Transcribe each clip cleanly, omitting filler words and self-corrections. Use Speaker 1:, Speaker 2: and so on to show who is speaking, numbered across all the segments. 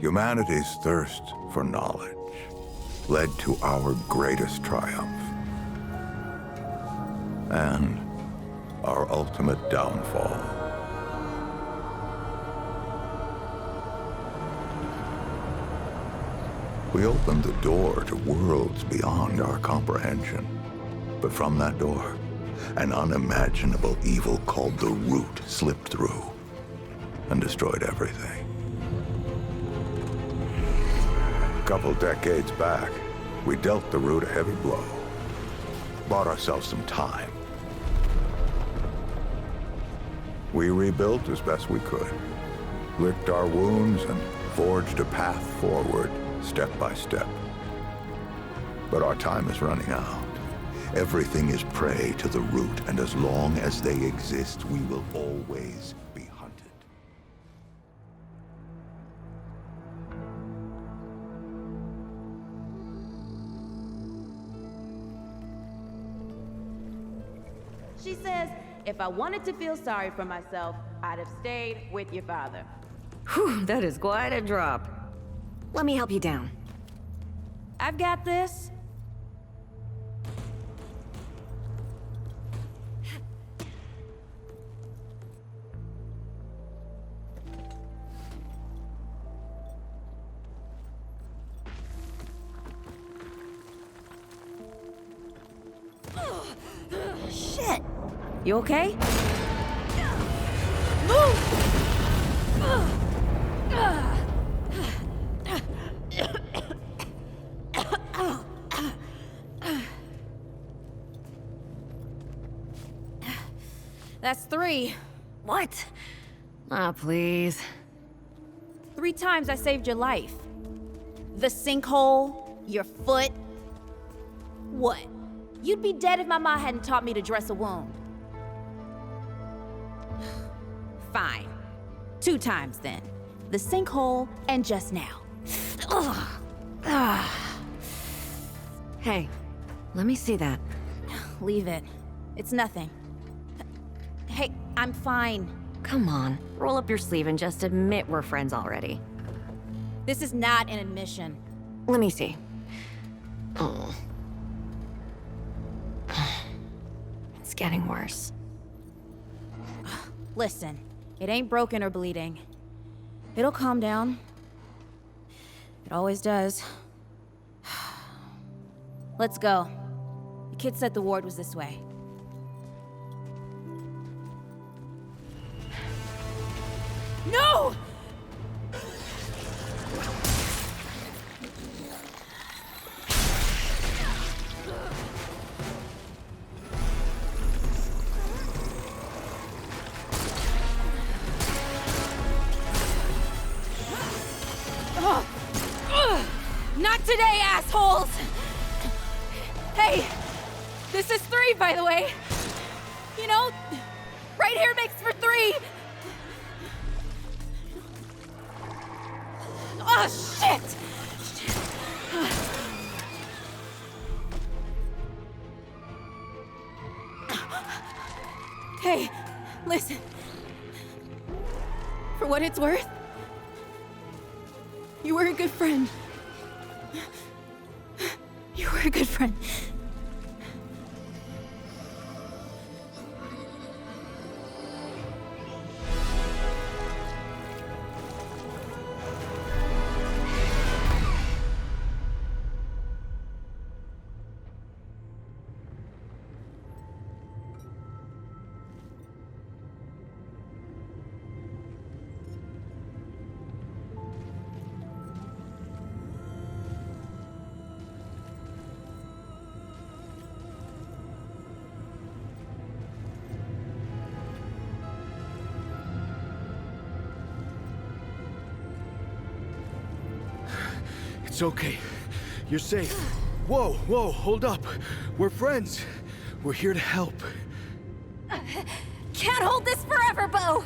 Speaker 1: Humanity's thirst for knowledge led to our greatest triumph and our ultimate downfall. We opened the door to worlds beyond our comprehension. But from that door, an unimaginable evil called the Root slipped through and destroyed everything. A couple decades back, we dealt the Root a heavy blow. Bought ourselves some time. We rebuilt as best we could, licked our wounds, and forged a path forward, step by step. But our time is running out. Everything is prey to the Root, and as long as they exist, we will always be hunted.
Speaker 2: She says, if I wanted to feel sorry for myself, I'd have stayed with your father.
Speaker 3: Whew, that is quite a drop. Let me help you down.
Speaker 2: I've got this.
Speaker 3: Shit!
Speaker 2: You okay? Move! That's 3.
Speaker 3: What? Ah, please.
Speaker 2: 3 times I saved your life. The sinkhole, your foot. What? You'd be dead if my ma hadn't taught me to dress a wound. Fine. 2 times then. The sinkhole and just now.
Speaker 3: Hey, let me see that.
Speaker 2: Leave it. It's nothing. Hey, I'm fine.
Speaker 3: Come on, roll up your sleeve and just admit we're friends already.
Speaker 2: This is not an admission.
Speaker 3: Let me see. Oh. It's getting worse.
Speaker 2: Listen, it ain't broken or bleeding. It'll calm down. It always does. Let's go. The kid said the ward was this way. No! Not today, assholes! Hey, this is 3, by the way. You know, right here makes for 3. Oh, shit! Hey, listen. For what it's worth, you were a good friend. You were a good friend.
Speaker 4: It's okay. You're safe. Whoa, whoa, hold up. We're friends. We're here to help.
Speaker 3: Can't hold this forever, Bo!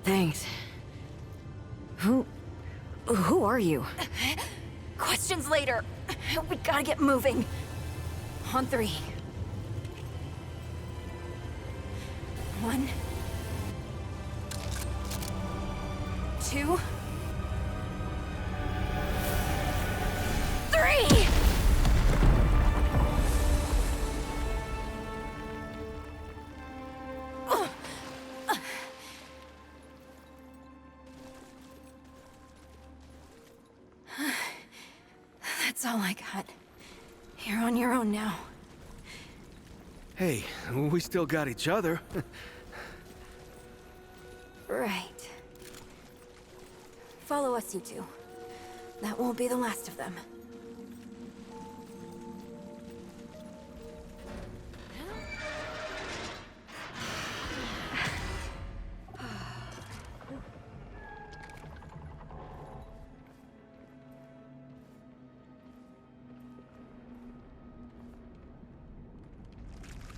Speaker 3: Thanks. Who are you?
Speaker 2: Questions later. We gotta get moving. On 3. 1, 2, 3! That's all I got. You're on your own now.
Speaker 4: Hey, we still got each other.
Speaker 2: Right. Follow us, you two. That won't be the last of them.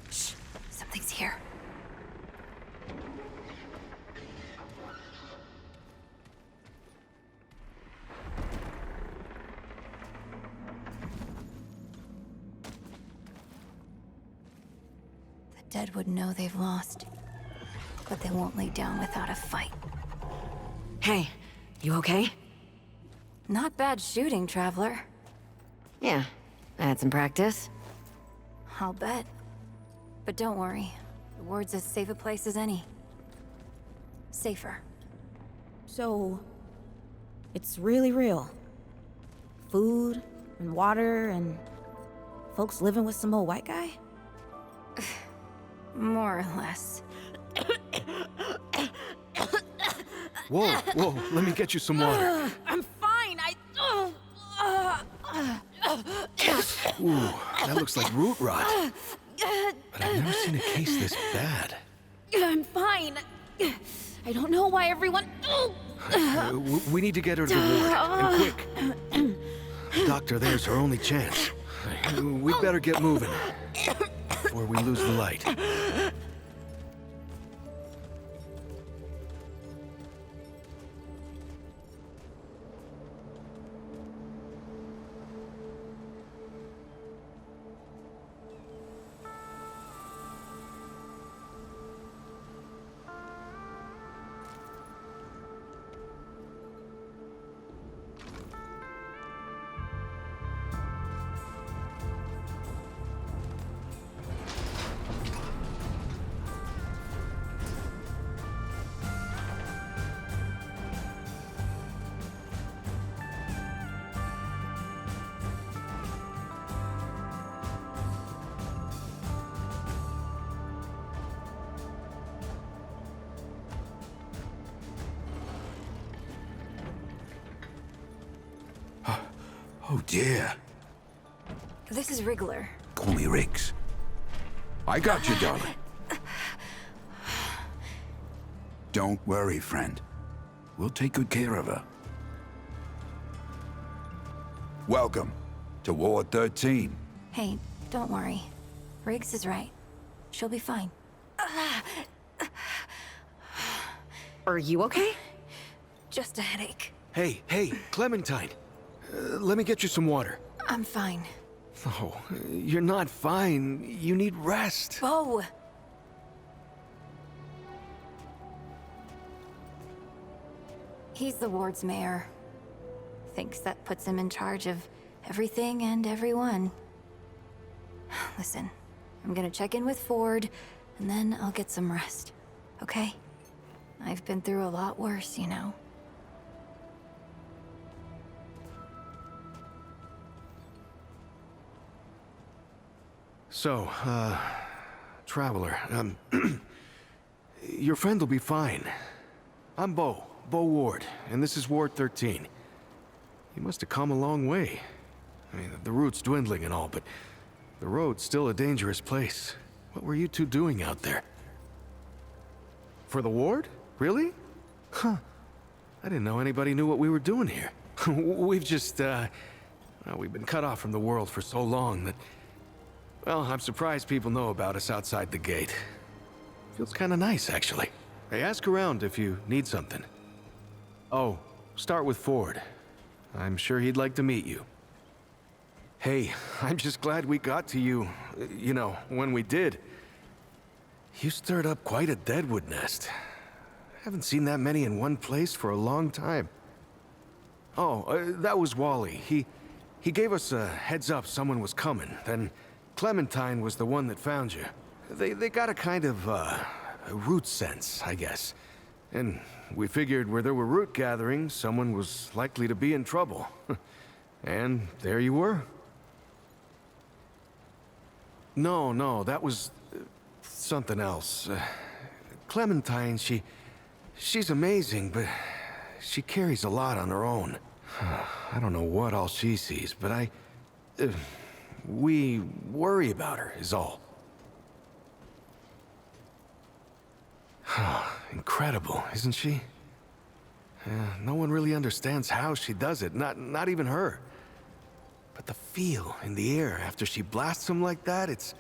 Speaker 2: Shh, something's here. Dead would know they've lost, but they won't lay down without a fight.
Speaker 3: Hey, you okay?
Speaker 2: Not bad shooting, Traveler.
Speaker 3: Yeah, I had some practice.
Speaker 2: I'll bet. But don't worry, the ward's as safe a place as any. Safer.
Speaker 5: So, it's really real. Food and water and folks living with some old white guy?
Speaker 2: More or less.
Speaker 4: Whoa, whoa, let me get you some water.
Speaker 5: I'm fine,
Speaker 4: Ooh, that looks like root rot. But I've never seen a case this bad.
Speaker 5: I'm fine. I don't know why everyone...
Speaker 4: We need to get her to the ward, and quick. Doctor, there's her only chance. We'd better get moving before we lose the light.
Speaker 6: Oh dear.
Speaker 2: This is Wriggler.
Speaker 6: Call me Riggs. I got you, darling. Don't worry, friend. We'll take good care of her. Welcome to Ward 13.
Speaker 2: Hey, don't worry. Riggs is right. She'll be fine.
Speaker 3: Are you okay?
Speaker 2: Just a headache.
Speaker 4: Hey, Clementine. Let me get you some water.
Speaker 2: I'm fine.
Speaker 4: Oh, you're not fine. You need rest.
Speaker 2: Bo! He's the ward's mayor. Thinks that puts him in charge of everything and everyone. Listen, I'm gonna check in with Ford, and then I'll get some rest. Okay? I've been through a lot worse, you know.
Speaker 4: So, Traveler, your friend will be fine. I'm Bo Ward, and this is Ward 13. You must have come a long way. I mean, the route's dwindling and all, but the road's still a dangerous place. What were you two doing out there? For the ward? Really? Huh. I didn't know anybody knew what we were doing here. We've just, well, we've been cut off from the world for so long that... Well, I'm surprised people know about us outside the gate. Feels kind of nice, actually. Hey, ask around if you need something. Oh, start with Ford. I'm sure he'd like to meet you. Hey, I'm just glad we got to you, you know, when we did. You stirred up quite a deadwood nest. I haven't seen that many in one place for a long time. Oh, that was Wally. He gave us a heads up someone was coming. Then Clementine was the one that found you. They got a kind of, a root sense, I guess. And we figured where there were root gatherings, someone was likely to be in trouble. And there you were. No, that was something else. Clementine, she's amazing, but she carries a lot on her own. I don't know what all she sees, but we worry about her, is all. Incredible, isn't she? No one really understands how she does it, not even her. But the feel in the air after she blasts them like that, it's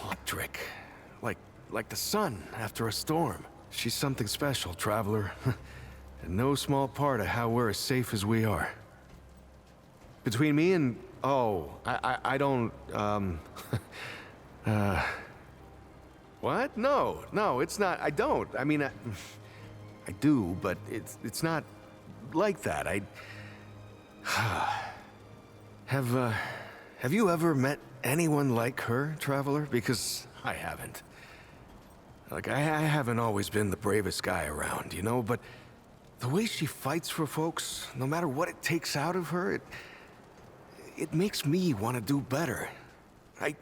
Speaker 4: electric. Like the sun after a storm. She's something special, Traveler. And no small part of how we're as safe as we are. Between me and... Oh, I don't... What? No, it's not. I don't. I mean, I do, but it's not like that. Have you ever met anyone like her, Traveler? Because I haven't. Like, I haven't always been the bravest guy around, you know, but the way she fights for folks, no matter what it takes out of her, it makes me want to do better. I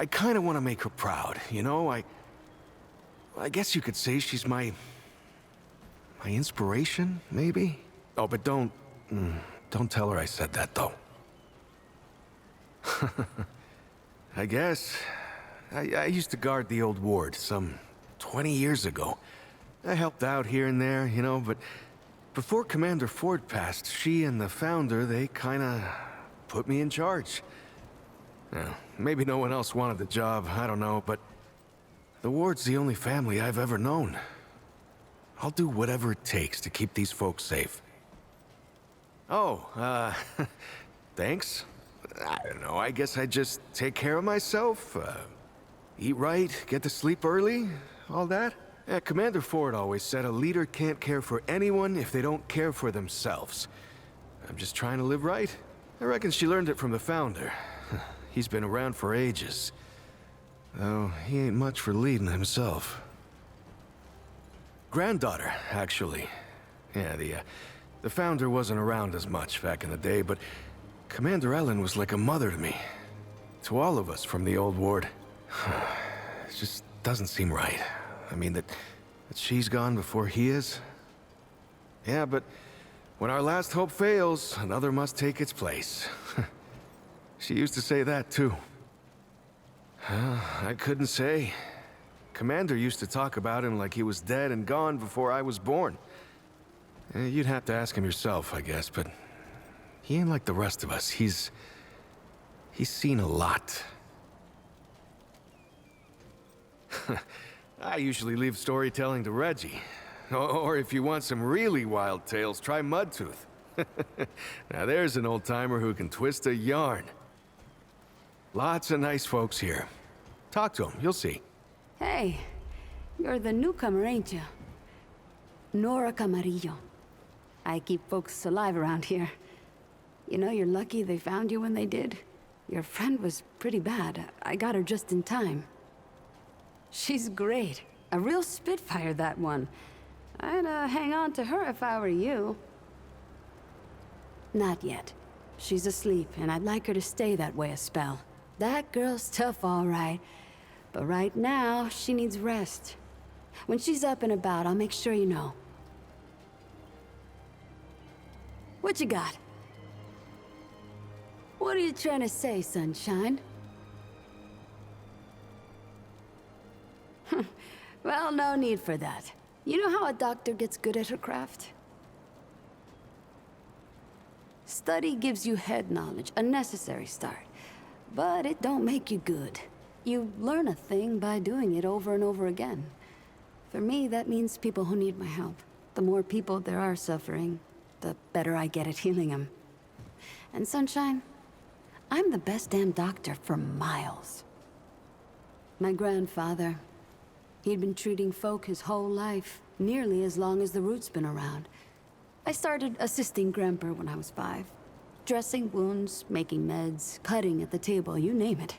Speaker 4: kind of want to make her proud, you know? I guess you could say she's my inspiration, maybe? Oh, but don't tell her I said that, though. I guess. I used to guard the old ward some 20 years ago. I helped out here and there, you know, but before Commander Ford passed, she and the Founder, they kinda put me in charge. Now, maybe no one else wanted the job, I don't know, but the ward's the only family I've ever known. I'll do whatever it takes to keep these folks safe. Oh, thanks. I don't know, I guess I just take care of myself, eat right, get to sleep early, all that. Commander Ford always said a leader can't care for anyone if they don't care for themselves. I'm just trying to live right. I reckon she learned it from the Founder. He's been around for ages. Though he ain't much for leading himself. Granddaughter, actually. Yeah, the Founder wasn't around as much back in the day, but Commander Ellen was like a mother to me. To all of us from the old ward. It just doesn't seem right. I mean, that she's gone before he is. Yeah, but when our last hope fails, another must take its place. She used to say that, too. I couldn't say. Commander used to talk about him like he was dead and gone before I was born. You'd have to ask him yourself, I guess, but he ain't like the rest of us. He's seen a lot. I usually leave storytelling to Reggie. Or if you want some really wild tales, try Mudtooth. Now there's an old-timer who can twist a yarn. Lots of nice folks here. Talk to him, you'll see.
Speaker 7: Hey, you're the newcomer, ain't you? Nora Camarillo. I keep folks alive around here. You know, you're lucky they found you when they did. Your friend was pretty bad. I got her just in time. She's great. A real spitfire, that one. I'd hang on to her if I were you. Not yet. She's asleep, and I'd like her to stay that way a spell. That girl's tough, all right. But right now, she needs rest. When she's up and about, I'll make sure you know. What you got? What are you trying to say, sunshine? Well, no need for that. You know how a doctor gets good at her craft? Study gives you head knowledge, a necessary start. But it don't make you good. You learn a thing by doing it over and over again. For me, that means people who need my help. The more people there are suffering, the better I get at healing them. And Sunshine, I'm the best damn doctor for miles. My grandfather, he'd been treating folk his whole life, nearly as long as the root's been around. I started assisting Grandpa when I was 5. Dressing wounds, making meds, cutting at the table, you name it.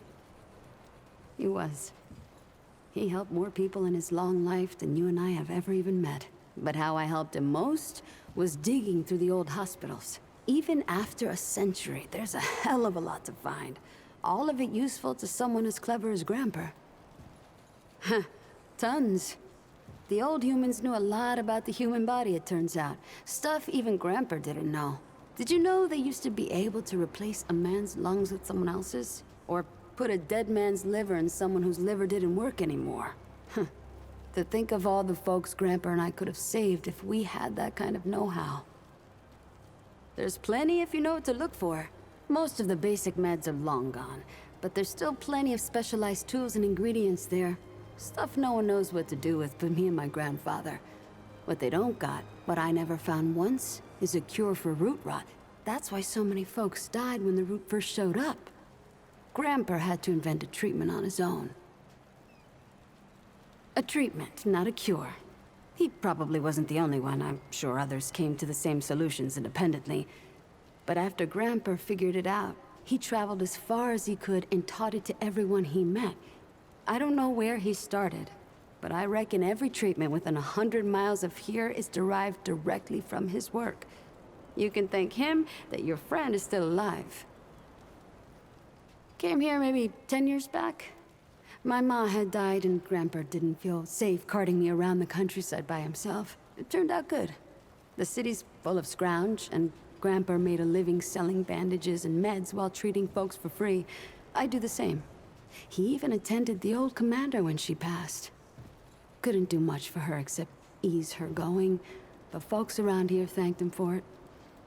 Speaker 7: He helped more people in his long life than you and I have ever even met. But how I helped him most was digging through the old hospitals. Even after a century, there's a hell of a lot to find. All of it useful to someone as clever as Grandpa. Huh, tons. The old humans knew a lot about the human body, it turns out. Stuff even Grandpa didn't know. Did you know they used to be able to replace a man's lungs with someone else's? Or put a dead man's liver in someone whose liver didn't work anymore? Huh. To think of all the folks Grandpa and I could have saved if we had that kind of know-how. There's plenty if you know what to look for. Most of the basic meds are long gone, but there's still plenty of specialized tools and ingredients there. Stuff no one knows what to do with but me and my grandfather. What they don't got, what I never found once, is a cure for root rot. That's why so many folks died when the root first showed up. Grandpa had to invent a treatment on his own. A treatment, not a cure. He probably wasn't the only one. I'm sure others came to the same solutions independently. But after Grandpa figured it out, he traveled as far as he could and taught it to everyone he met. I don't know where he started, but I reckon every treatment within 100 miles of here is derived directly from his work. You can thank him that your friend is still alive. Came here maybe 10 years back. My ma had died and Grandpa didn't feel safe carting me around the countryside by himself. It turned out good. The city's full of scrounge, and Grandpa made a living selling bandages and meds while treating folks for free. I do the same. He even attended the old commander when she passed. Couldn't do much for her except ease her going, but folks around here thanked him for it.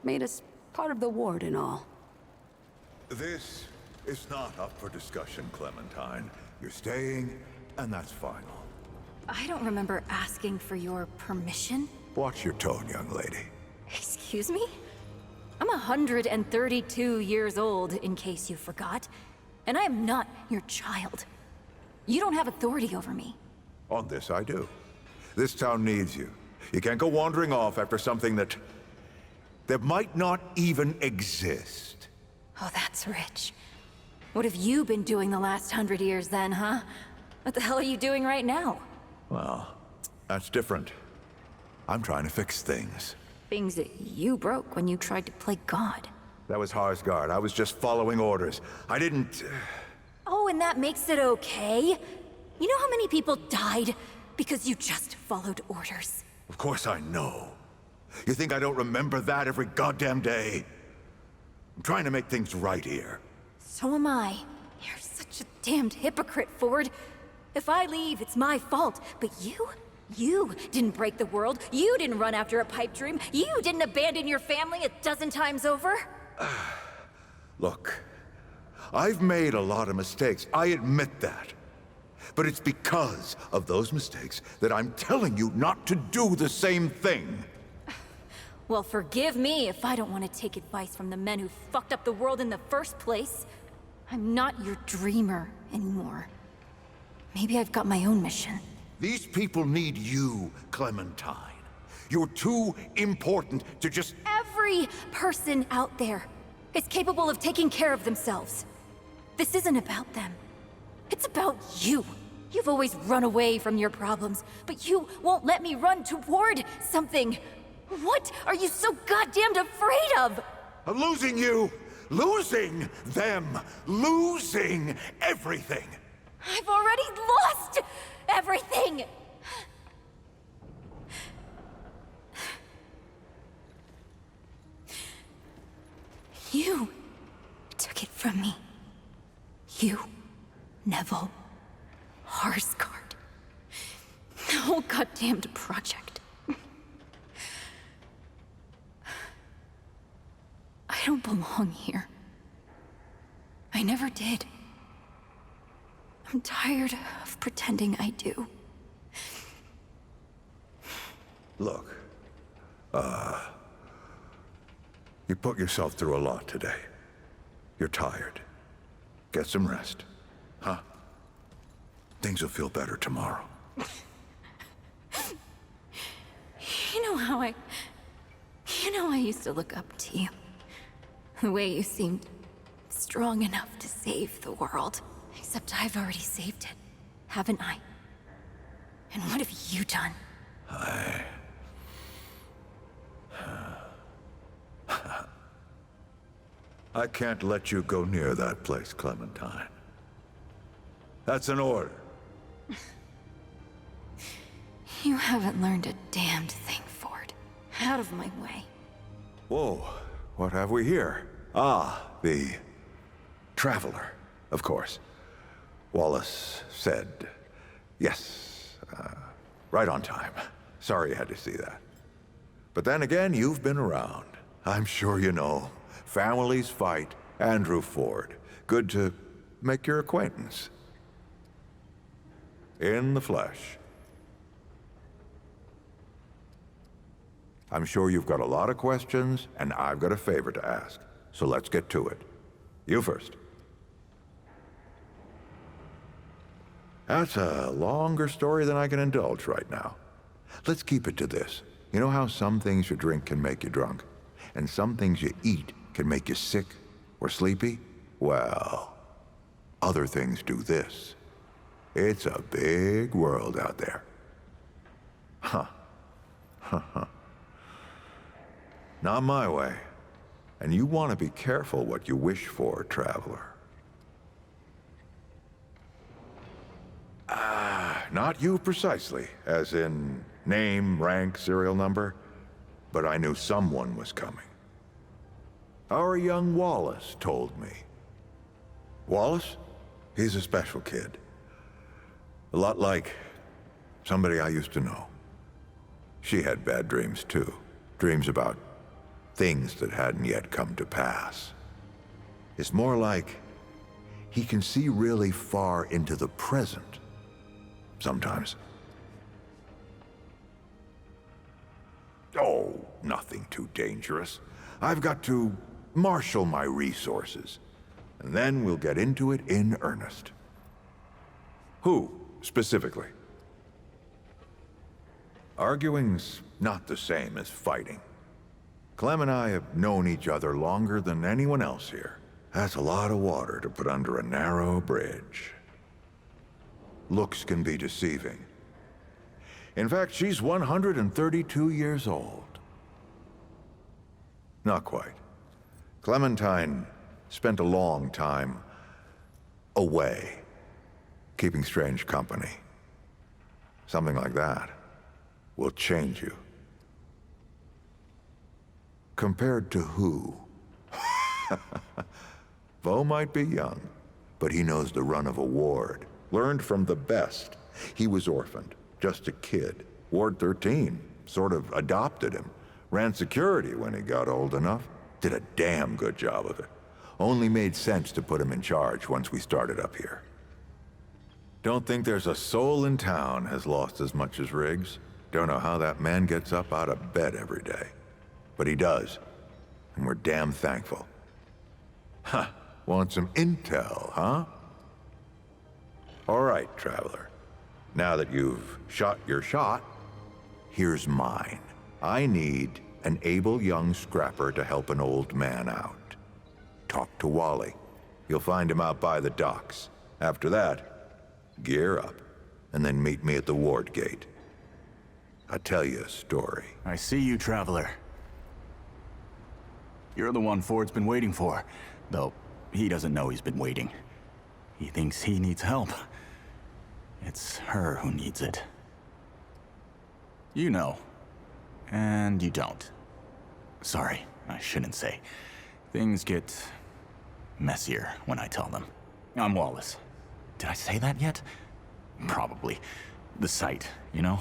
Speaker 7: Made us part of the ward and all.
Speaker 1: This is not up for discussion, Clementine. You're staying, and that's final.
Speaker 2: I don't remember asking for your permission.
Speaker 1: Watch your tone, young lady.
Speaker 2: Excuse me? I'm 132 years old, in case you forgot. And I am not your child. You don't have authority over me.
Speaker 1: On this, I do. This town needs you. You can't go wandering off after something that might not even exist.
Speaker 2: Oh, that's rich. What have you been doing the last 100 years then, huh? What the hell are you doing right now?
Speaker 1: Well, that's different. I'm trying to fix things.
Speaker 2: Things that you broke when you tried to play God.
Speaker 1: That was Harsgard. I was just following orders. I didn't...
Speaker 2: Oh, and that makes it okay? You know how many people died because you just followed orders?
Speaker 1: Of course I know. You think I don't remember that every goddamn day? I'm trying to make things right here.
Speaker 2: So am I. You're such a damned hypocrite, Ford. If I leave, it's my fault. But you didn't break the world. You didn't run after a pipe dream. You didn't abandon your family 12 times over.
Speaker 1: Look, I've made a lot of mistakes. I admit that. But it's because of those mistakes that I'm telling you not to do the same thing.
Speaker 2: Well, forgive me if I don't want to take advice from the men who fucked up the world in the first place. I'm not your dreamer anymore. Maybe I've got my own mission.
Speaker 1: These people need you, Clementine. You're too important to just...
Speaker 2: Every person out there is capable of taking care of themselves. This isn't about them. It's about you. You've always run away from your problems, but you won't let me run toward something. What are you so goddamned afraid of?
Speaker 1: I'm losing you, losing them, losing everything.
Speaker 2: I've already lost everything! You took it from me. You, Neville, Harsgard. The whole goddamned project. I don't belong here. I never did. I'm tired of pretending I do.
Speaker 1: Look, you put yourself through a lot today. You're tired. Get some rest, huh? Things will feel better tomorrow.
Speaker 2: You know I used to look up to you. The way you seemed strong enough to save the world. Except I've already saved it, haven't I? And what have you done?
Speaker 1: I can't let you go near that place, Clementine. That's an order.
Speaker 2: You haven't learned a damned thing, Ford. Out of my way.
Speaker 1: Whoa, what have we here? Ah, the Traveler, of course. Wallace said yes, right on time. Sorry you had to see that. But then again, you've been around. I'm sure you know. Families fight. Andrew Ford. Good to make your acquaintance. In the flesh. I'm sure you've got a lot of questions, and I've got a favor to ask. So let's get to it. You first. That's a longer story than I can indulge right now. Let's keep it to this. You know how some things you drink can make you drunk, and some things you eat can make you sick or sleepy? Well, other things do this. It's a big world out there. Huh. Not my way. And you want to be careful what you wish for, Traveler. Not you precisely, as in name, rank, serial number, but I knew someone was coming. Our young Wallace told me. Wallace? He's a special kid. A lot like somebody I used to know. She had bad dreams too. Dreams about things that hadn't yet come to pass. It's more like he can see really far into the present. Sometimes. Oh, nothing too dangerous. I've got to marshal my resources, and then we'll get into it in earnest. Who, specifically? Arguing's not the same as fighting. Clem and I have known each other longer than anyone else here. That's a lot of water to put under a narrow bridge. Looks can be deceiving. In fact, she's 132 years old. Not quite. Clementine spent a long time away, keeping strange company. Something like that will change you. Compared to who? Vo might be young, but he knows the run of a ward. Learned from the best. He was orphaned, just a kid. Ward 13 sort of adopted him. Ran security when he got old enough. Did a damn good job of it. Only made sense to put him in charge once we started up here. Don't think there's a soul in town has lost as much as Riggs. Don't know how that man gets up out of bed every day. But he does, and we're damn thankful. Huh, want some intel, huh? All right, Traveler. Now that you've shot your shot, here's mine. I need an able young scrapper to help an old man out. Talk to Wally. You'll find him out by the docks. After that, gear up, and then meet me at the ward gate. I'll tell you a story.
Speaker 8: I see you, Traveler. You're the one Ford's been waiting for, though he doesn't know he's been waiting. He thinks he needs help. It's her who needs it. You know, and you don't. Sorry, I shouldn't say. Things get messier when I tell them. I'm Wallace. Did I say that yet? Probably. The site, you know?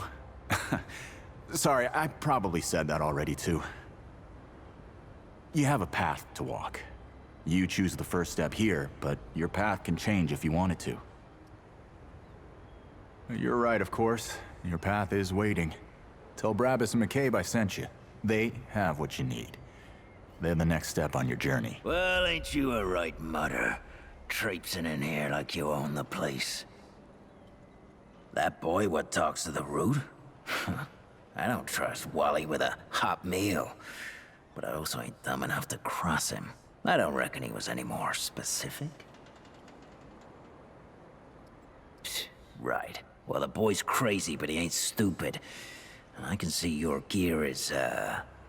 Speaker 8: Sorry, I probably said that already too. You have a path to walk. You choose the first step here, but your path can change if you wanted to. You're right, of course. Your path is waiting. Tell Brabus and McCabe I sent you. They have what you need. They're the next step on your journey.
Speaker 9: Well, ain't you a right mutter? Traipsing in here like you own the place. That boy what talks to the root? I don't trust Wally with a hot meal. But I also ain't dumb enough to cross him. I don't reckon he was any more specific. Right. Well, the boy's crazy, but he ain't stupid. And I can see your gear is,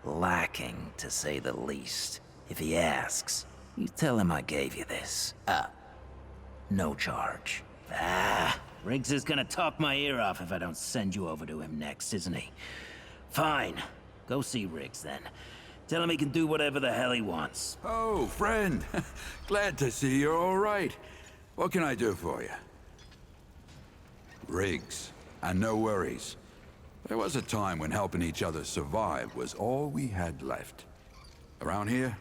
Speaker 9: lacking, to say the least. If he asks, you tell him I gave you this. No charge. Riggs is gonna talk my ear off if I don't send you over to him next, isn't he? Fine. Go see Riggs, then. Tell him he can do whatever the hell he wants.
Speaker 6: Oh, friend. Glad to see you're all right. What can I do for you? Riggs. And no worries. There was a time when helping each other survive was all we had left. Around here,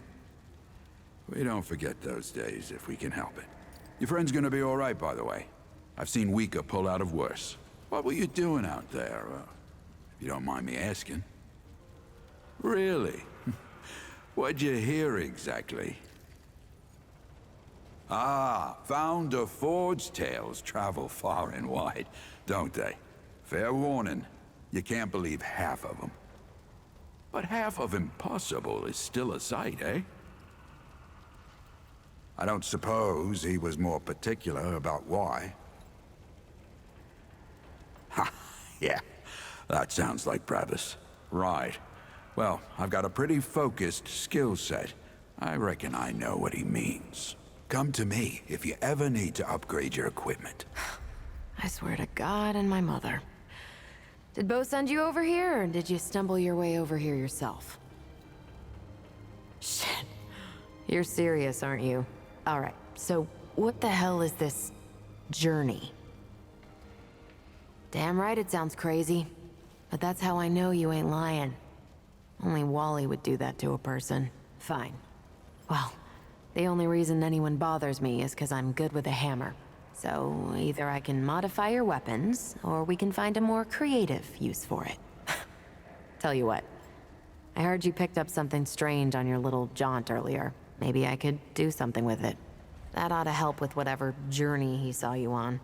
Speaker 6: we don't forget those days if we can help it. Your friend's gonna be all right, by the way. I've seen weaker pull out of worse. What were you doing out there, if you don't mind me asking? Really? What'd you hear exactly? Founder Ford's tales travel far and wide, don't they? Fair warning, you can't believe half of them. But half of impossible is still a sight, eh? I don't suppose he was more particular about why. Ha, yeah, that sounds like Brabus. Right. Well, I've got a pretty focused skill set. I reckon I know what he means. Come to me if you ever need to upgrade your equipment.
Speaker 10: I swear to God and my mother. Did Bo send you over here, or did you stumble your way over here yourself? Shit. You're serious, aren't you? Alright, so what the hell is this journey? Damn right it sounds crazy, but that's how I know you ain't lying. Only Wally would do that to a person. Fine. Well, the only reason anyone bothers me is because I'm good with a hammer. So either I can modify your weapons, or we can find a more creative use for it. Tell you what, I heard you picked up something strange on your little jaunt earlier. Maybe I could do something with it. That ought to help with whatever journey he saw you on.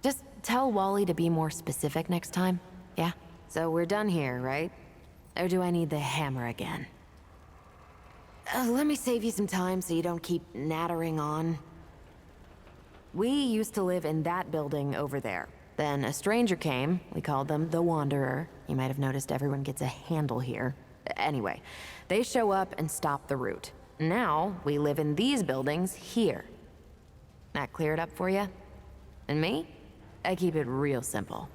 Speaker 10: Just tell Wally to be more specific next time, yeah? So we're done here, right? Or do I need the hammer again? Let me save you some time so you don't keep nattering on. We used to live in that building over there. Then a stranger came. We called them the Wanderer. You might have noticed everyone gets a handle here. Anyway, they show up and stop the route. Now, we live in these buildings here. That clear it up for you? And me? I keep it real simple.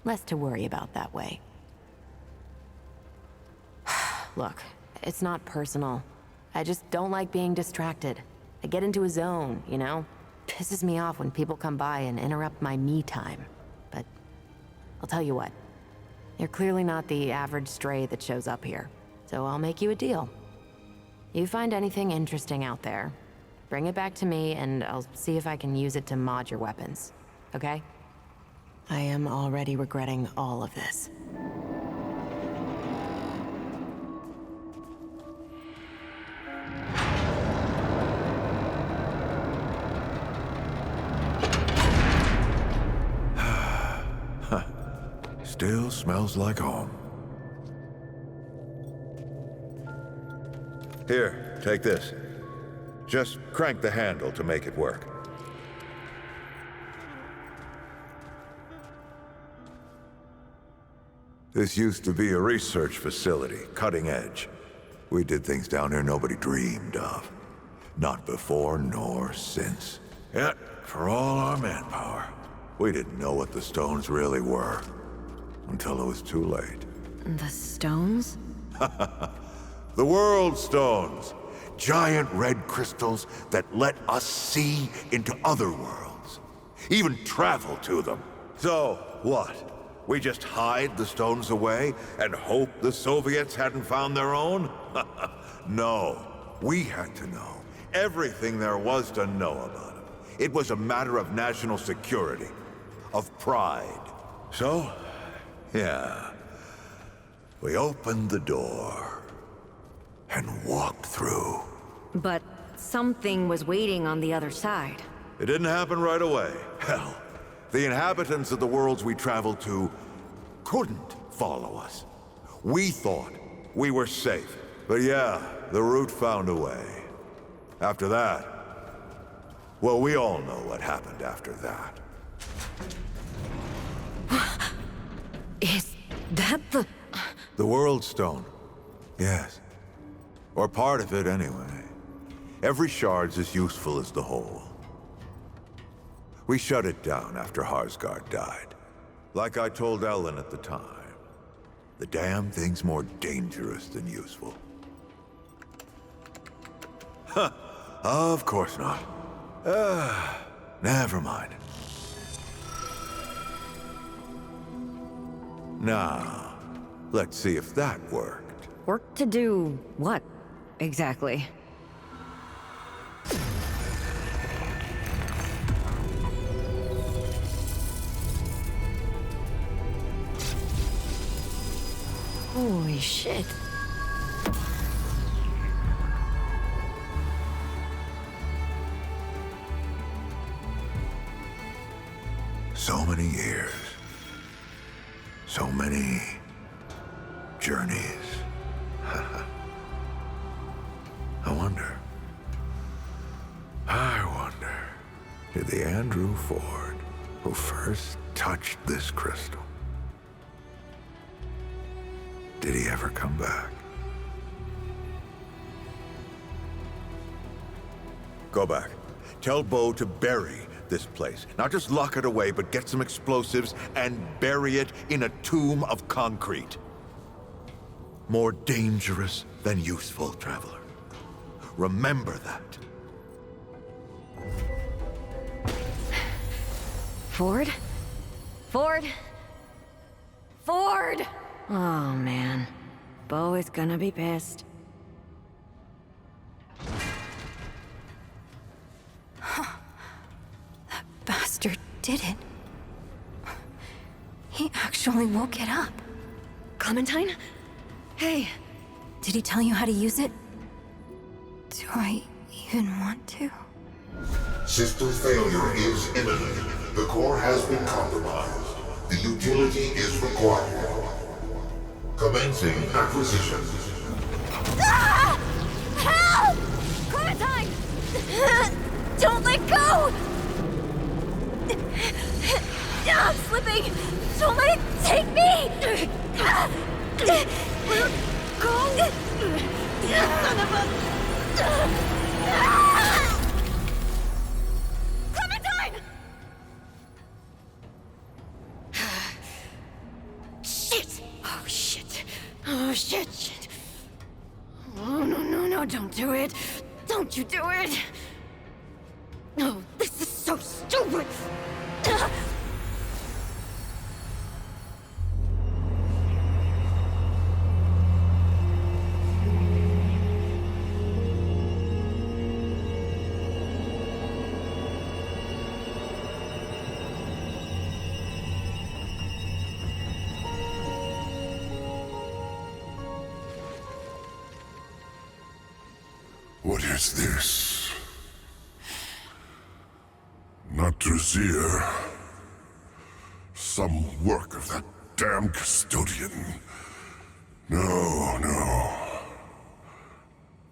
Speaker 10: Less to worry about that way. Look, it's not personal. I just don't like being distracted. I get into a zone, you know? Pisses me off when people come by and interrupt my me time. But I'll tell you what. You're clearly not the average stray that shows up here. So I'll make you a deal. You find anything interesting out there, bring it back to me and I'll see if I can use it to mod your weapons. Okay? I am already regretting all of this.
Speaker 1: Still smells like home. Here, take this. Just crank the handle to make it work. This used to be a research facility, cutting edge. We did things down here nobody dreamed of. Not before nor since. Yet, for all our manpower, we didn't know what the stones really were. Until it was too late.
Speaker 10: The stones?
Speaker 1: The World Stones. Giant red crystals that let us see into other worlds. Even travel to them. So, what? We just hide the stones away and hope the Soviets hadn't found their own? No. We had to know everything there was to know about them. It was a matter of national security. Of pride. So, yeah. We opened the door and walked through.
Speaker 3: But something was waiting on the other side.
Speaker 1: It didn't happen right away. Hell, the inhabitants of the worlds we traveled to couldn't follow us. We thought we were safe. But yeah, the root found a way. After that, well, we all know what happened after that.
Speaker 3: Is that the...
Speaker 1: The World Stone. Yes. Or part of it, anyway. Every shard's as useful as the whole. We shut it down after Harsgard died. Like I told Ellen at the time. The damn thing's more dangerous than useful. Huh. Of course not. Never mind. Now, let's see if that worked.
Speaker 3: Work to do what, exactly? Holy shit.
Speaker 1: So many years. So many journeys. I wonder, did the Andrew Ford who first touched this crystal, did he ever come back? Go back. Tell Bo to bury this place. Not just lock it away, but get some explosives and bury it in a tomb of concrete. More dangerous than useful, traveler. Remember that.
Speaker 3: Ford? Ford? Ford! Oh, man. Bo is gonna be pissed.
Speaker 2: That bastard did it. He actually woke it up.
Speaker 3: Clementine? Hey.
Speaker 2: Did he tell you how to use it? Do I even want to?
Speaker 11: System failure is imminent. The core has been compromised. The utility is required. Commencing acquisition.
Speaker 2: Ah! Help! Clementine! Don't let go! I'm slipping! Don't let it take me! Go! Son of a... Clementine! Shit!
Speaker 3: Oh, shit. Oh, shit, shit. Oh, no, don't do it. Don't you do it. No, this is so stupid.
Speaker 11: What is this? Not Druzir. Some work of that damn custodian. No.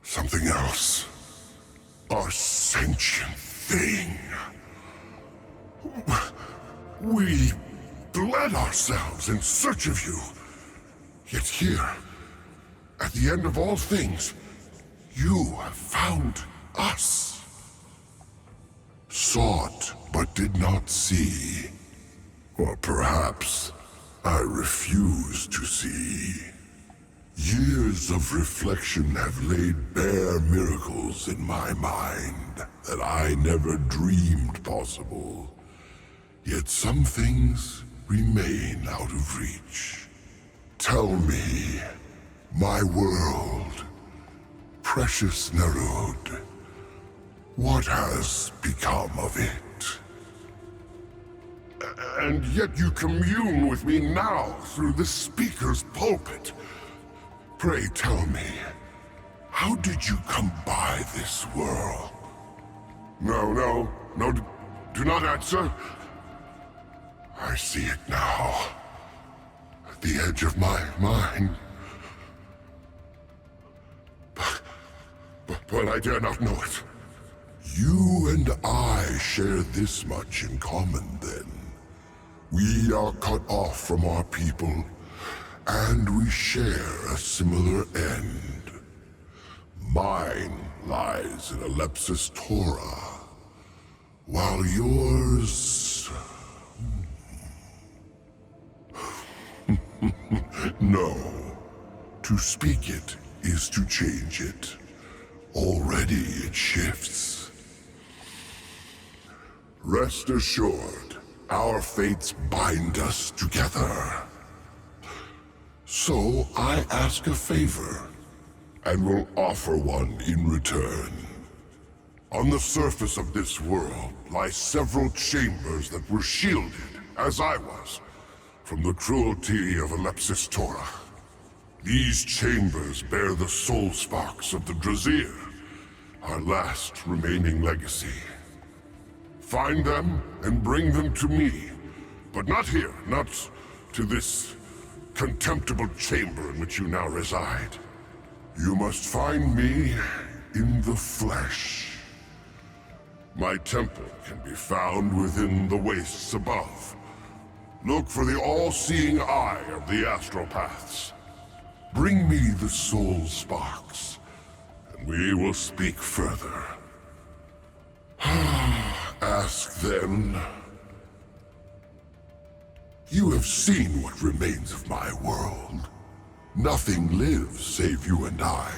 Speaker 11: Something else. A sentient thing. We bled ourselves in search of you. Yet here, at the end of all things, you have found us. Sought, but did not see. Or perhaps I refuse to see. Years of reflection have laid bare miracles in my mind that I never dreamed possible. Yet some things remain out of reach. Tell me, my world, precious Nerud, what has become of it? And yet you commune with me now through the speaker's pulpit. Pray tell me, how did you come by this world? No, do not answer. I see it now. At the edge of my mind. But I dare not know it. You and I share this much in common, then. We are cut off from our people, and we share a similar end. Mine lies in Alepsis Torah, while yours... No. To speak it is to change it. Already it shifts. Rest assured, our fates bind us together. So I ask a favor, and will offer one in return. On the surface of this world lie several chambers that were shielded, as I was, from the cruelty of Alepsis Torah. These chambers bear the soul sparks of the Drazir, our last remaining legacy. Find them and bring them to me, but not here, not to this contemptible chamber in which you now reside. You must find me in the flesh. My temple can be found within the wastes above. Look for the all-seeing eye of the astropaths. Bring me the soul sparks, and we will speak further. Ask then. You have seen what remains of my world. Nothing lives save you and I.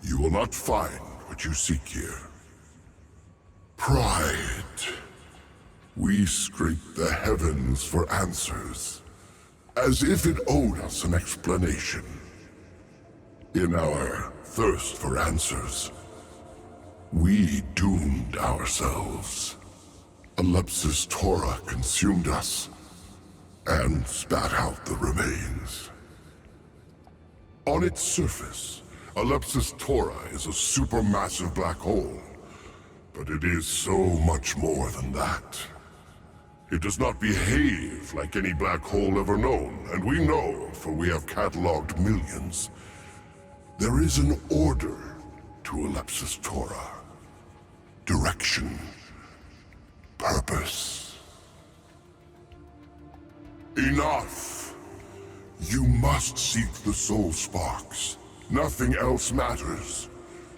Speaker 11: You will not find what you seek here. Pride. We scrape the heavens for answers, as if it owed us an explanation. In our thirst for answers, we doomed ourselves. Alepsis Torah consumed us, and spat out the remains. On its surface, Alepsis Torah is a supermassive black hole, but it is so much more than that. It does not behave like any black hole ever known, and we know, for we have cataloged millions. There is an order to Alepsis Torah. Direction. Purpose. Enough! You must seek the soul sparks. Nothing else matters.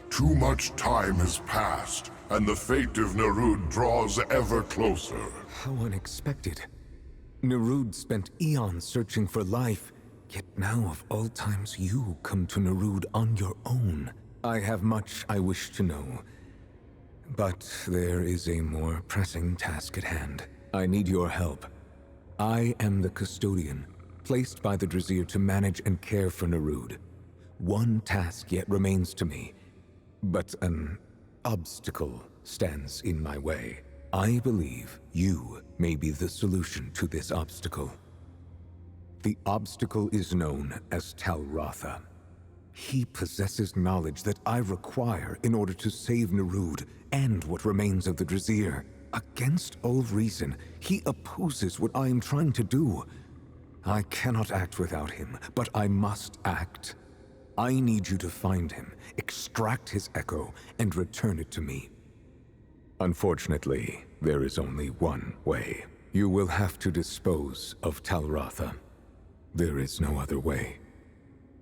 Speaker 11: Too much time has passed, and the fate of Nerud draws ever closer.
Speaker 12: How unexpected. Nerud spent eons searching for life, yet now of all times you come to Nerud on your own. I have much I wish to know, but there is a more pressing task at hand. I need your help. I am the custodian, placed by the Drazir to manage and care for Nerud. One task yet remains to me, but an obstacle stands in my way. I believe you may be the solution to this obstacle. The obstacle is known as RATHA. He possesses knowledge that I require in order to save Nerud and what remains of the Drazir. Against all reason, he opposes what I am trying to do. I cannot act without him, but I must act. I need you to find him, extract his echo, and return it to me. Unfortunately, there is only one way. You will have to dispose of RATHA. There is no other way.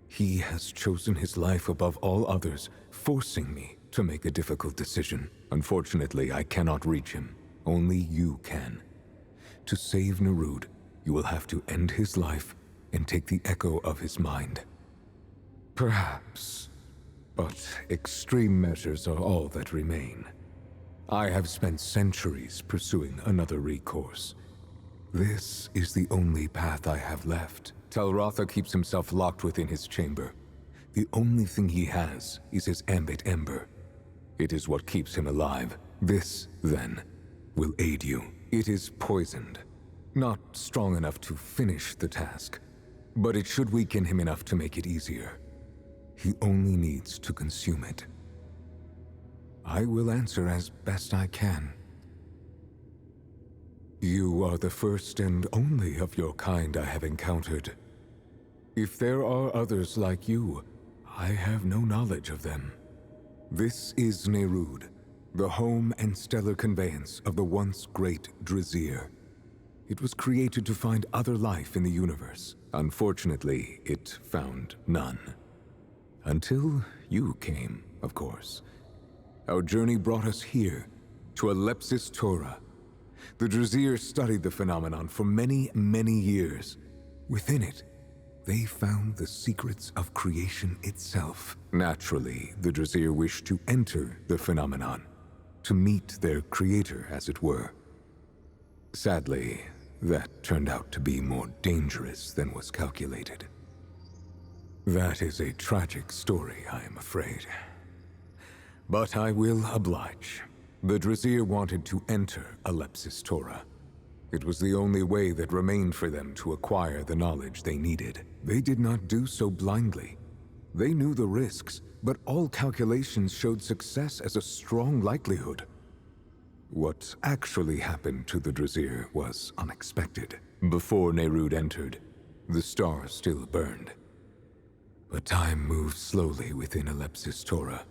Speaker 12: He has chosen his life above all others, forcing me to make a difficult decision. Unfortunately, I cannot reach him. Only you can. To save Nerud, you will have to end his life and take the echo of his mind. Perhaps, but extreme measures are all that remain. I have spent centuries pursuing another recourse. This is the only path I have left. RATHA keeps himself locked within his chamber. The only thing he has is his ambit ember. It is what keeps him alive. This, then, will aid you. It is poisoned. Not strong enough to finish the task, but it should weaken him enough to make it easier. He only needs to consume it. I will answer as best I can. You are the first and only of your kind I have encountered. If there are others like you, I have no knowledge of them. This is Nerud, the home and stellar conveyance of the once great Drazir. It was created to find other life in the universe. Unfortunately, it found none. Until you came, of course. Our journey brought us here, to Alepsis Torah. The Drazir studied the phenomenon for many, many years. Within it, they found the secrets of creation itself. Naturally, the Drazir wished to enter the phenomenon, to meet their creator, as it were. Sadly, that turned out to be more dangerous than was calculated. That is a tragic story, I am afraid. But I will oblige. The Drazir wanted to enter Alepsis Torah. It was the only way that remained for them to acquire the knowledge they needed. They did not do so blindly. They knew the risks, but all calculations showed success as a strong likelihood. What actually happened to the Drazir was unexpected. Before Nerud entered, the stars still burned. But time moved slowly within Alepsis Torah.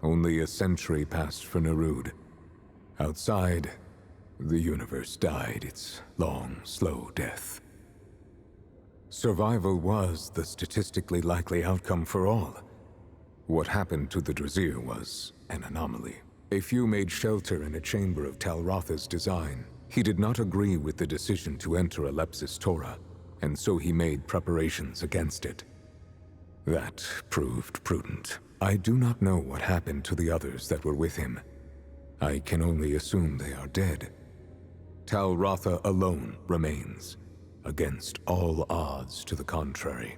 Speaker 12: Only a century passed for Nerud. Outside, the universe died its long, slow death. Survival was the statistically likely outcome for all. What happened to the Drazir was an anomaly. A few made shelter in a chamber of Talratha's design. He did not agree with the decision to enter Alepsis Torah, and so he made preparations against it. That proved prudent. I do not know what happened to the others that were with him. I can only assume they are dead. Talratha alone remains, against all odds to the contrary.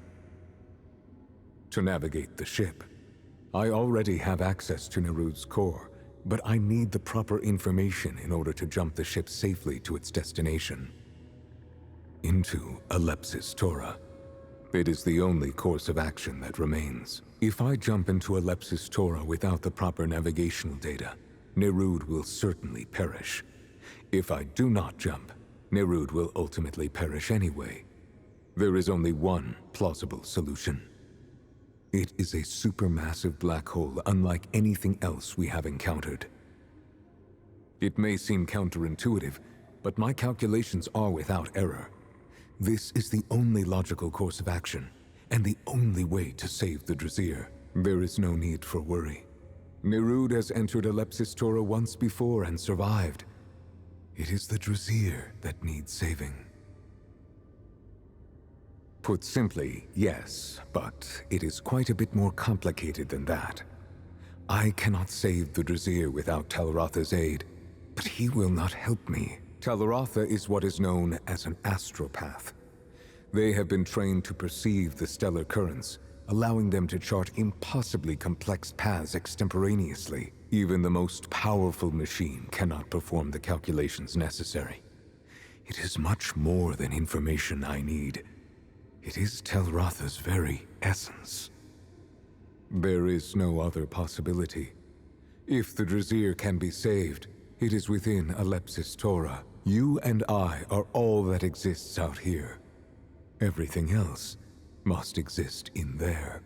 Speaker 12: To navigate the ship, I already have access to Nerud's core, but I need the proper information in order to jump the ship safely to its destination. Into Alepsis Torah. It is the only course of action that remains. If I jump into Alepsis Torah without the proper navigational data, Nerud will certainly perish. If I do not jump, Nerud will ultimately perish anyway. There is only one plausible solution. It is a supermassive black hole unlike anything else we have encountered. It may seem counterintuitive, but my calculations are without error. This is the only logical course of action, and the only way to save the Drazir. There is no need for worry. Nerud has entered Alepsis Torah once before and survived. It is the Drazir that needs saving. Put simply, yes, but it is quite a bit more complicated than that. I cannot save the Drazir without Talratha's aid, but he will not help me. Talratha is what is known as an astropath. They have been trained to perceive the stellar currents, allowing them to chart impossibly complex paths extemporaneously. Even the most powerful machine cannot perform the calculations necessary. It is much more than information I need. It is Talratha's very essence. There is no other possibility. If the Drazir can be saved, it is within Alepsis Torah. You and I are all that exists out here. Everything else must exist in there.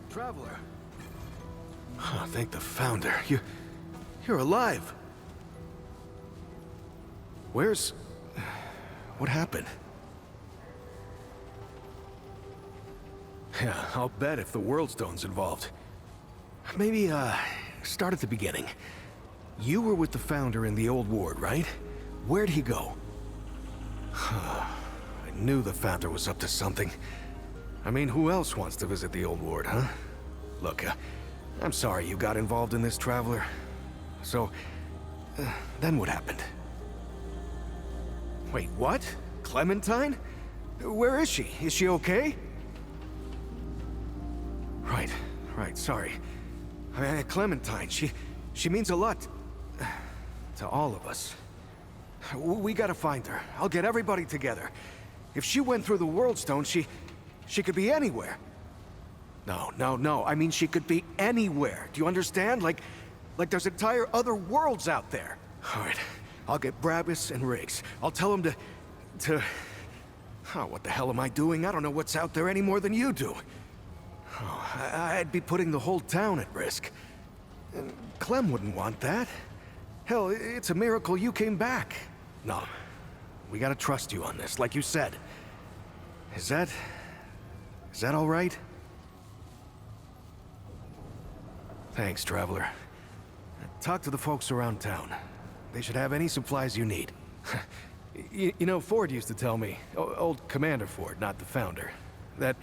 Speaker 4: Traveler. Oh, thank the Founder. You're alive. What happened? Yeah, I'll bet if the World Stone's involved. Maybe, start at the beginning. You were with the Founder in the old ward, right? Where'd he go? I knew the Founder was up to something. I mean, who else wants to visit the old ward, huh? Look, I'm sorry you got involved in this, Traveler. So, then what happened? Wait, what? Clementine? Where is she? Is she okay? Right, sorry. Clementine, she means a lot to all of us. We gotta find her. I'll get everybody together. If she went through the World Stone, she could be anywhere. No. I mean, she could be anywhere. Do you understand? Like there's entire other worlds out there. All right, I'll get Brabus and Riggs. I'll tell them to... Oh, what the hell am I doing? I don't know what's out there any more than you do. Oh, I'd be putting the whole town at risk. And Clem wouldn't want that. Hell, it's a miracle you came back. No, we gotta trust you on this, like you said. Is that all right? Thanks, Traveler. Talk to the folks around town. They should have any supplies you need. You know, Ford used to tell me, old Commander Ford, not the founder, that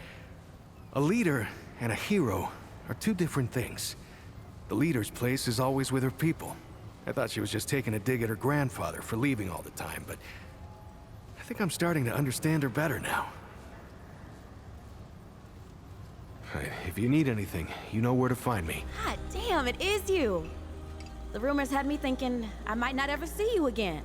Speaker 4: a leader and a hero are two different things. The leader's place is always with her people. I thought she was just taking a dig at her grandfather for leaving all the time, but I think I'm starting to understand her better now. If you need anything, you know where to find me.
Speaker 5: God damn, it is you! The rumors had me thinking I might not ever see you again.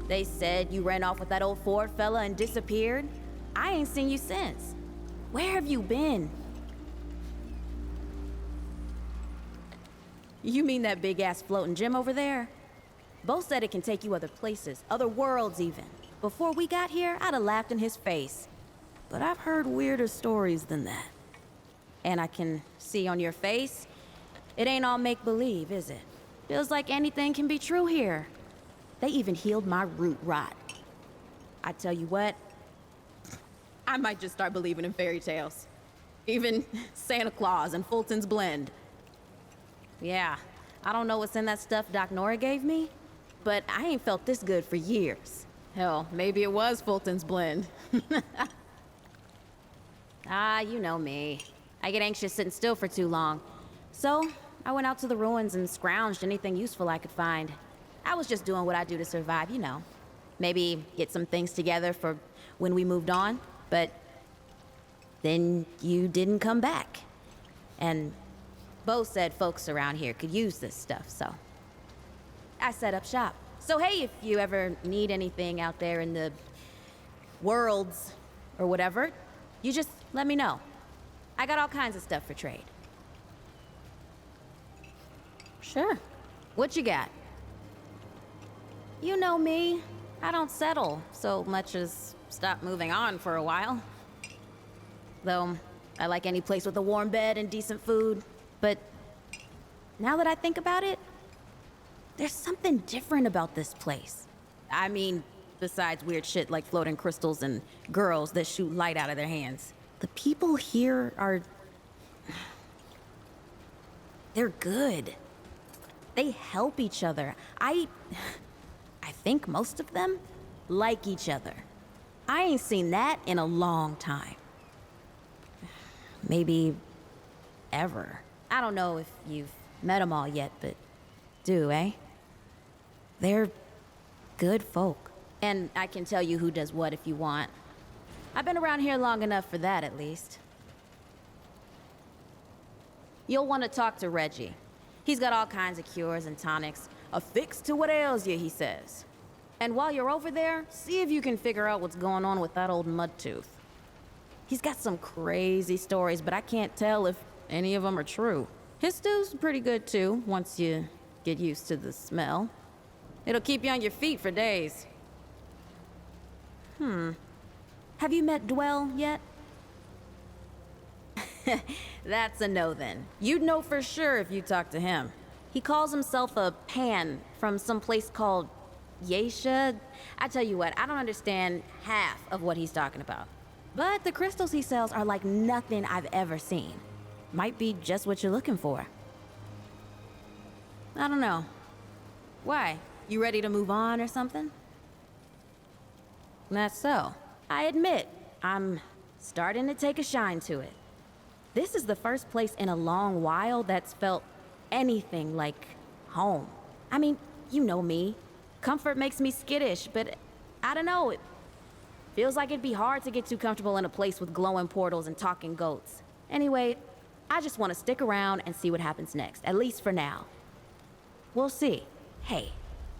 Speaker 5: They said you ran off with that old Ford fella and disappeared. I ain't seen you since. Where have you been? You mean that big-ass floating gym over there? Bo said it can take you other places, other worlds even. Before we got here, I'd have laughed in his face. But I've heard weirder stories than that. And I can see on your face, it ain't all make-believe, is it? Feels like anything can be true here. They even healed my root rot. I tell you what, I might just start believing in fairy tales. Even Santa Claus and Fulton's Blend. Yeah, I don't know what's in that stuff Doc Nora gave me, but I ain't felt this good for years. Hell, maybe it was Fulton's Blend. Ah, you know me. I get anxious sitting still for too long. So, I went out to the ruins and scrounged anything useful I could find. I was just doing what I do to survive, you know. Maybe get some things together for when we moved on, but then you didn't come back. And Bo said folks around here could use this stuff, so I set up shop. So hey, if you ever need anything out there in the worlds or whatever, you just let me know. I got all kinds of stuff for trade. Sure. What you got? You know me. I don't settle so much as stop moving on for a while. Though, I like any place with a warm bed and decent food. But now that I think about it, there's something different about this place. I mean, besides weird shit like floating crystals and girls that shoot light out of their hands. The people here are... they're good. They help each other. I think most of them like each other. I ain't seen that in a long time. Maybe ever. I don't know if you've met them all yet, but do, eh? They're good folk. And I can tell you who does what if you want. I've been around here long enough for that, at least. You'll want to talk to Reggie. He's got all kinds of cures and tonics. A fix to what ails you, he says. And while you're over there, see if you can figure out what's going on with that old Mudtooth. He's got some crazy stories, but I can't tell if any of them are true. His stew's pretty good too, once you get used to the smell. It'll keep you on your feet for days. Have you met Dwell yet? That's a no then. You'd know for sure if you talked to him. He calls himself a Pan from some place called YAESHA. I tell you what, I don't understand half of what he's talking about. But the crystals he sells are like nothing I've ever seen. Might be just what you're looking for. I don't know. Why? You ready to move on or something? That's so. I admit, I'm starting to take a shine to it. This is the first place in a long while that's felt anything like home. I mean, you know me. Comfort makes me skittish, but I don't know. It feels like it'd be hard to get too comfortable in a place with glowing portals and talking goats. Anyway, I just want to stick around and see what happens next, at least for now. We'll see. Hey,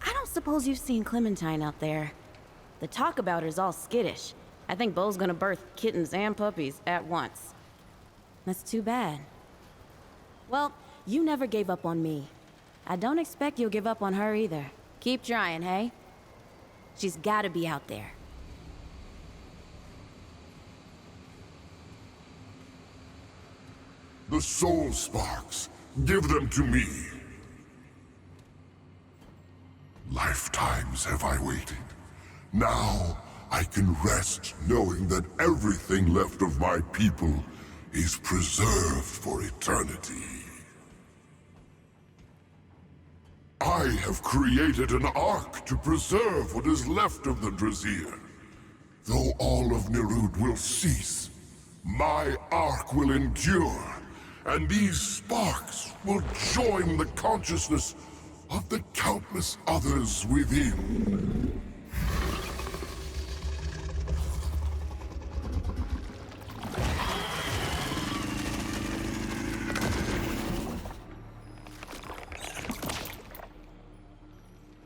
Speaker 5: I don't suppose you've seen Clementine out there. The talk about her's all skittish. I think Bo's gonna birth kittens and puppies at once. That's too bad. Well, you never gave up on me. I don't expect you'll give up on her either. Keep trying, hey? She's gotta be out there.
Speaker 11: The soul sparks. Give them to me. Lifetimes have I waited. Now I can rest knowing that everything left of my people is preserved for eternity. I have created an ark to preserve what is left of the Drazier. Though all of Nerud will cease, my ark will endure, and these sparks will join the consciousness of the countless others within.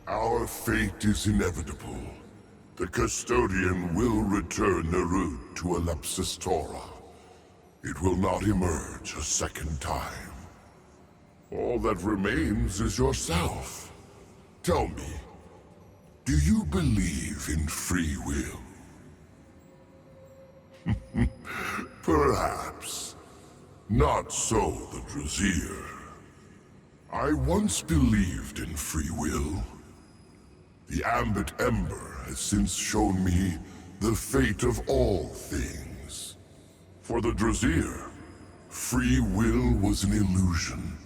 Speaker 11: Our fate is inevitable. The Custodian will return Nerud to Alepsis Tora. It will not emerge a second time. All that remains is yourself. Tell me, do you believe in free will? Perhaps. Not so the Drazier. I once believed in free will. The Ambit Ember has since shown me the fate of all things. For the Drazier, free will was an illusion.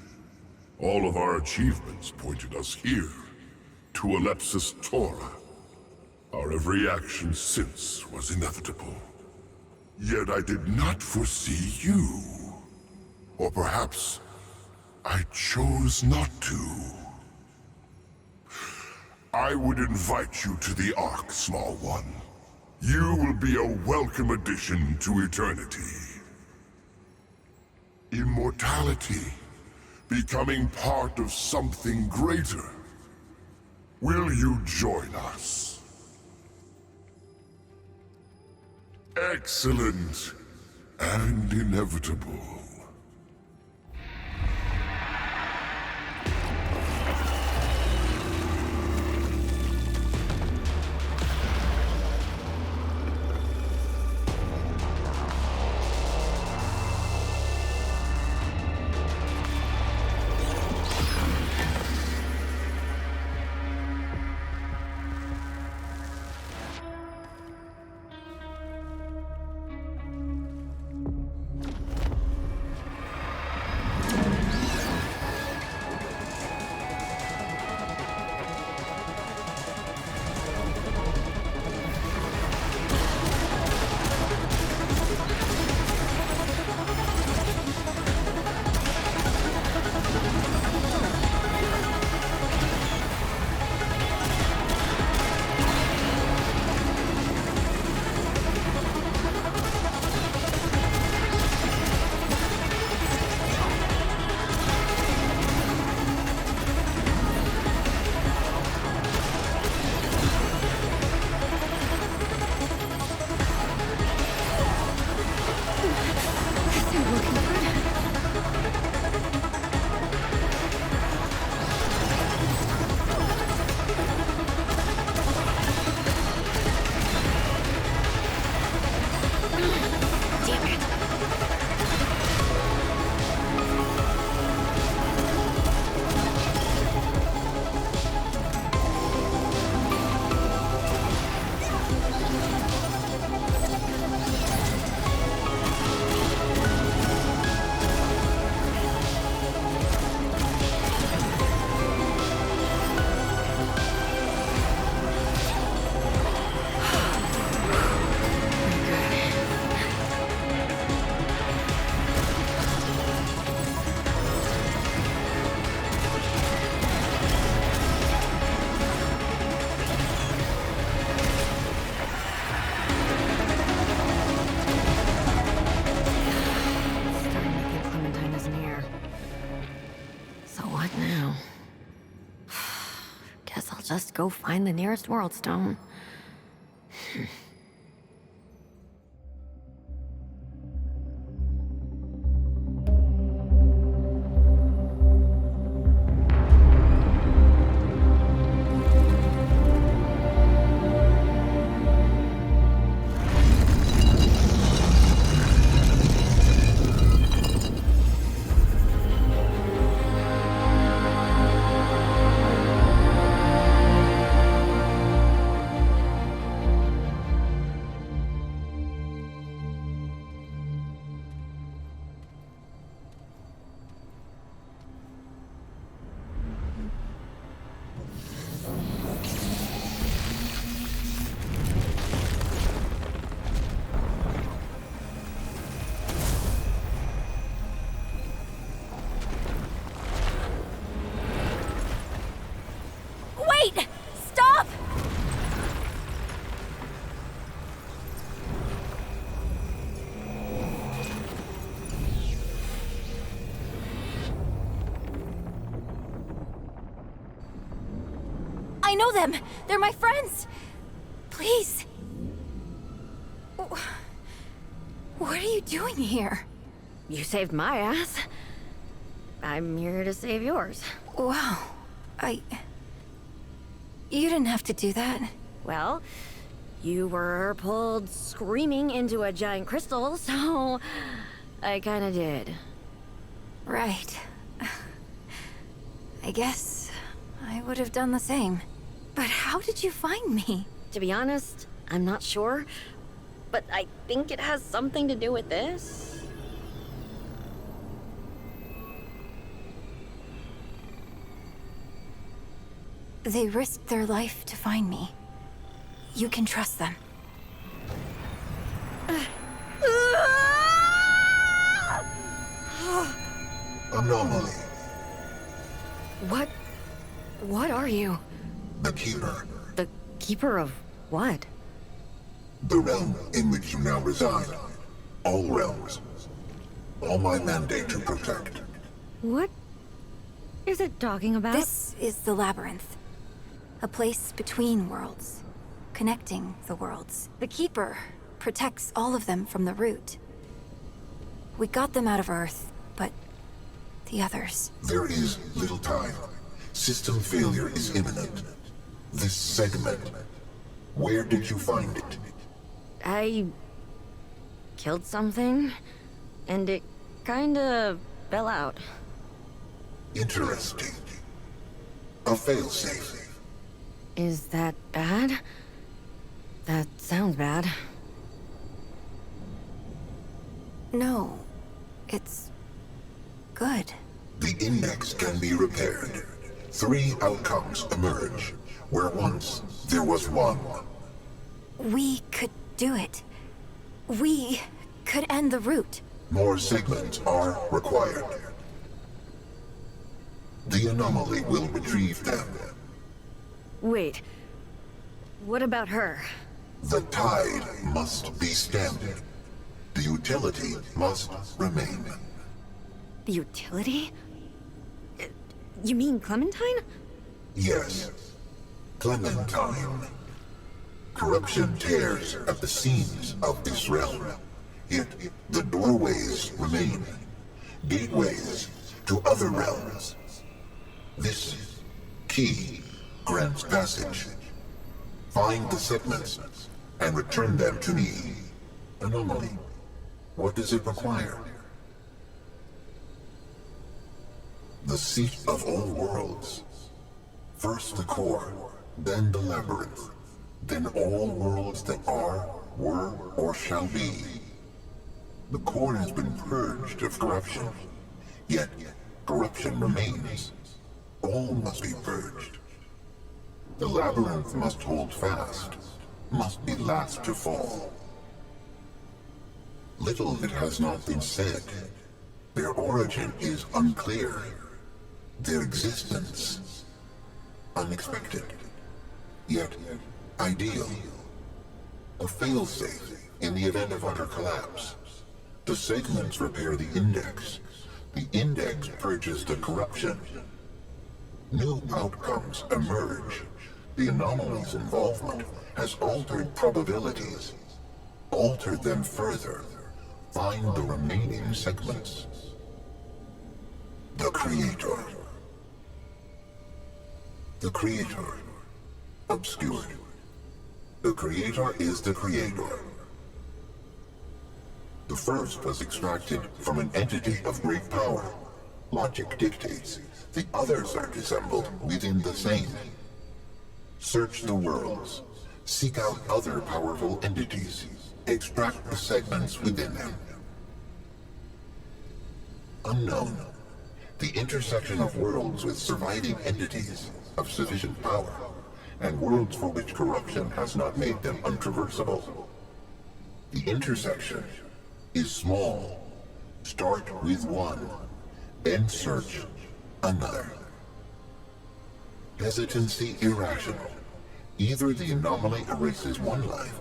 Speaker 11: All of our achievements pointed us here, to Alepsis Tora. Our every action since was inevitable. Yet I did not foresee you. Or perhaps I chose not to. I would invite you to the Ark, small one. You will be a welcome addition to eternity. Immortality. Becoming part of something greater. Will you join us? Excellent and inevitable.
Speaker 3: Just go find the nearest world stone.
Speaker 2: Wait! Stop! I know them! They're my friends! Please! What are you doing here?
Speaker 3: You saved my ass. I'm here to save yours.
Speaker 2: Wow. You didn't have to do that.
Speaker 3: Well, you were pulled screaming into a giant crystal, so I kinda did.
Speaker 2: Right. I guess I would have done the same. But how did you find me?
Speaker 3: To be honest, I'm not sure, but I think it has something to do with this.
Speaker 2: They risked their life to find me. You can trust them.
Speaker 11: Anomaly.
Speaker 3: What are you?
Speaker 11: The Keeper.
Speaker 3: The keeper of what?
Speaker 11: The realm in which you now reside. All realms. All my mandate to protect.
Speaker 3: What is it talking about?
Speaker 2: This is the Labyrinth. A place between worlds, connecting the worlds. The Keeper protects all of them from the root. We got them out of Earth, but the others...
Speaker 11: There is little time. System failure is imminent. This segment. Where did you find it?
Speaker 3: I killed something, and it kinda fell out.
Speaker 11: Interesting. A failsafe.
Speaker 3: Is that bad? That sounds bad.
Speaker 2: No, it's good.
Speaker 11: The index can be repaired. 3 outcomes emerge, where once there was one.
Speaker 2: We could do it. We could end the root.
Speaker 11: More segments are required. The anomaly will retrieve them.
Speaker 3: Wait. What about her?
Speaker 11: The tide must be stemmed. The utility must remain.
Speaker 3: The utility? You mean Clementine?
Speaker 11: Yes. Clementine. Corruption tears at the seams of this realm. Yet the doorways remain. Gateways to other realms. This key grants passage. Find the segments and return them to me. Anomaly. What does it require? The seat of all worlds. First the core, then the labyrinth, then all worlds that are, were, or shall be. The core has been purged of corruption, yet corruption remains. All must be purged. The labyrinth must hold fast, must be last to fall. Little that has not been said. Their origin is unclear. Their existence unexpected, yet ideal. A failsafe in the event of utter collapse. The segments repair the index. The index purges the corruption. New outcomes emerge. The anomaly's involvement has altered probabilities. Alter them further. Find the remaining segments. The Creator. The Creator. Obscured. The Creator is the Creator. The first was extracted from an entity of great power. Logic dictates. The others are dissembled within the same. Search the worlds. Seek out other powerful entities. Extract the segments within them. Unknown. The intersection of worlds with surviving entities of sufficient power, and worlds for which corruption has not made them untraversable. The intersection is small. Start with one, then search another. Hesitancy irrational. Either the anomaly erases one life,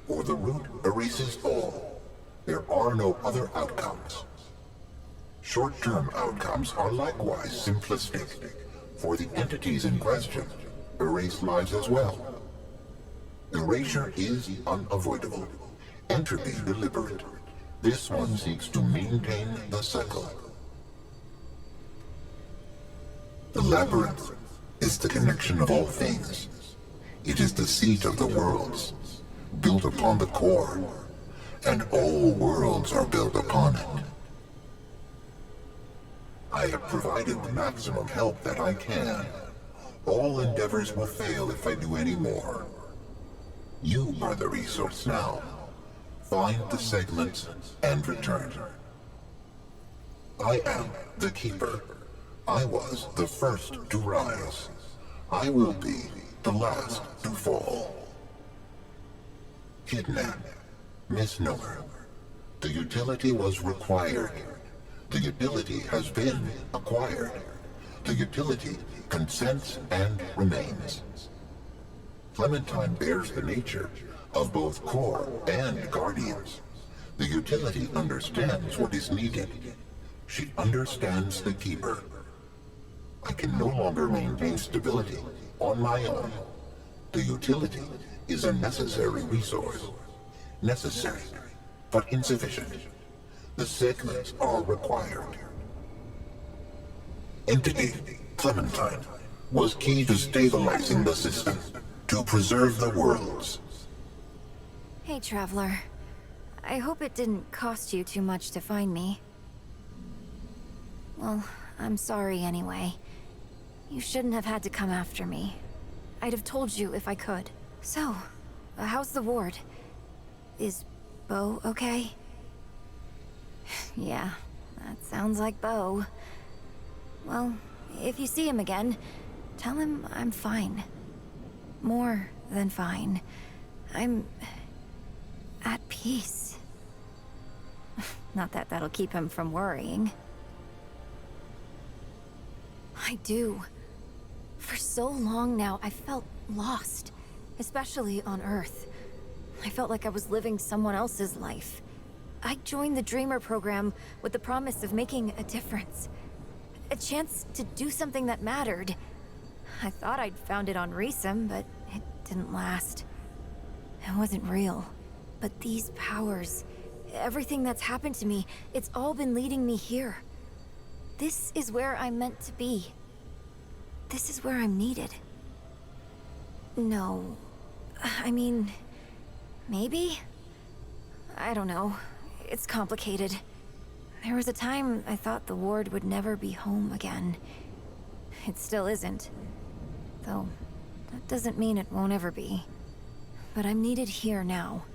Speaker 11: or the root erases all. There are no other outcomes. Short-term outcomes are likewise simplistic, for the entities in question erase lives as well. Erasure is unavoidable. Entropy deliberate. This one seeks to maintain the cycle. The labyrinth is the connection of all things. It is the seat of the worlds, built upon the core, and all worlds are built upon it. I have provided the maximum help that I can. All endeavors will fail if I do any more. You are the resource now. Find the segments and return. I am the Keeper. I was the first to rise. I will be the last to fall. Kidnap. Misnomer. The utility was required. The utility has been acquired. The utility consents and remains. Clementine bears the nature of both core and guardians. The utility understands what is needed. She understands the Keeper. I can no longer maintain stability on my own. The utility is a necessary resource. Necessary, but insufficient. The segments are required. Entity, Clementine, was key to stabilizing the system, to preserve the worlds.
Speaker 2: Hey, Traveler. I hope it didn't cost you too much to find me. Well, I'm sorry anyway. You shouldn't have had to come after me. I'd have told you if I could. So, how's the ward? Is Bo okay? Yeah, that sounds like Bo. Well, if you see him again, tell him I'm fine. More than fine. I'm at peace. Not that that'll keep him from worrying. I do. For so long now, I felt lost, especially on Earth. I felt like I was living someone else's life. I joined the Dreamer program with the promise of making a difference. A chance to do something that mattered. I thought I'd found it on Resum, but it didn't last. It wasn't real. But these powers, everything that's happened to me, it's all been leading me here. This is where I'm meant to be. This is where I'm needed. No. I mean, maybe? I don't know. It's complicated. There was a time I thought the ward would never be home again. It still isn't. Though, that doesn't mean it won't ever be. But I'm needed here now.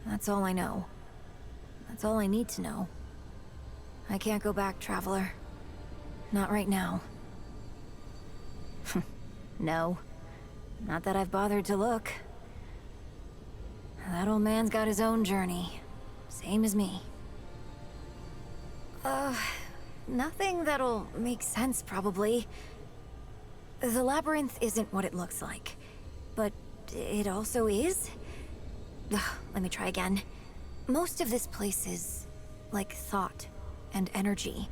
Speaker 2: That's all I know. That's all I need to know. I can't go back, Traveler. Not right now. No. Not that I've bothered to look. That old man's got his own journey. Same as me. Nothing that'll make sense, probably. The labyrinth isn't what it looks like. But it also is? Let me try again. Most of this place is like thought and energy.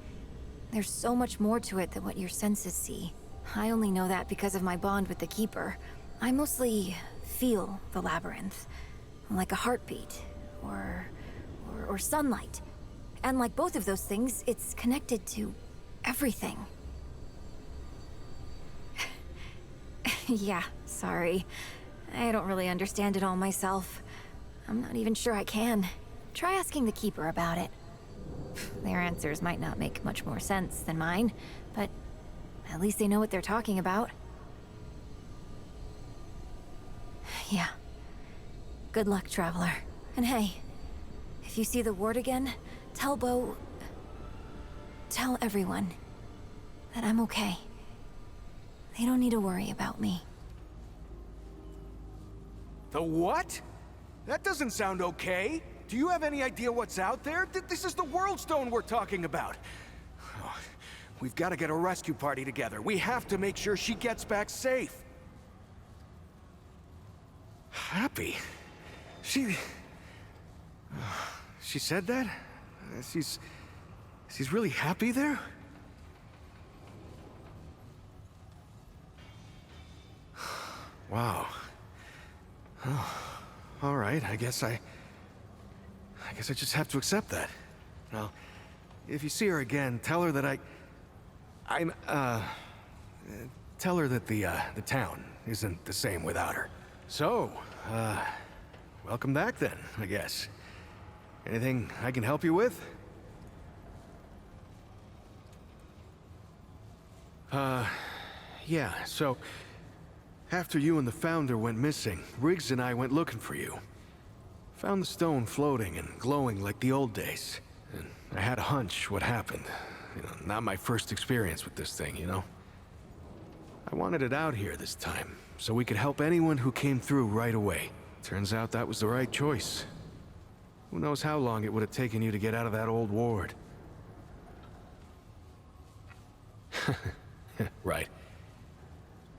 Speaker 2: There's so much more to it than what your senses see. I only know that because of my bond with the Keeper. I mostly feel the labyrinth, like a heartbeat, or sunlight. And like both of those things, it's connected to everything. Yeah, sorry. I don't really understand it all myself. I'm not even sure I can. Try asking the Keeper about it. Their answers might not make much more sense than mine, but at least they know what they're talking about. Yeah. Good luck, Traveler. And hey, if you see the ward again, tell Bo... Tell everyone that I'm okay. They don't need to worry about me.
Speaker 4: The what? That doesn't sound okay. Do you have any idea what's out there? This is the World Stone we're talking about. Oh, we've got to get a rescue party together. We have to make sure she gets back safe. Happy? She said that? She's really happy there? Wow. Oh, all right, I guess I just have to accept that. Now, if you see her again, tell her that tell her that the town isn't the same without her. So, welcome back then, I guess. Anything I can help you with? Yeah, so after you and the Founder went missing, Riggs and I went looking for you. Found the stone floating and glowing like the old days. And I had a hunch what happened. You know, not my first experience with this thing, you know? I wanted it out here this time, so we could help anyone who came through right away. Turns out that was the right choice. Who knows how long it would have taken you to get out of that old ward. Right.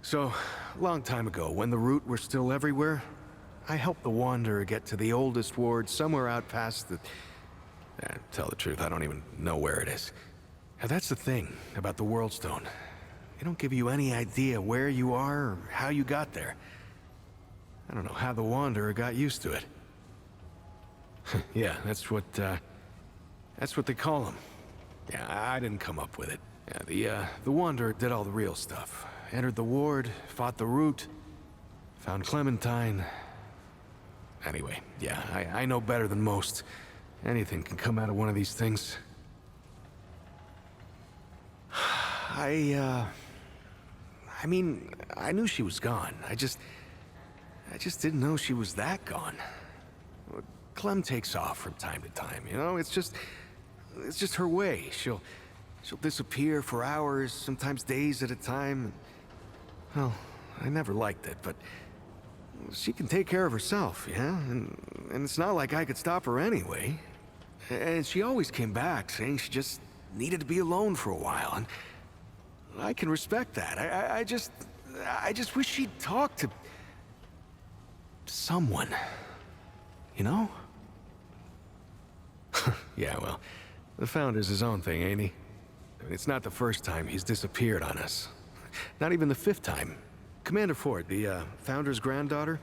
Speaker 4: So, a long time ago, when the Root were still everywhere, I helped the Wanderer get to the oldest ward somewhere out past the... tell the truth, I don't even know where it is. Now that's the thing about the World Stone. They don't give you any idea where you are or how you got there. I don't know how the Wanderer got used to it. Yeah, that's what they call them. Yeah, I didn't come up with it. Yeah, the Wanderer did all the real stuff. Entered the ward, fought the Root, found Clementine. Anyway, yeah, I know better than most. Anything can come out of one of these things. I mean, I knew she was gone. I just didn't know she was that gone. Clem takes off from time to time, you know? It's just her way. She'll disappear for hours, sometimes days at a time. Well, I never liked it, but she can take care of herself, yeah? And it's not like I could stop her anyway. And she always came back, saying she just needed to be alone for a while, and I can respect that. I just wish she'd talk to someone, you know? Yeah, well, the Founder's his own thing, ain't he? I mean, it's not the first time he's disappeared on us. Not even the 5th time. Commander Ford, the Founder's granddaughter,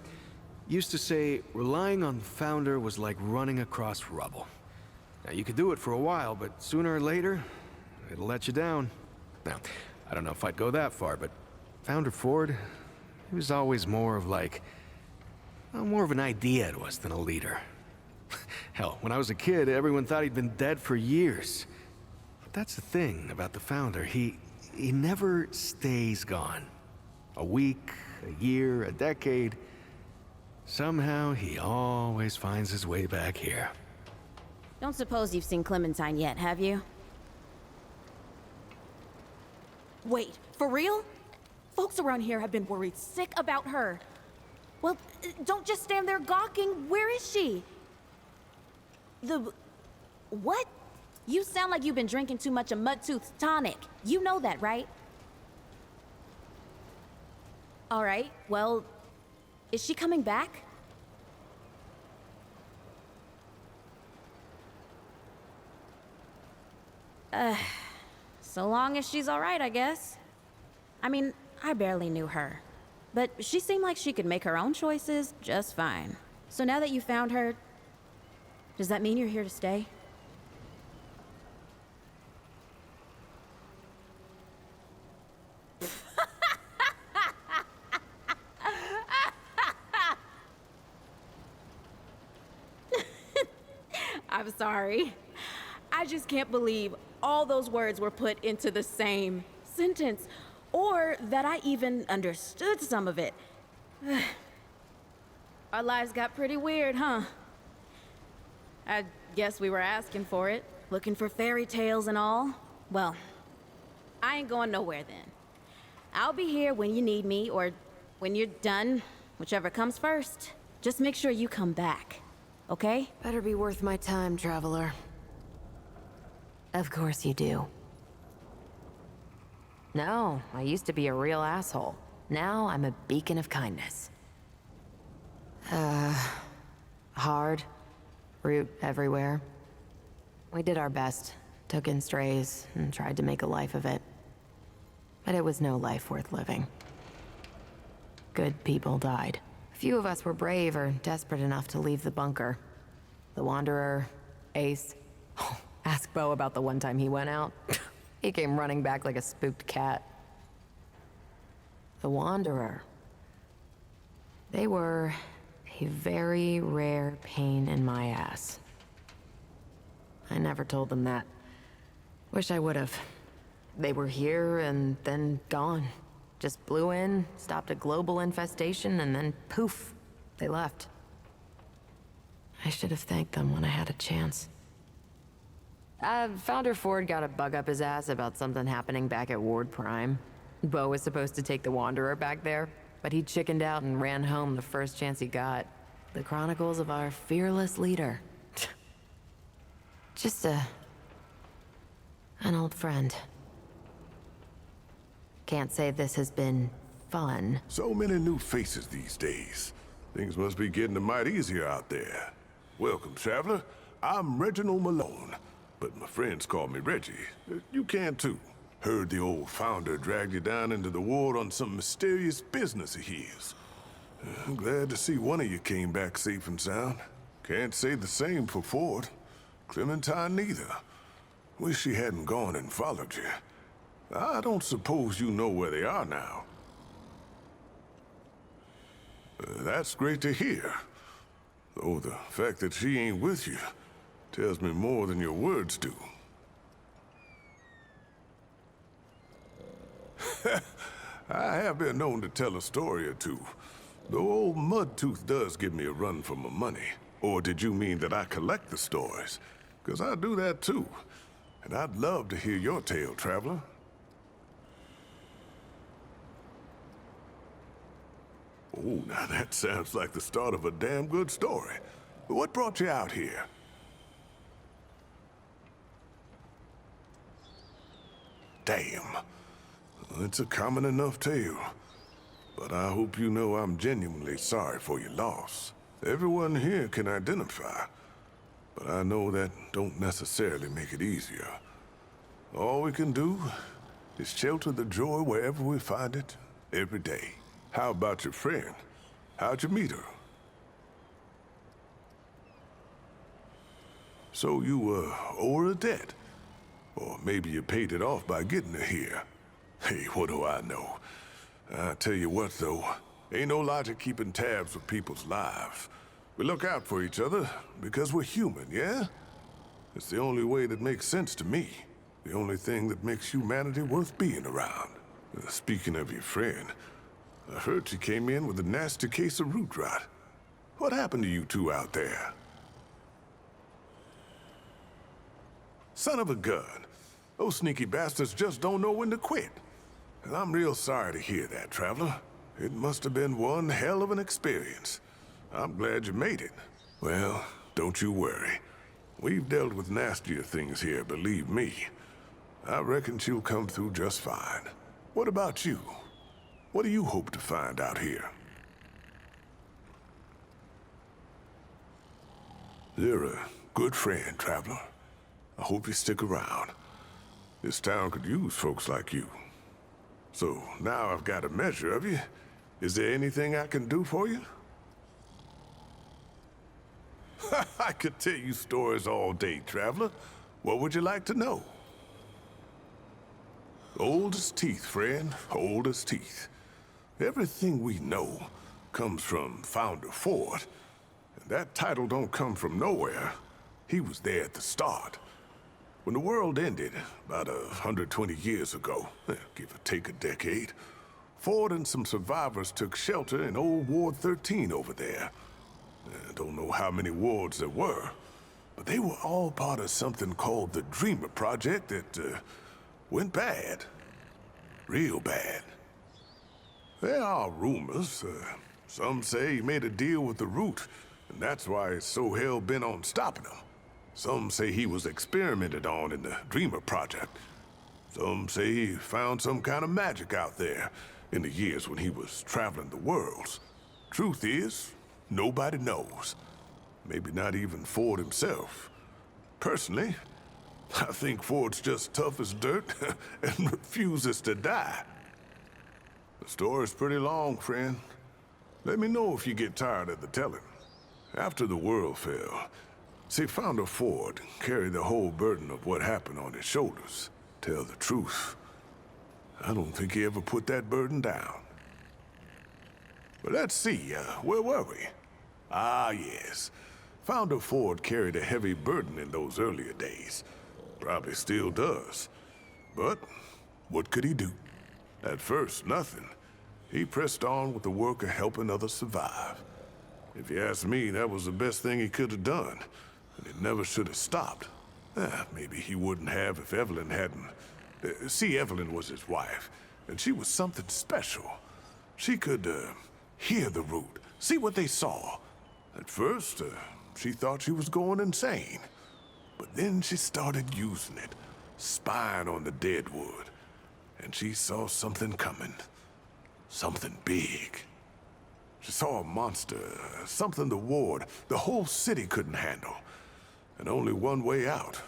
Speaker 4: used to say relying on the Founder was like running across rubble. Now, you could do it for a while, but sooner or later, it'll let you down. Now, I don't know if I'd go that far, but Founder Ford, he was always more of like... well, more of an idea to us than a leader. Hell, when I was a kid, everyone thought he'd been dead for years. But that's the thing about the Founder. He never stays gone. A week, a year, a decade. Somehow, he always finds his way back here.
Speaker 5: Don't suppose you've seen Clementine yet, have you? Wait, for real? Folks around here have been worried sick about her. Well, don't just stand there gawking. Where is she? What? You sound like you've been drinking too much of Mudtooth's tonic. You know that, right? All right, well, is she coming back? So long as she's all right, I guess. I mean, I barely knew her. But she seemed like she could make her own choices just fine. So now that you found her, does that mean you're here to stay? I'm sorry. I just can't believe all those words were put into the same sentence, or that I even understood some of it. Our lives got pretty weird, huh? I guess we were asking for it, looking for fairy tales and all. Well, I ain't going nowhere then. I'll be here when you need me, or when you're done, whichever comes first. Just make sure you come back, okay?
Speaker 10: Better be worth my time, traveler. Of course you do. No, I used to be a real asshole. Now I'm a beacon of kindness. Hard. Route everywhere. We did our best. Took in strays and tried to make a life of it. But it was no life worth living. Good people died. Few of us were brave or desperate enough to leave the bunker. The Wanderer, Ace. Ask Bo about the one time he went out. He came running back like a spooked cat. The Wanderer. They were a very rare pain in my ass. I never told them that. Wish I would've. They were here and then gone. Just blew in, stopped a global infestation, and then poof, they left. I should have thanked them when I had a chance. Founder Ford got a bug up his ass about something happening back at Ward Prime. Bo was supposed to take the Wanderer back there, but he chickened out and ran home the first chance he got. The chronicles of our fearless leader. Just an old friend. Can't say this has been fun.
Speaker 11: So many new faces these days. Things must be getting a mite easier out there. Welcome, traveler. I'm Reginald Malone, but my friends call me Reggie. You can too. Heard the old founder dragged you down into the ward on some mysterious business of his. I'm glad to see one of you came back safe and sound. Can't say the same for Ford. Clementine neither. Wish she hadn't gone and followed you. I don't suppose you know where they are now. That's great to hear. Though the fact that she ain't with you tells me more than your words do. I have been known to tell a story or two, though old Mudtooth does give me a run for my money. Or did you mean that I collect the stories? 'Cause I do that too, and I'd love to hear your tale, traveler. Oh, now that sounds like the start of a damn good story. What brought you out here? Damn. It's a common enough tale. But I hope you know I'm genuinely sorry for your loss. Everyone here can identify, but I know that don't necessarily make it easier. All we can do is shelter the joy wherever we find it, every day. How about your friend? How'd you meet her? So you, owe her a debt? Or maybe you paid it off by getting her here. Hey, what do I know? I tell you what, though, ain't no logic keeping tabs with people's lives. We look out for each other because we're human, yeah? It's the only way that makes sense to me. The only thing that makes humanity worth being around. Speaking of your friend, I heard she came in with a nasty case of root rot. What happened to you two out there? Son of a gun. Those sneaky bastards just don't know when to quit. And I'm real sorry to hear that, traveler. It must have been one hell of an experience. I'm glad you made it. Well, don't you worry. We've dealt with nastier things here, believe me. I reckon she'll come through just fine. What about you? What do you hope to find out here? You're a good friend, traveler. I hope you stick around. This town could use folks like you. So now I've got a measure of you. Is there anything I can do for you? I could tell you stories all day, traveler. What would you like to know? Old as teeth, friend. Old as teeth. Everything we know comes from Founder Ford. And that title don't come from nowhere. He was there at the start. When the world ended, about 120 years ago, give or take a decade, Ford and some survivors took shelter in old Ward 13 over there. I don't know how many wards there were, but they were all part of something called the Dreamer Project that went bad. Real bad. There are rumors. Some say he made a deal with the Root, and that's why he's so hell-bent on stopping them. Some say he was experimented on in the Dreamer Project. Some say he found some kind of magic out there in the years when he was traveling the worlds. Truth is, nobody knows. Maybe not even Ford himself. Personally, I think Ford's just tough as dirt and refuses to die. The story's pretty long, friend. Let me know if you get tired of the telling. After the world fell, see, Founder Ford carried the whole burden of what happened on his shoulders. Tell the truth, I don't think he ever put that burden down. But let's see, where were we? Ah, yes. Founder Ford carried a heavy burden in those earlier days. Probably still does. But what could he do? At first, nothing. He pressed on with the work of helping others survive. If you ask me, that was the best thing he could have done. And it never should have stopped. Maybe he wouldn't have if Evelyn hadn't. See, Evelyn was his wife, and she was something special. She could, hear the Root, see what they saw. At first, she thought she was going insane. But then she started using it, spying on the dead wood. And she saw something coming. Something big. She saw a monster, something the ward, the whole city couldn't handle. And only one way out.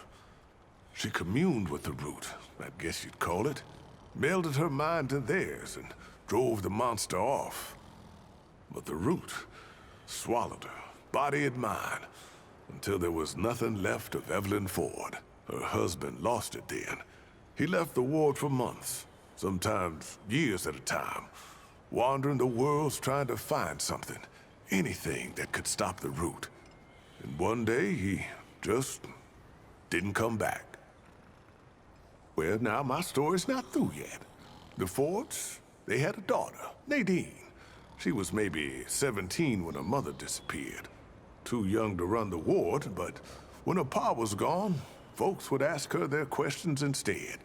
Speaker 11: She communed with the Root, I guess you'd call it. Melded her mind to theirs and drove the monster off. But the Root swallowed her, body and mind, until there was nothing left of Evelyn Ford. Her husband lost it then. He left the ward for months, sometimes years at a time, wandering the worlds trying to find something, anything that could stop the Root. And one day, he just didn't come back. Well, now my story's not through yet. The Fords, they had a daughter, Nadine. She was maybe 17 when her mother disappeared. Too young to run the ward, but when her pa was gone, folks would ask her their questions instead.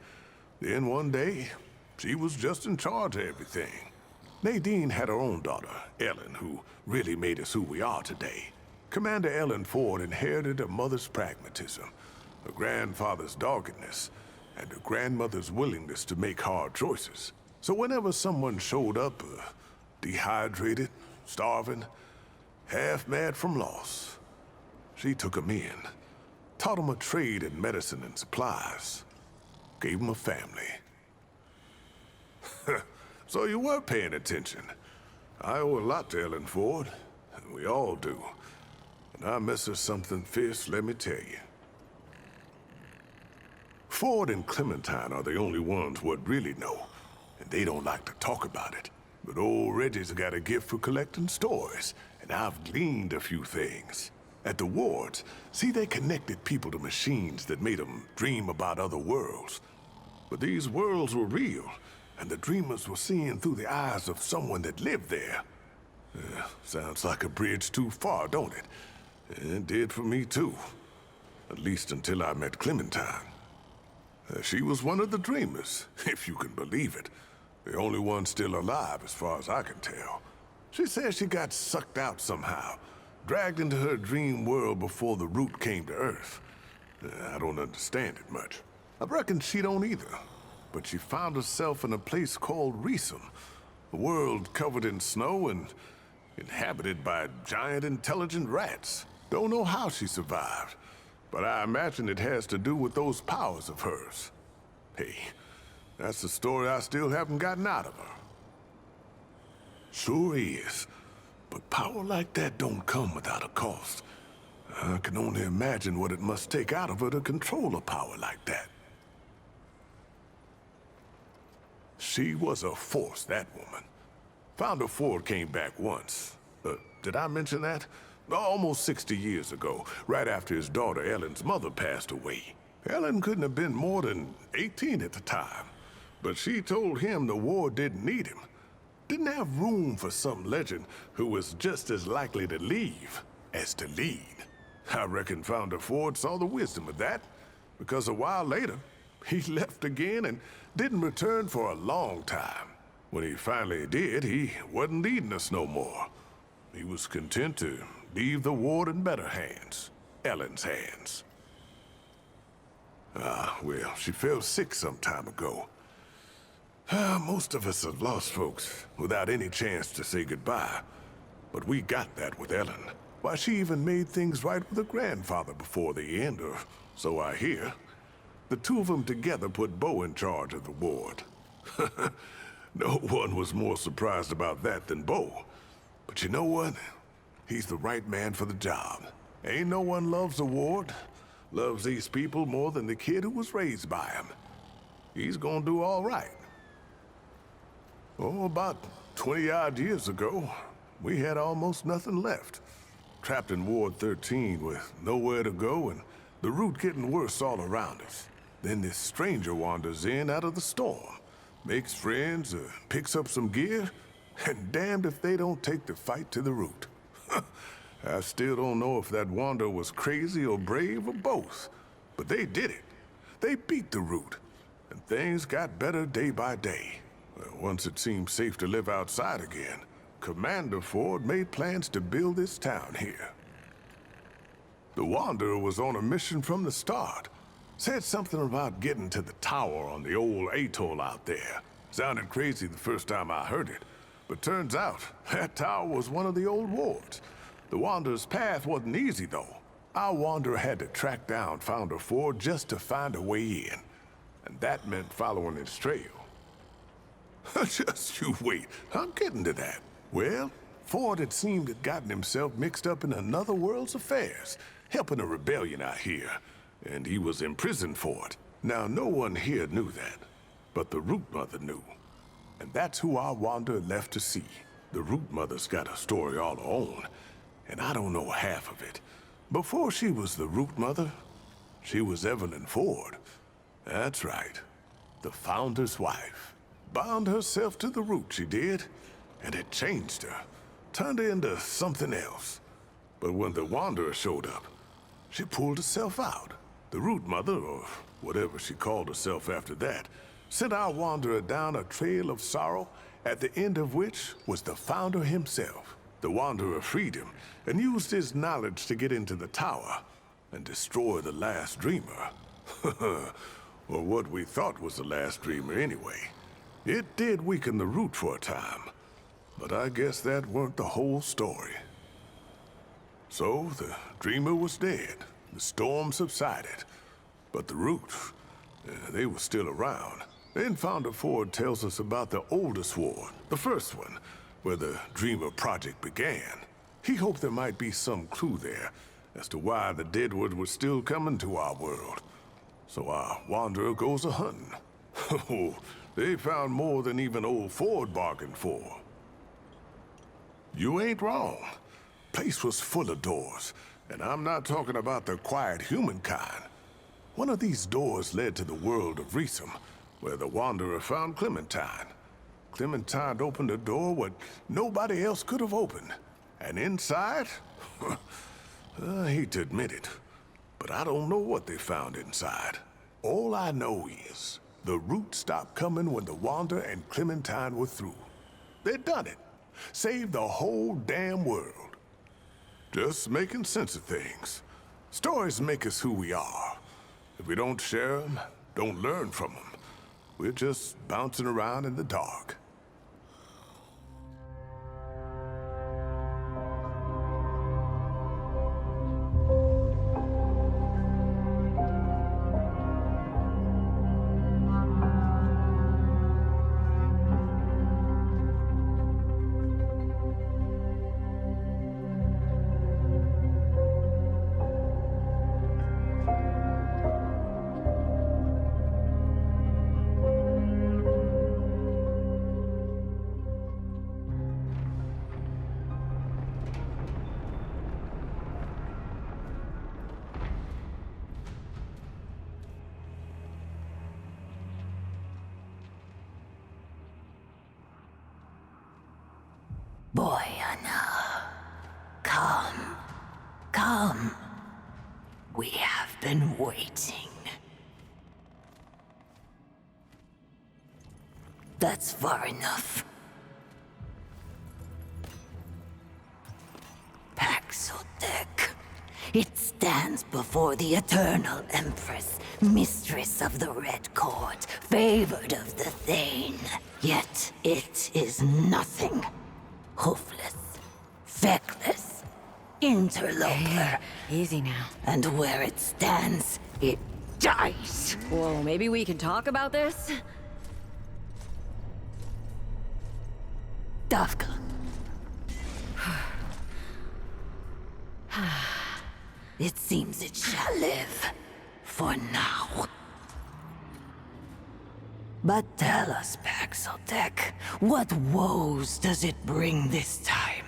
Speaker 11: Then one day, she was just in charge of everything. Nadine had her own daughter, Ellen, who really made us who we are today. Commander Ellen Ford inherited her mother's pragmatism, her grandfather's doggedness, and her grandmother's willingness to make hard choices. So whenever someone showed up, dehydrated, starving, half mad from loss, she took them in, taught them a trade in medicine and supplies, gave them a family. So you were paying attention. I owe a lot to Ellen Ford, and we all do. And I miss her something fierce, let me tell you. Ford and Clementine are the only ones what really know, and they don't like to talk about it. But old Reggie's got a gift for collecting stories, and I've gleaned a few things. At the wards, see, they connected people to machines that made them dream about other worlds. But these worlds were real, and the dreamers were seeing through the eyes of someone that lived there. Sounds like a bridge too far, don't it? It did for me, too. At least until I met Clementine. She was one of the dreamers, if you can believe it. The only one still alive, as far as I can tell. She says she got sucked out somehow, dragged into her dream world before the Root came to Earth. I don't understand it much. I reckon she don't either. But she found herself in a place called Resum, a world covered in snow and inhabited by giant intelligent rats. Don't know how she survived, but I imagine it has to do with those powers of hers. Hey, That's the story I still haven't gotten out of her. Sure is. But power like that don't come without a cost. I can only imagine what it must take out of her to control a power like that. She was a force, that woman. Founder Ford came back once. Did I mention that? Almost 60 years ago, right after his daughter Ellen's mother passed away. Ellen couldn't have been more than 18 at the time, but she told him the war didn't need him. Didn't have room for some legend who was just as likely to leave as to lead. I reckon Founder Ford saw the wisdom of that, because a while later, he left again and didn't return for a long time. When he finally did, he wasn't leading us no more. He was content to leave the war in better hands, Ellen's hands. Well, she fell sick some time ago. Most of us have lost folks without any chance to say goodbye. But we got that with Ellen. Why, she even made things right with her grandfather before the end, or so I hear. The two of them together put Bo in charge of the ward. No one was more surprised about that than Bo. But you know what? He's the right man for the job. Ain't no one loves the ward, loves these people more than the kid who was raised by him. He's gonna do all right. Oh, about 20-odd years ago, we had almost nothing left. Trapped in Ward 13 with nowhere to go and the route getting worse all around us. Then this stranger wanders in out of the storm, makes friends, picks up some gear, and damned if they don't take the fight to the root. I still don't know if that wanderer was crazy or brave or both, but they did it. They beat the root, and things got better day by day. Once it seemed safe to live outside again, Commander Ford made plans to build this town here. The Wanderer was on a mission from the start. Said something about getting to the tower on the old atoll out there. Sounded crazy the first time I heard it, but turns out that tower was one of the old wards. The Wanderer's path wasn't easy, though. Our Wanderer had to track down Founder Ford just to find a way in, and that meant following his trail. Just you wait, I'm getting to that. Well, Ford, it seemed, had gotten himself mixed up in another world's affairs, helping a rebellion out here, and he was imprisoned for it. Now, no one here knew that, but the Root Mother knew. And that's who our Wanderer left to see. The Root Mother's got a story all her own, and I don't know half of it. Before she was the Root Mother, she was Evelyn Ford. That's right, the Founder's wife. Bound herself to the root, she did, and it changed her, turned her into something else. But when the Wanderer showed up, she pulled herself out. The Root Mother, or whatever she called herself after that, sent our Wanderer down a trail of sorrow, at the end of which was the Founder himself. The Wanderer freed him, and used his knowledge to get into the tower, and destroy the last Dreamer. Or what we thought was the last Dreamer anyway. It did weaken the root for a time, but I guess that weren't the whole story. So, the Dreamer was dead, the storm subsided, but the root, they were still around. Then Founder Ford tells us about the oldest ward, the first one, where the Dreamer project began. He hoped there might be some clue there as to why the Deadwood was still coming to our world. So our Wanderer goes a-hunting. Oh, they found more than even old Ford bargained for. You ain't wrong. Place was full of doors, and I'm not talking about the quiet humankind. One of these doors led to the world of Reesum, where the Wanderer found Clementine. Clementine opened a door what nobody else could have opened. And inside? I hate to admit it, but I don't know what they found inside. All I know is the root stopped coming when the Wanderer and Clementine were through. They'd done it. Saved the whole damn world. Just making sense of things. Stories make us who we are. If we don't share them, don't learn from them, we're just bouncing around in the dark.
Speaker 9: been waiting. That's far enough. Paxotech. It stands before the Eternal Empress, mistress of the Red Court, favored of the Thane. Yet it is nothing. Hoofless, feckless, interloper.
Speaker 10: Hey, easy now.
Speaker 9: And where it stands, it dies.
Speaker 3: Whoa, maybe we can talk about this?
Speaker 9: Dafka. It seems it shall live. For now. But tell us, Paxotech, what woes does it bring this time?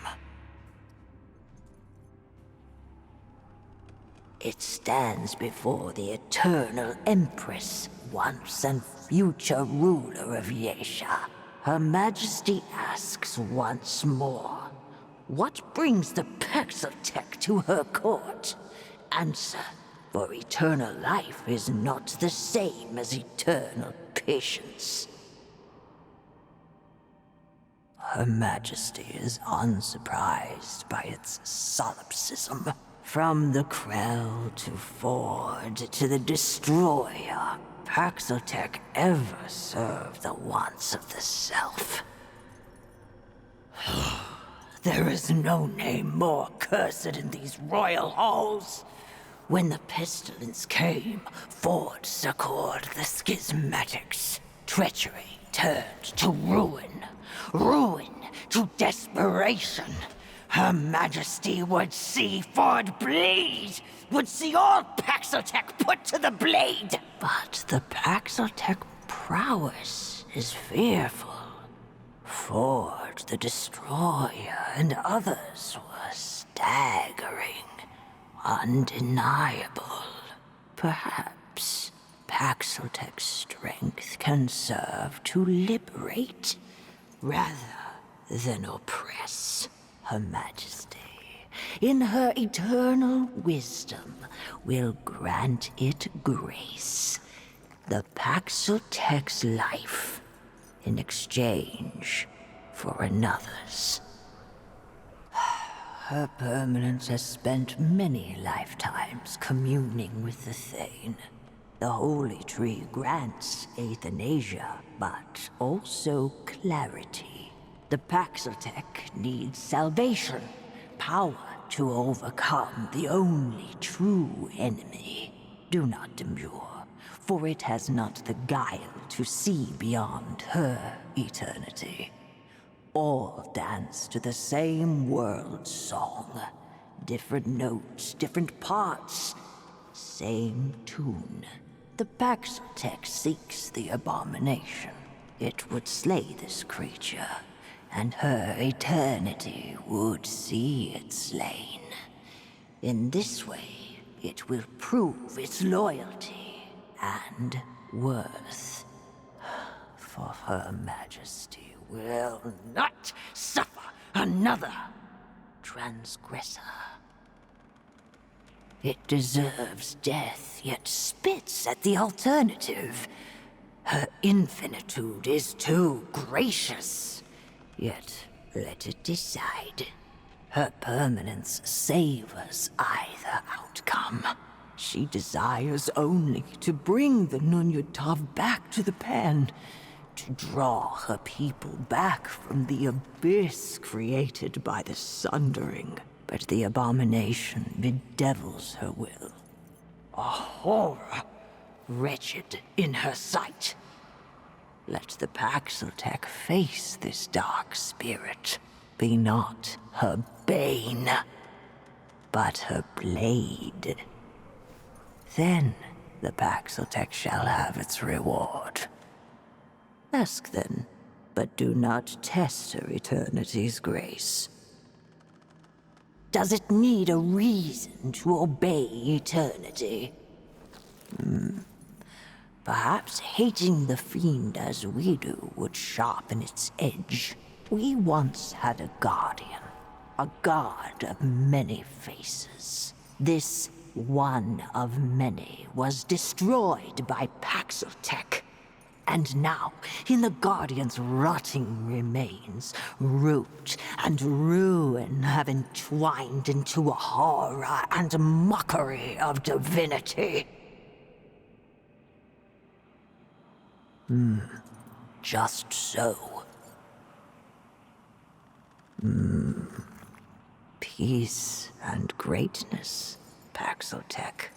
Speaker 9: It stands before the Eternal Empress, once and future ruler of YAESHA. Her Majesty asks once more, what brings the Paxotech to her court? Answer, for eternal life is not the same as eternal patience. Her Majesty is unsurprised by its solipsism. From the Krell to Ford to the Destroyer, Paxotech ever served the wants of the self. There is no name more cursed in these royal halls. When the pestilence came, Ford succored the schismatics. Treachery turned to ruin. Ruin to desperation. Her Majesty would see Ford bleed, would see all Paxotech put to the blade. But the Paxotech prowess is fearful. Ford, the Destroyer, and others were staggering, undeniable. Perhaps Paxotech's strength can serve to liberate, rather than oppress. Her Majesty, in her eternal wisdom, will grant it grace. The Paxotech's life in exchange for another's. Her permanence has spent many lifetimes communing with the Thane. The Holy Tree grants euthanasia, but also clarity. The Paxotech needs salvation, power to overcome the only true enemy. Do not demur, for it has not the guile to see beyond her eternity. All dance to the same world song. Different notes, different parts, same tune. The Paxotech seeks the abomination. It would slay this creature, and her eternity would see it slain. In this way, it will prove its loyalty and worth. For Her Majesty will not suffer another transgressor. It deserves death, yet spits at the alternative. Her infinitude is too gracious. Yet, let it decide. Her permanence savors either outcome. She desires only to bring the Nunyutav back to the pen, to draw her people back from the abyss created by the Sundering. But the abomination bedevils her will. A horror, wretched in her sight. Let the Paxotech face this dark spirit. Be not her bane, but her blade. Then the Paxotech shall have its reward. Ask then, but do not test her eternity's grace. Does it need a reason to obey eternity? Perhaps hating the fiend as we do would sharpen its edge. We once had a guardian, a god of many faces. This
Speaker 13: one of many, was destroyed by Paxotech. And now, in the Guardian's rotting remains, root and ruin have entwined into a horror and mockery of divinity. Just so. Peace and greatness, Paxotech.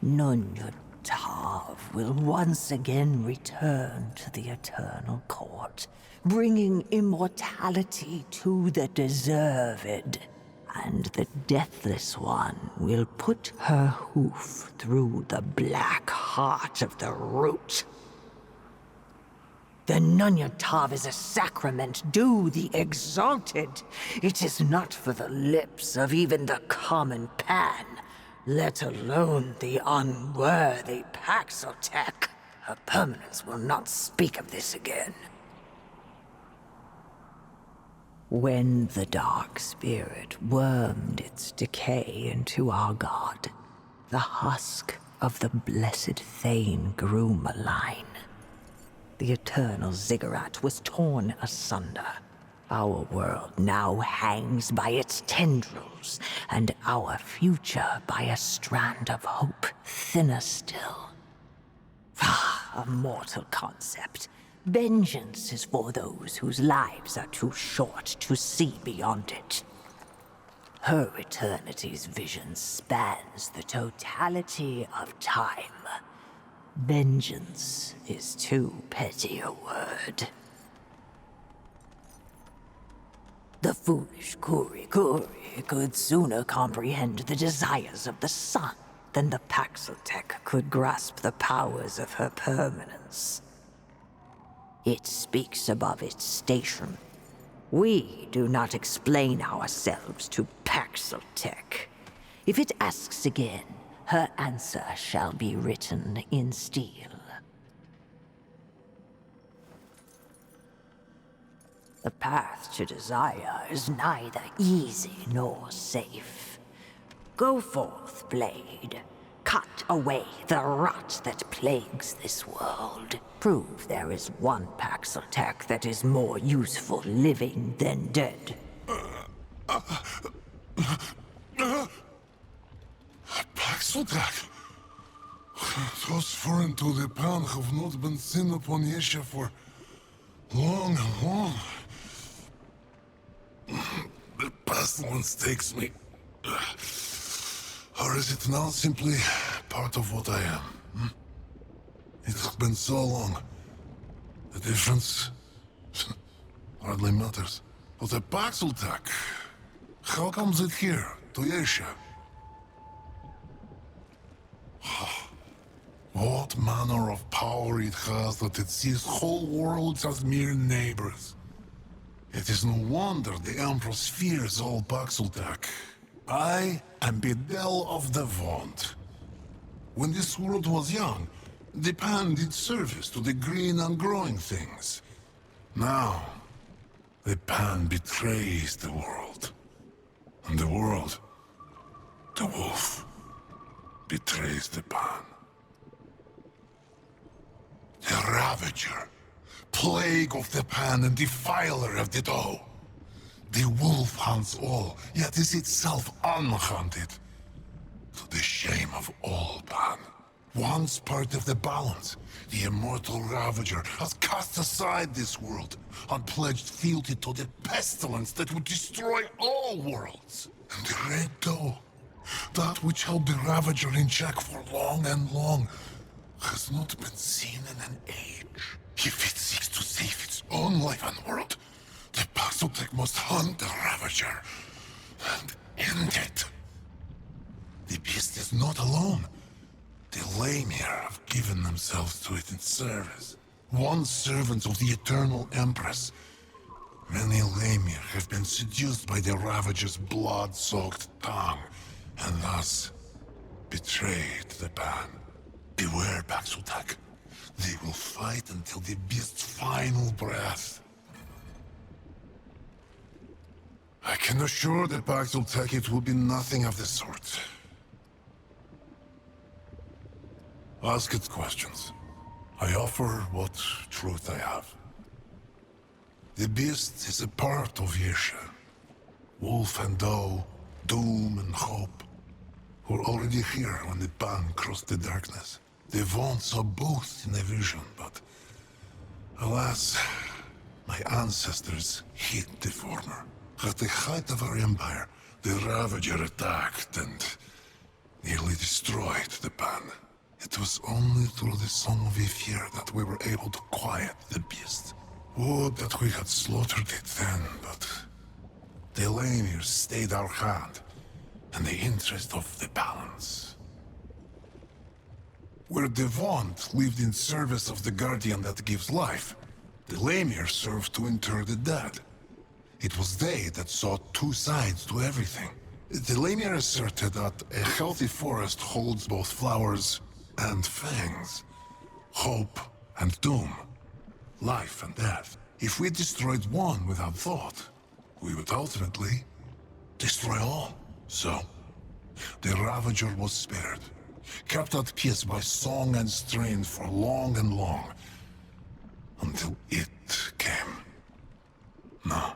Speaker 13: Nunyut Tav will once again return to the Eternal Court, bringing immortality to the deserved. And the Deathless One will put her hoof through the black heart of the root. The Nunyut Tav is a sacrament due the exalted. It is not for the lips of even the common Pan, let alone the unworthy Paxotech. Her permanence will not speak of this again. When the Dark Spirit wormed its decay into our god, the husk of the blessed Thane grew malign. The eternal ziggurat was torn asunder. Our world now hangs by its tendrils, and our future by a strand of hope thinner still. A mortal concept. Vengeance is for those whose lives are too short to see beyond it. Her eternity's vision spans the totality of time. Vengeance is too petty a word. The foolish Kuri could sooner comprehend the desires of the sun than the Paxotech could grasp the powers of her permanence. It speaks above its station. We do not explain ourselves to Paxotech. If it asks again, her answer shall be written in steel. The path to desire is neither easy nor safe. Go forth, Blade. Cut away the rot that plagues this world. Prove there is one Paxotech that is more useful living than dead.
Speaker 11: Paxotech? Those foreign to the Pan have not been seen upon YAESHA for long and long. The pestilence takes me. Or is it now simply part of what I am? It has been so long. The difference hardly matters. But the Paxotech, how comes it here, to YAESHA? What manner of power it has that it sees whole worlds as mere neighbors. It is no wonder the Empress fears all Paxotech. I am Bedel of the Vaunt. When this world was young, the Pan did service to the green and growing things. Now, the Pan betrays the world. And the world, the wolf, betrays the Pan. The Ravager, plague of the Pan and defiler of the Doe. The wolf hunts all, yet is itself unhunted. To the shame of all Pan. Once part of the balance, the immortal Ravager has cast aside this world and pledged fealty to the pestilence that would destroy all worlds. And the Red Doe, that which held the Ravager in check for long and long, has not been seen in an age. If it seeks to save its own life and world, the Paxotech must hunt the Ravager and end it. The beast is not alone. The Lamir have given themselves to it in service. Once servants of the Eternal Empress, many Lamir have been seduced by the Ravager's blood-soaked tongue, and thus betrayed the Pan. Beware, Paxotech. They will fight until the beast's final breath. I can assure the Paxotech it will be nothing of the sort. Ask it questions. I offer what truth I have. The beast is a part of YAESHA. Wolf and doe, doom and hope, were already here when the ban crossed the darkness. The Vaughn saw both in a vision, but alas, my ancestors hid the former. At the height of our empire, the Ravager attacked and nearly destroyed the ban. It was only through the Song of Fear that we were able to quiet the beast. Would that we had slaughtered it then, but the Lamirs stayed our hand in the interest of the balance. Where the Vaughn lived in service of the guardian that gives life, the Lamir served to inter the dead. It was they that saw two sides to everything. The Lamir asserted that a healthy forest holds both flowers and fangs, hope and doom, life and death. If we destroyed one without thought, we would ultimately destroy all. So, the Ravager was spared, kept at peace by song and strain for long and long, until it came. No,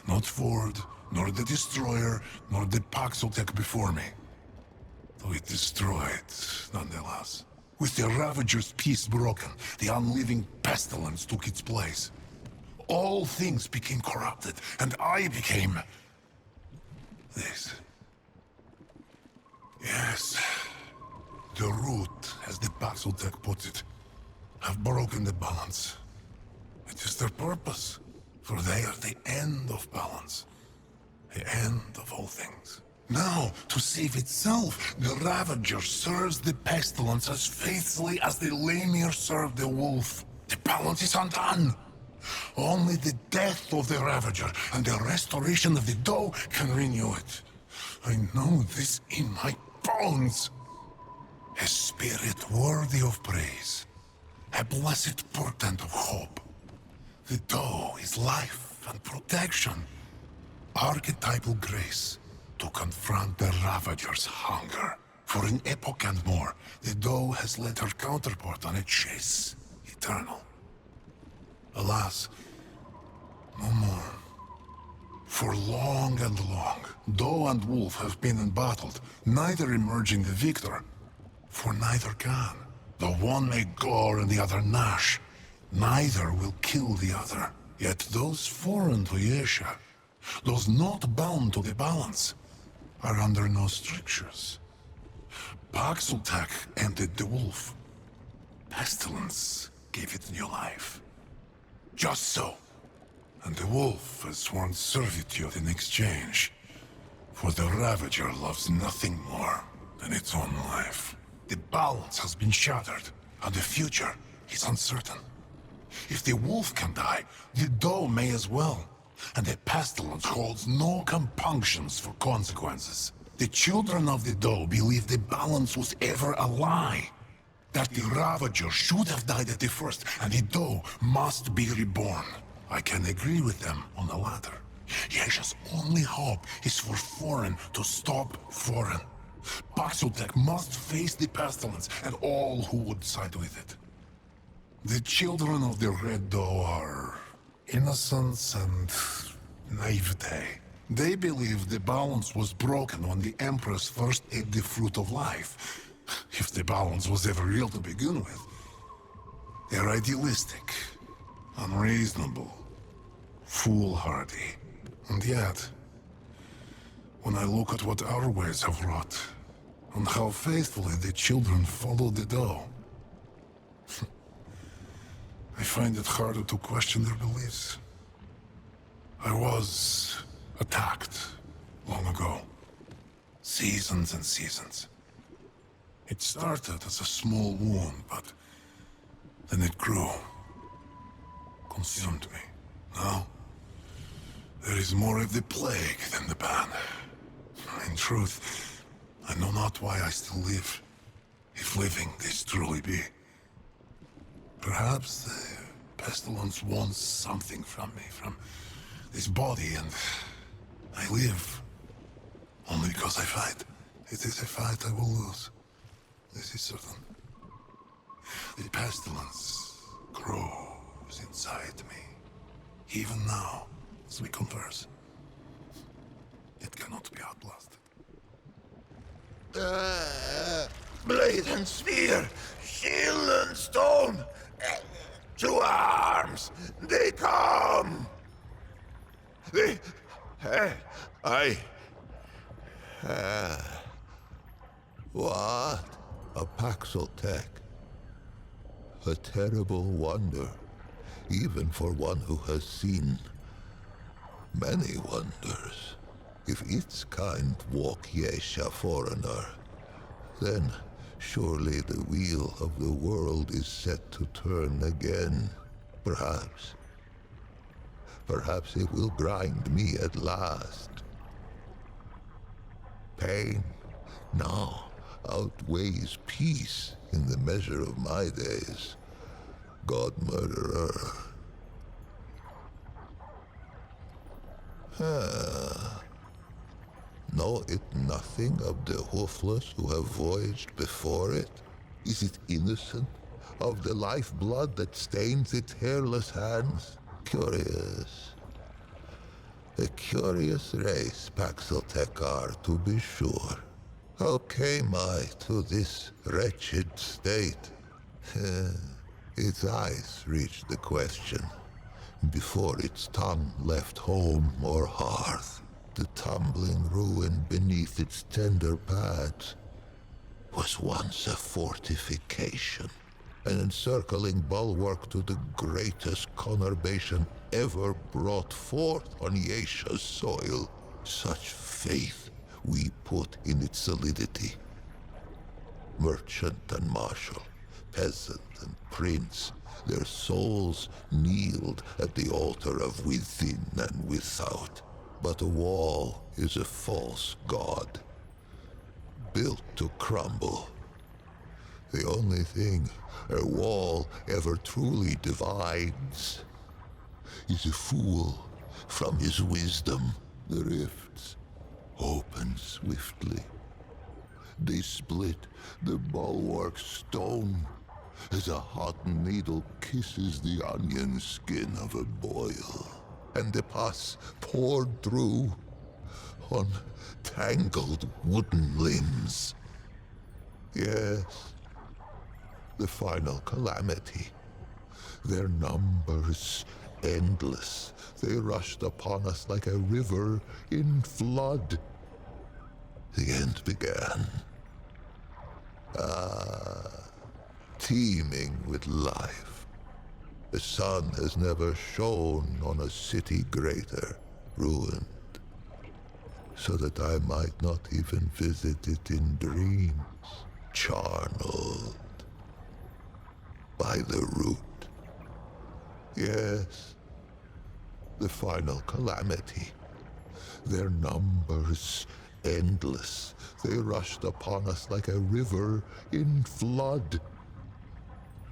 Speaker 11: not Ford, nor the Destroyer, nor the Paxotech before me. Though it destroyed, nonetheless. With the Ravager's peace broken, the unliving pestilence took its place. All things became corrupted, and I became this. Yes, the root, as the Paxotech puts it, have broken the balance. It is their purpose, for they are the end of balance, the end of all things. Now, to save itself, the Ravager serves the pestilence as faithfully as the Lamir served the wolf. The balance is undone. Only the death of the Ravager and the restoration of the doe can renew it. I know this in my bones. A spirit worthy of praise. A blessed portent of hope. The doe is life and protection. Archetypal grace to confront the Ravager's hunger. For an epoch and more, the doe has led her counterpart on a chase eternal. Alas, no more. For long and long, doe and wolf have been embattled, neither emerging the victor, for neither can. The one may gore and the other gnash. Neither will kill the other. Yet those foreign to YAESHA, those not bound to the balance, are under no strictures. Paxotech ended the wolf. Pestilence gave it new life. Just so. And the wolf has sworn servitude in exchange. For the Ravager loves nothing more than its own life. The balance has been shattered, and the future is uncertain. If the wolf can die, the doe may as well. And the pestilence holds no compunctions for consequences. The children of the doe believe the balance was ever a lie. That the Ravager should have died at the first, and the doe must be reborn. I can agree with them on the latter. YAESHA's only hope is for Foreign to stop Foreign. Paxotech must face the pestilence and all who would side with it. The children of the Red Doe are innocence and naivete. They believe the balance was broken when the Empress first ate the fruit of life. If the balance was ever real to begin with. They're idealistic, unreasonable, foolhardy. And yet, when I look at what our ways have wrought, and how faithfully the children follow the doe, I find it harder to question their beliefs. I was attacked long ago. Seasons and seasons. It started as a small wound, but then it grew. Consumed me. Now, there is more of the plague than the ban. In truth, I know not why I still live, if living this truly be. Perhaps the pestilence wants something from me, from this body, and I live only because I fight. It is a fight I will lose. This is certain. The pestilence grows inside me. Even now, as we converse, it cannot be outlasted.
Speaker 1: Blade and spear, shield and stone. To arms! They come! What? A Paxel-Tech. A terrible wonder, even for one who has seen many wonders. If its kind walk YAESHA foreigner, then surely the wheel of the world is set to turn again. Perhaps it will grind me at last. Pain now outweighs peace in the measure of my days. God murderer. Know it nothing of the hoofless who have voyaged before it? Is it innocent of the lifeblood that stains its hairless hands? Curious. A curious race Paxel-Tech are, to be sure. How came I to this wretched state? Its eyes reached the question, before its tongue left home or hearth. The tumbling ruin beneath its tender pads was once a fortification, an encircling bulwark to the greatest conurbation ever brought forth on YAESHA's soil. Such faith we put in its solidity. Merchant and marshal, peasant and prince, their souls kneeled at the altar of within and without. But a wall is a false god, built to crumble. The only thing a wall ever truly divides is a fool from his wisdom. The rifts open swiftly. They split the bulwark stone as a hot needle kisses the onion skin of a boil. And the pus poured through on tangled wooden limbs. Yes, the final calamity. Their numbers endless. They rushed upon us like a river in flood. The end began. Teeming with life. The sun has never shone on a city greater, ruined, so that I might not even visit it in dreams, charneled by the root. Yes, the final calamity. Their numbers endless. They rushed upon us like a river in flood.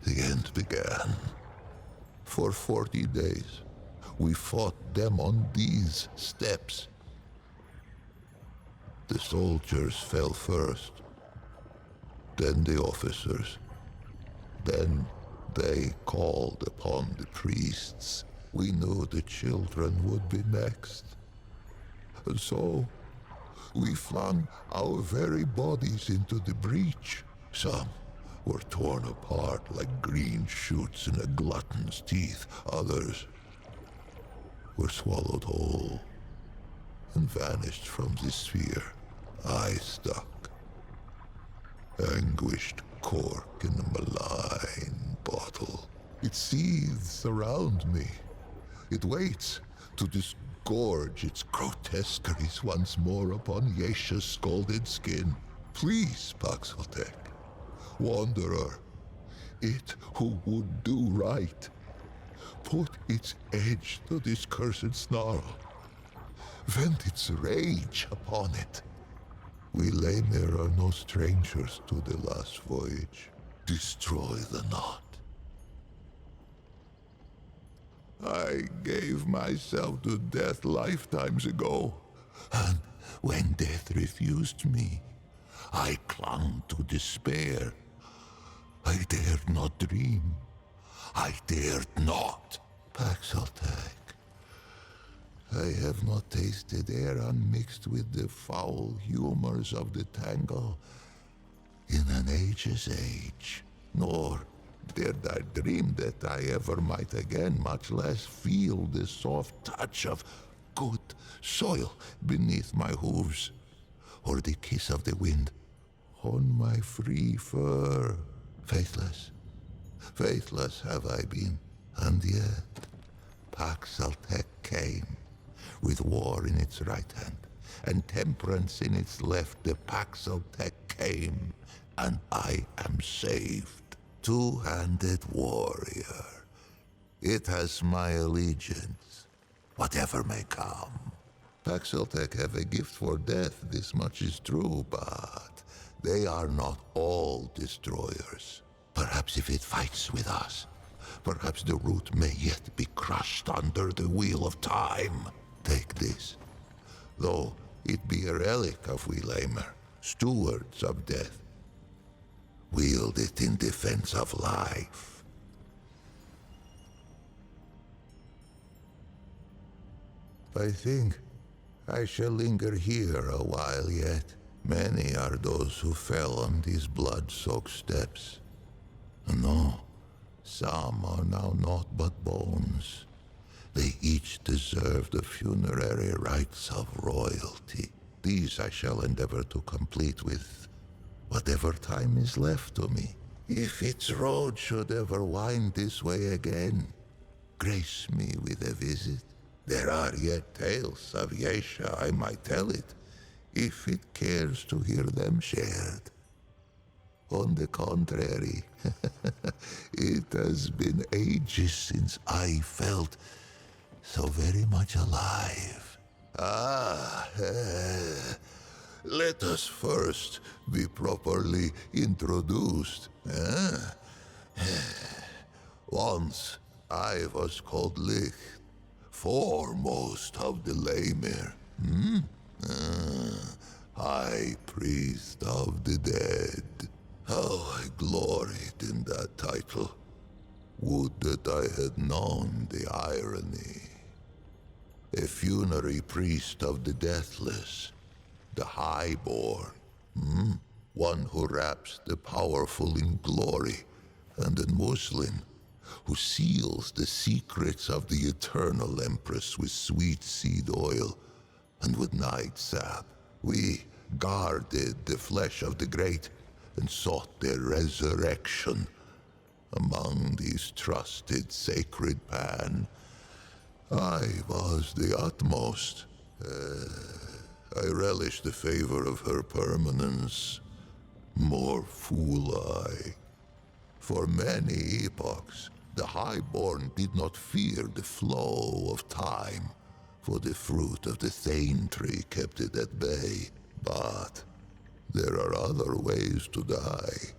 Speaker 1: The end began. For 40 days, we fought them on these steps. The soldiers fell first, then the officers. Then they called upon the priests. We knew the children would be next. And so, we flung our very bodies into the breach. Some were torn apart like green shoots in a glutton's teeth. Others were swallowed whole and vanished from the sphere. I stuck, anguished cork in a malign bottle. It seethes around me. It waits to disgorge its grotesqueries once more upon YAESHA's scalded skin. Please, Paxel-Tech, wanderer, it who would do right, put its edge to this cursed snarl. Vent its rage upon it. We Lemur are no strangers to the last voyage. Destroy the knot. I gave myself to death lifetimes ago, and when death refused me, I clung to despair.
Speaker 11: I dared not dream. I dared not. Paxaltech. I have not tasted air unmixed with the foul humors of the tangle in an age's age, nor dared I dream that I ever might again, much less feel the soft touch of good soil beneath my hooves, or the kiss of the wind on my free fur. Faithless, faithless have I been, and yet Paxaltech came, with war in its right hand, and temperance in its left. The Paxaltech came, and I am saved. Two-handed warrior. It has my allegiance, whatever may come. Paxaltech have a gift for death, this much is true, but they are not all destroyers. Perhaps if it fights with us, perhaps the root may yet be crushed under the wheel of time. Take this, though it be a relic of we Lamer, stewards of death. Wield it in defense of life. I think I shall linger here a while yet. Many are those who fell on these blood-soaked steps. And no, some are now naught but bones. They each deserve the funerary rites of royalty. These I shall endeavor to complete with whatever time is left to me. If its road should ever wind this way again, grace me with a visit. There are yet tales of YAESHA, I might tell it, if it cares to hear them shared. On the contrary, it has been ages since I felt so very much alive. Let us first be properly introduced. Once I was called Licht, foremost of the Lemir. High priest of the dead. How I gloried in that title. Would that I had known the irony. A funerary priest of the deathless, the highborn, one who wraps the powerful in glory, and a Muslim who seals the secrets of the eternal empress with sweet seed oil and with night sap. We guarded the flesh of the great and sought their resurrection among these trusted sacred pan. I was the utmost. I relished the favor of her permanence. More fool I. For many epochs, the highborn did not fear the flow of time, for the fruit of the Thane tree kept it at bay. But there are other ways to die.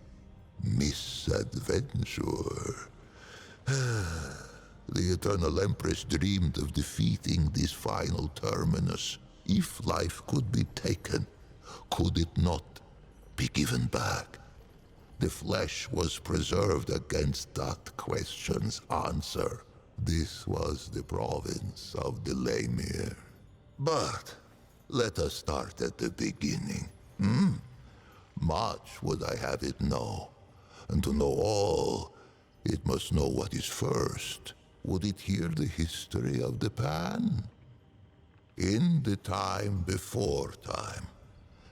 Speaker 11: Misadventure. The Eternal Empress dreamed of defeating this final terminus. If life could be taken, could it not be given back? The flesh was preserved against that question's answer. This was the province of the Lemir. But let us start at the beginning. Much would I have it know. And to know all, it must know what is first. Would it hear the history of the Pan? In the time before time,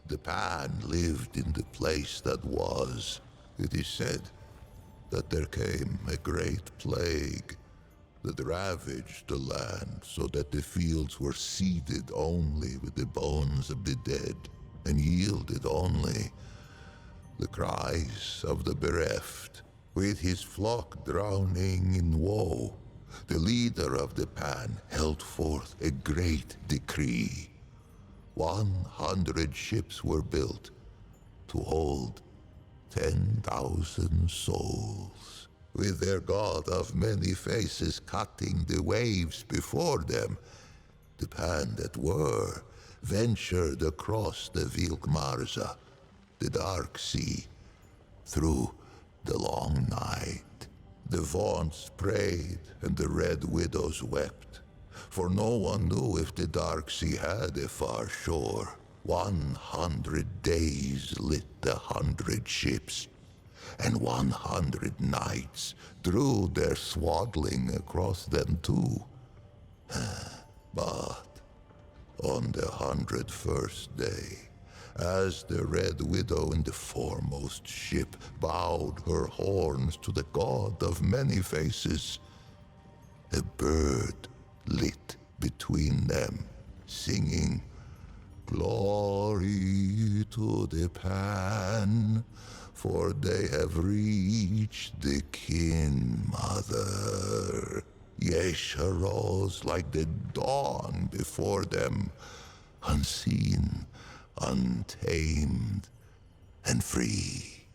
Speaker 11: the Pan lived in the place that was. It is said that there came a great plague that ravaged the land so that the fields were seeded only with the bones of the dead and yielded only the cries of the bereft. With his flock drowning in woe, the leader of the Pan held forth a great decree. 100 ships were built to hold 10,000 souls. With their god of many faces cutting the waves before them, the Pan that were ventured across the Vilkmarza, the dark sea, through
Speaker 1: the long night. The Vaughnts prayed, and the Red Widows wept, for no one knew if the Dark Sea had a far shore. 100 days lit the 100 ships, and 100 nights drew their swaddling across them too. But on the 101st day, as the Red Widow in the foremost ship bowed her horns to the god of many faces, a bird lit between them, singing, "Glory to the Pan, for they have reached the kin, mother." YAESHA rose like the dawn before them, unseen, untamed, and free.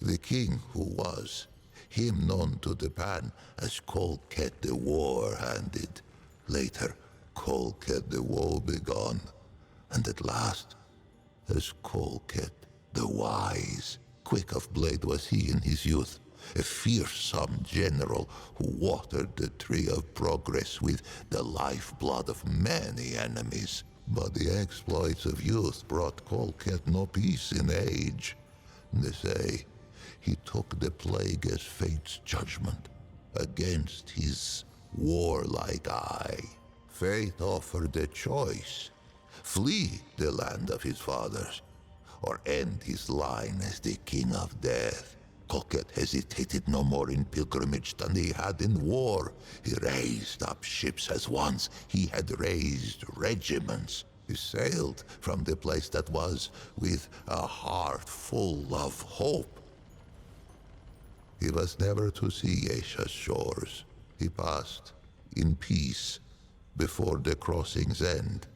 Speaker 1: The king who was, him known to the Pan as Colket the War-Handed, later Colket the Woebegone, and at last as Colket the Wise. Quick of blade was he in his youth, a fearsome general who watered the tree of progress with the lifeblood of many enemies. But the exploits of youth brought Colket no peace in age. They say he took the plague as fate's judgment against his warlike eye. Fate offered a choice: flee the land of his fathers, or end his line as the king of death. Colket hesitated no more in pilgrimage than he had in war. He raised up ships as once he had raised regiments. He sailed from the place that was with a heart full of hope. He was never to see YAESHA's shores. He passed in peace before the crossing's end,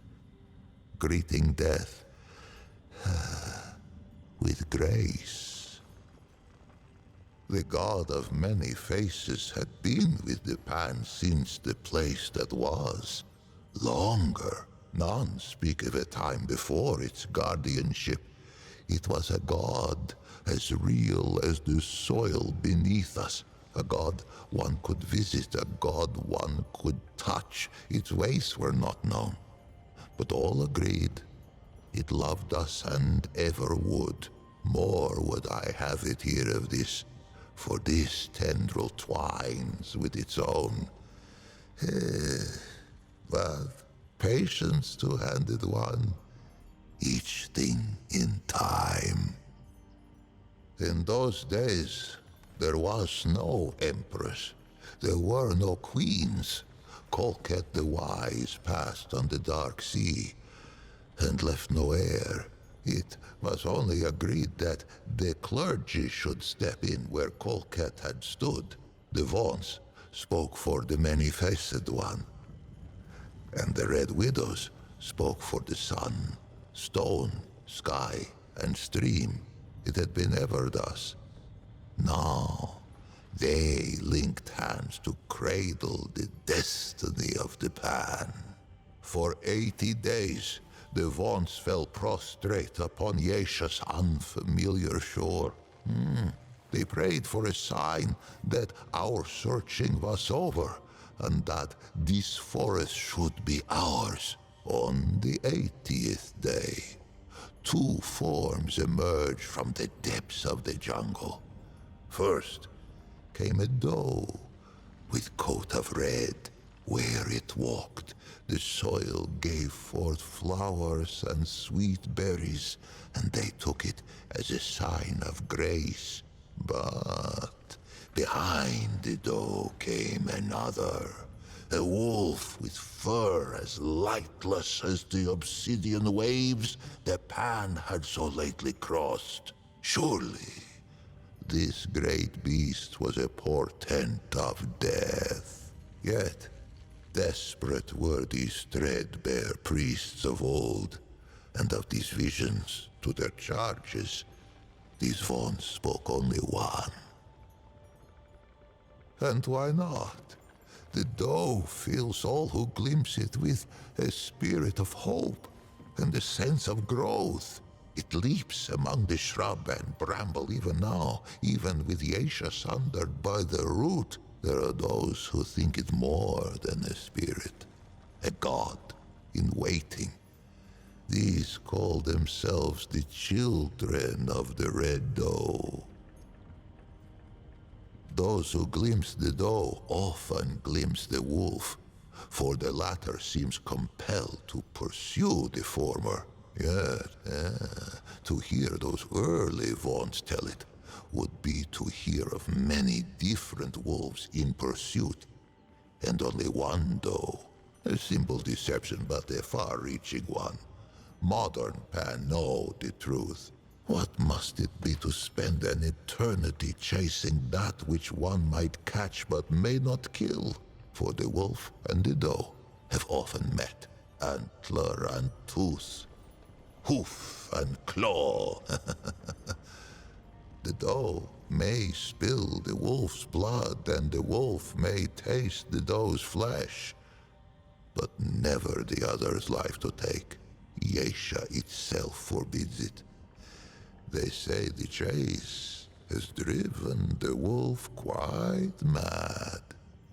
Speaker 1: greeting death with grace. The god of many faces had been with the Pan since the place that was. Longer. None speak of a time before its guardianship. It was a god as real as the soil beneath us. A god one could visit, a god one could touch. Its ways were not known, but all agreed it loved us and ever would. More would I have it here of this, for this tendril twines with its own. But patience, two-handed one, each thing in time. In those days, there was no empress. There were no queens. Colket the Wise passed on the Dark Sea and left no heir. It was only agreed that the clergy should step in where Colket had stood. The Vaughnts spoke for the many-faced one, and the Red Widows spoke for the sun, stone, sky, and stream. It had been ever thus. Now, they linked hands to cradle the destiny of the Pan. For 80 days, the Vaughnts fell prostrate upon YAESHA's unfamiliar shore. They prayed for a sign that our searching was over, and that this forest should be ours. On the 80th day, two forms emerged from the depths of the jungle. First came a doe with coat of red. Where it walked, the soil gave forth flowers and sweet berries, and they took it as a sign of grace. But behind the doe came another, a wolf with fur as lightless as the obsidian waves the Pan had so lately crossed. Surely, this great beast was a portent of death. Yet, desperate were these threadbare priests of old, and of these visions to their charges, these Vaughnts spoke only one. And why not? The doe fills all who glimpse it with a spirit of hope and a sense of growth.
Speaker 11: It leaps among the shrub and bramble even now, even with YAESHA sundered by the root. There are those who think it more than a spirit, a god in waiting. These call themselves the children of the Red Doe. Those who glimpse the doe often glimpse the wolf, for the latter seems compelled to pursue the former. Yet, to hear those early vaunts tell it would be to hear of many different wolves in pursuit, and only one doe. A simple deception, but a far-reaching one. Modern Pan know the truth. What must it be to spend an eternity chasing that which one might catch but may not kill? For the wolf and the doe have often met, antler and tooth, hoof and claw. The doe may spill the wolf's blood, and the wolf may taste the doe's flesh, but never the other's life to take. YAESHA itself forbids it. They say the chase has driven the wolf quite mad.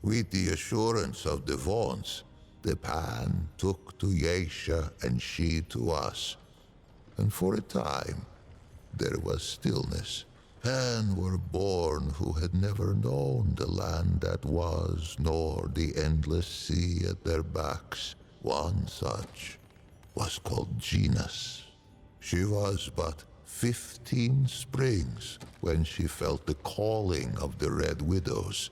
Speaker 11: With the assurance of the vaunts, the Pan took to YAESHA and she to us. And for a time, there was stillness. Pan were born who had never known the land that was, nor the endless sea at their backs. One such was called Genus. She was but 15 springs when she felt the calling of the Red Widows,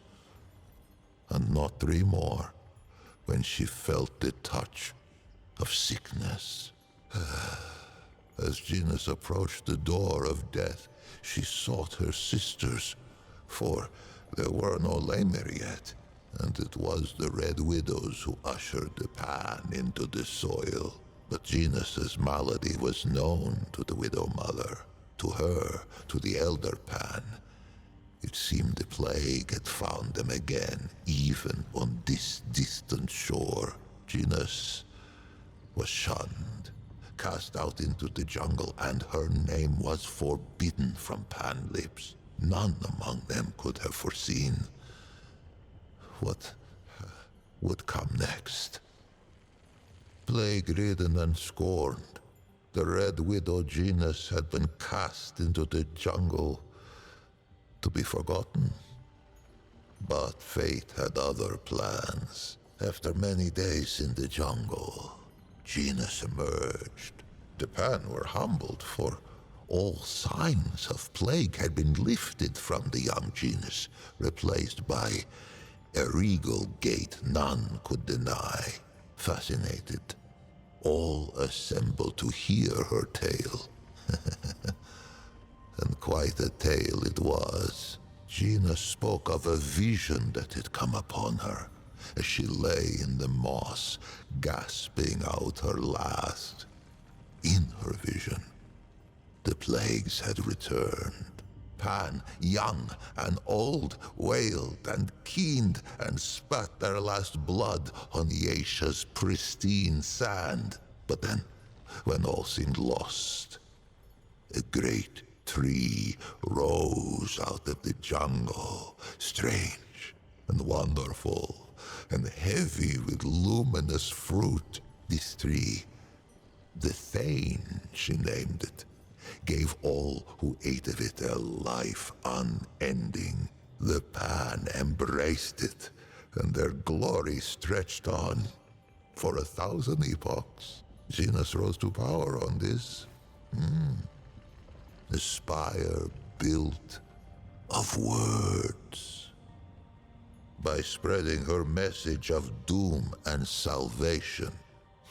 Speaker 11: and not 3 more when she felt the touch of sickness. As Genus approached the door of death, she sought her sisters, for there were no Lamer yet, and it was the Red Widows who ushered the Pan into the soil. But Genus's malady was known to the Widow Mother, to her, to the Elder Pan. It seemed the plague had found them again, even on this distant shore. Genus was shunned, cast out into the jungle, and her name was forbidden from Pan lips. None among them could have foreseen what would come next. Plague-ridden and scorned, the Red Widow Genus had been cast into the jungle to be forgotten. But fate had other plans. After many days in the jungle, Genus emerged. The Pan were humbled, for all signs of plague had been lifted from the young Genus, replaced by a regal gait none could deny. Fascinated, all assembled to hear her tale. And quite a tale it was. Genus spoke of a vision that had come upon her as she lay in the moss, gasping out her last. In her vision, the plagues had returned. Pan, young and old, wailed and keened and spat their last blood on YAESHA's pristine sand. But then, when all seemed lost, a great tree rose out of the jungle, strange and wonderful, and heavy with luminous fruit. This tree, the Thane, she named it, gave all who ate of it a life unending. The Pan embraced it, and their glory stretched on for 1,000 epochs. Genus rose to power on this. A spire built of words. By spreading her message of doom and salvation.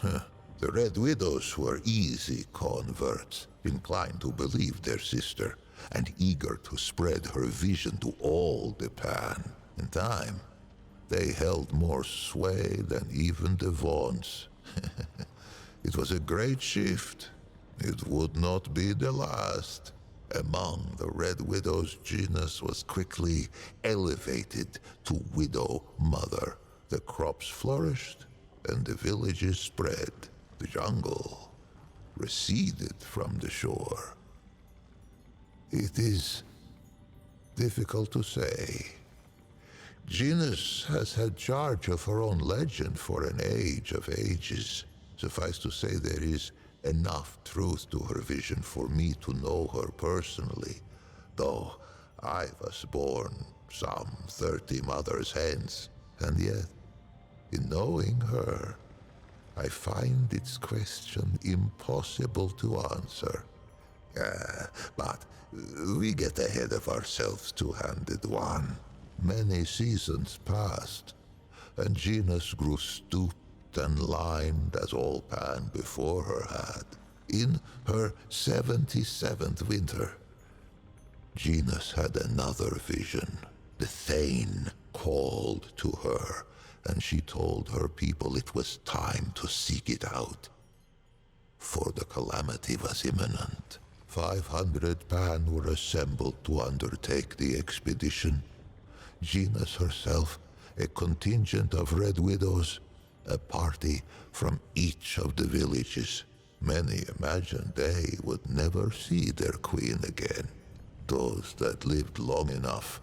Speaker 11: The Red Widows were easy converts, inclined to believe their sister, and eager to spread her vision to all the Pan. In time, they held more sway than even the Vaughn's. It was a great shift. It would not be the last. Among the Red Widows, Genus was quickly elevated to Widow Mother. The crops flourished, and the villages spread. The jungle
Speaker 1: receded from the shore. It is difficult to say. Genus has had charge of her own legend for an age of ages. Suffice to say, there is enough truth to her vision for me to know her personally, though I was born some 30 mothers hence, and yet, in knowing her, I find its question impossible to answer. But we get ahead of ourselves, two-handed one. Many seasons passed, and Genus grew stooped and lined as all Pan before her had. In her 77th winter, Genus had another vision. The Thane called to her, and she told her people it was time to seek it out. For the calamity was imminent. 500 Pan were assembled to undertake the expedition. Genus herself, a contingent of Red Widows, a party from each of the villages. Many imagined they would never see their queen again. Those that lived long enough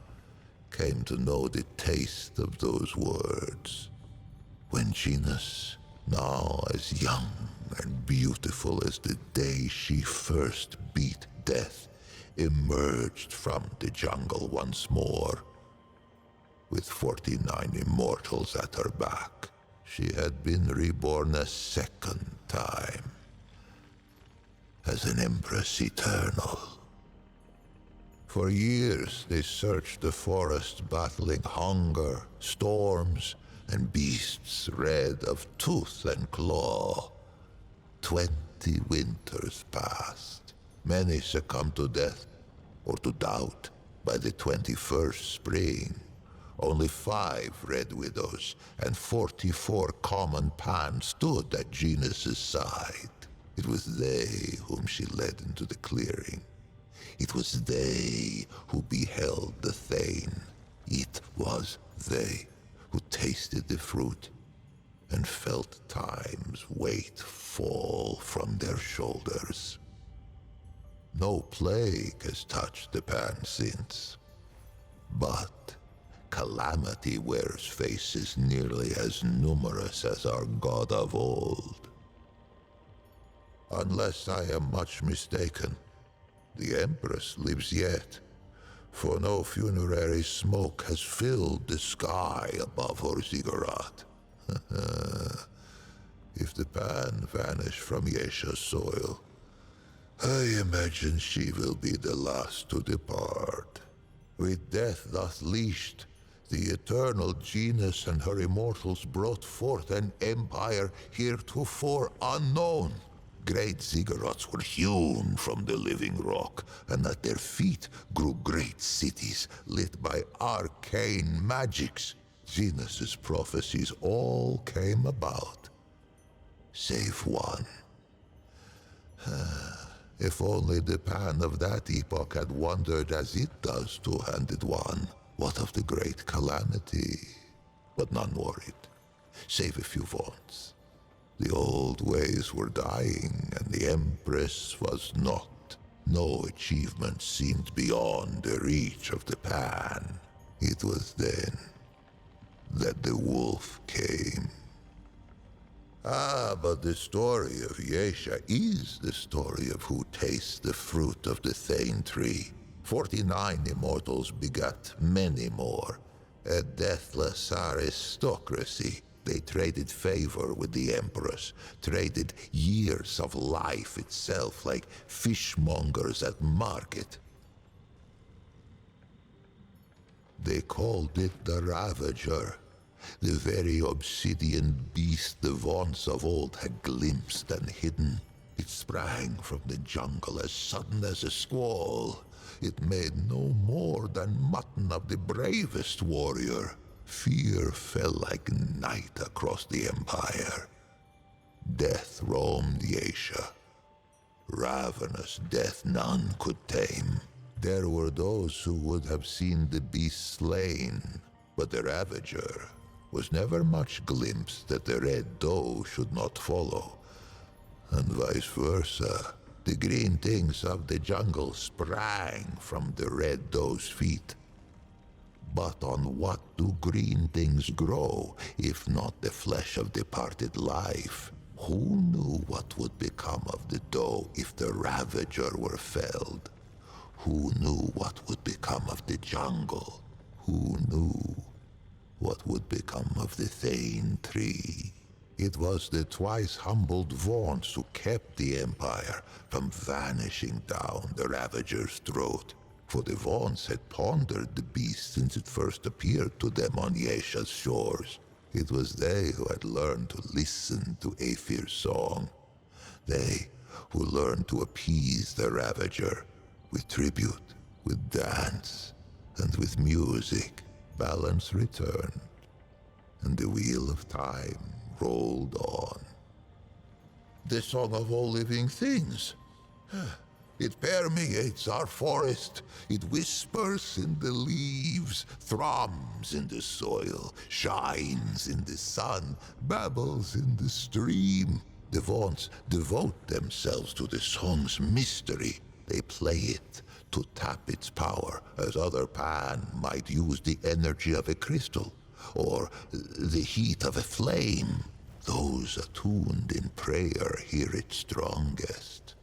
Speaker 1: came to know the taste of those words. When Genus, now as young and beautiful as the day she first beat death, emerged from the jungle once more, with 49 immortals at her back, she had been reborn a second time, as an Empress Eternal. For years they searched the forest, battling hunger, storms, and beasts red of tooth and claw. 20 winters passed. Many succumbed to death, or to doubt, by the 21st spring. Only 5 Red Widows and 44 common Pan stood at Genus's side. It was they whom she led into the clearing. It was they who beheld the Thane. It was they who tasted the fruit and felt time's weight fall from their shoulders. No plague has touched the Pan since, but calamity wears faces nearly as numerous as our god of old. Unless I am much mistaken, the Empress lives yet, for no funerary smoke has filled the sky above her ziggurat. If the Pan vanish from YAESHA's soil, I imagine she will be the last to depart. With death thus leashed, the eternal Genus and her immortals brought forth an empire heretofore unknown. Great ziggurats were hewn from the living rock, and at their feet grew great cities lit by arcane magics. Genus's prophecies all came about, save one. If only the Pan of that epoch had wondered as it does, two-handed one, what of the great calamity? But none worried, save a few vaunts. The old ways were dying, and the Empress was not. No achievement seemed beyond the reach of the Pan. It was then that the wolf came. But the story of YAESHA is the story of who tastes the fruit of the Thane tree. 49 immortals begat many more. A deathless aristocracy. They traded favor with the Empress, traded years of life itself like fishmongers at market. They called it the Ravager, the very obsidian beast the vaunts of old had glimpsed and hidden. It sprang from the jungle as sudden as a squall. It made no more than mutton of the bravest warrior. Fear fell like night across the empire. Death roamed YAESHA. Ravenous death none could tame. There were those who would have seen the beast slain, but the Ravager was never much glimpsed that the red doe should not follow. and vice versa. The green things of the jungle sprang from the red doe's feet. But on what do green things grow, if not the flesh of departed life? Who knew what would become of the doe if the Ravager were felled? Who knew what would become of the jungle? Who knew what would become of the Thane tree? It was the twice humbled Vaughn's who kept the Empire from vanishing down the Ravager's throat. For the Vaughn's had pondered the beast since it first appeared to them on YAESHA's shores. It was they who had learned to listen to Aethir's song. They who learned to appease the Ravager with tribute, with dance, and with music. Balance returned, and the wheel of time rolled on. The song of all living things. It permeates our forest. It whispers in the leaves, thrums in the soil, shines in the sun, babbles in the stream. The Vaughn's devote themselves to the song's mystery. They play it to tap its power, as other Pan might use the energy of a crystal, or the heat of a flame. Those attuned in prayer hear it strongest.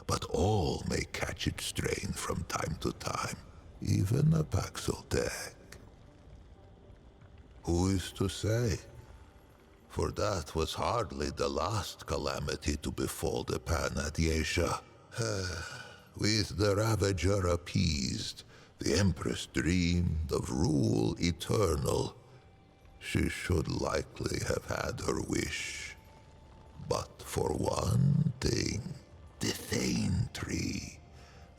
Speaker 1: But all may catch its strain from time to time, even a Paxeltech. Who is to say? For that was hardly the last calamity to befall the Pan at YAESHA. With the Ravager appeased, the Empress dreamed of rule eternal. She should likely have had her wish. But for one thing, the Thane tree,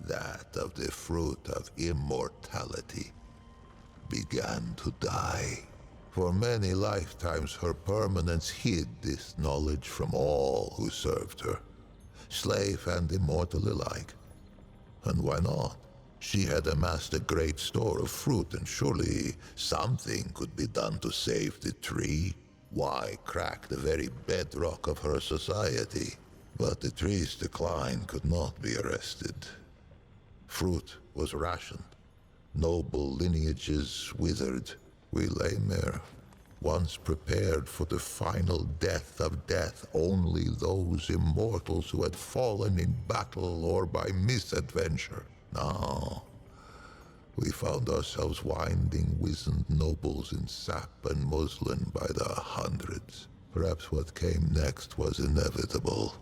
Speaker 1: that of the fruit of immortality, began to die. For many lifetimes her permanence hid this knowledge from all who served her, slave and immortal alike. And why not? She had amassed a great store of fruit, and surely something could be done to save the tree. Why crack the very bedrock of her society? But the tree's decline could not be arrested. Fruit was rationed. Noble lineages withered. We lay mere, once prepared for the final death of death, only those immortals who had fallen in battle or by misadventure. Now, we found ourselves winding wizened nobles in sap and muslin by the hundreds. Perhaps what came next was inevitable.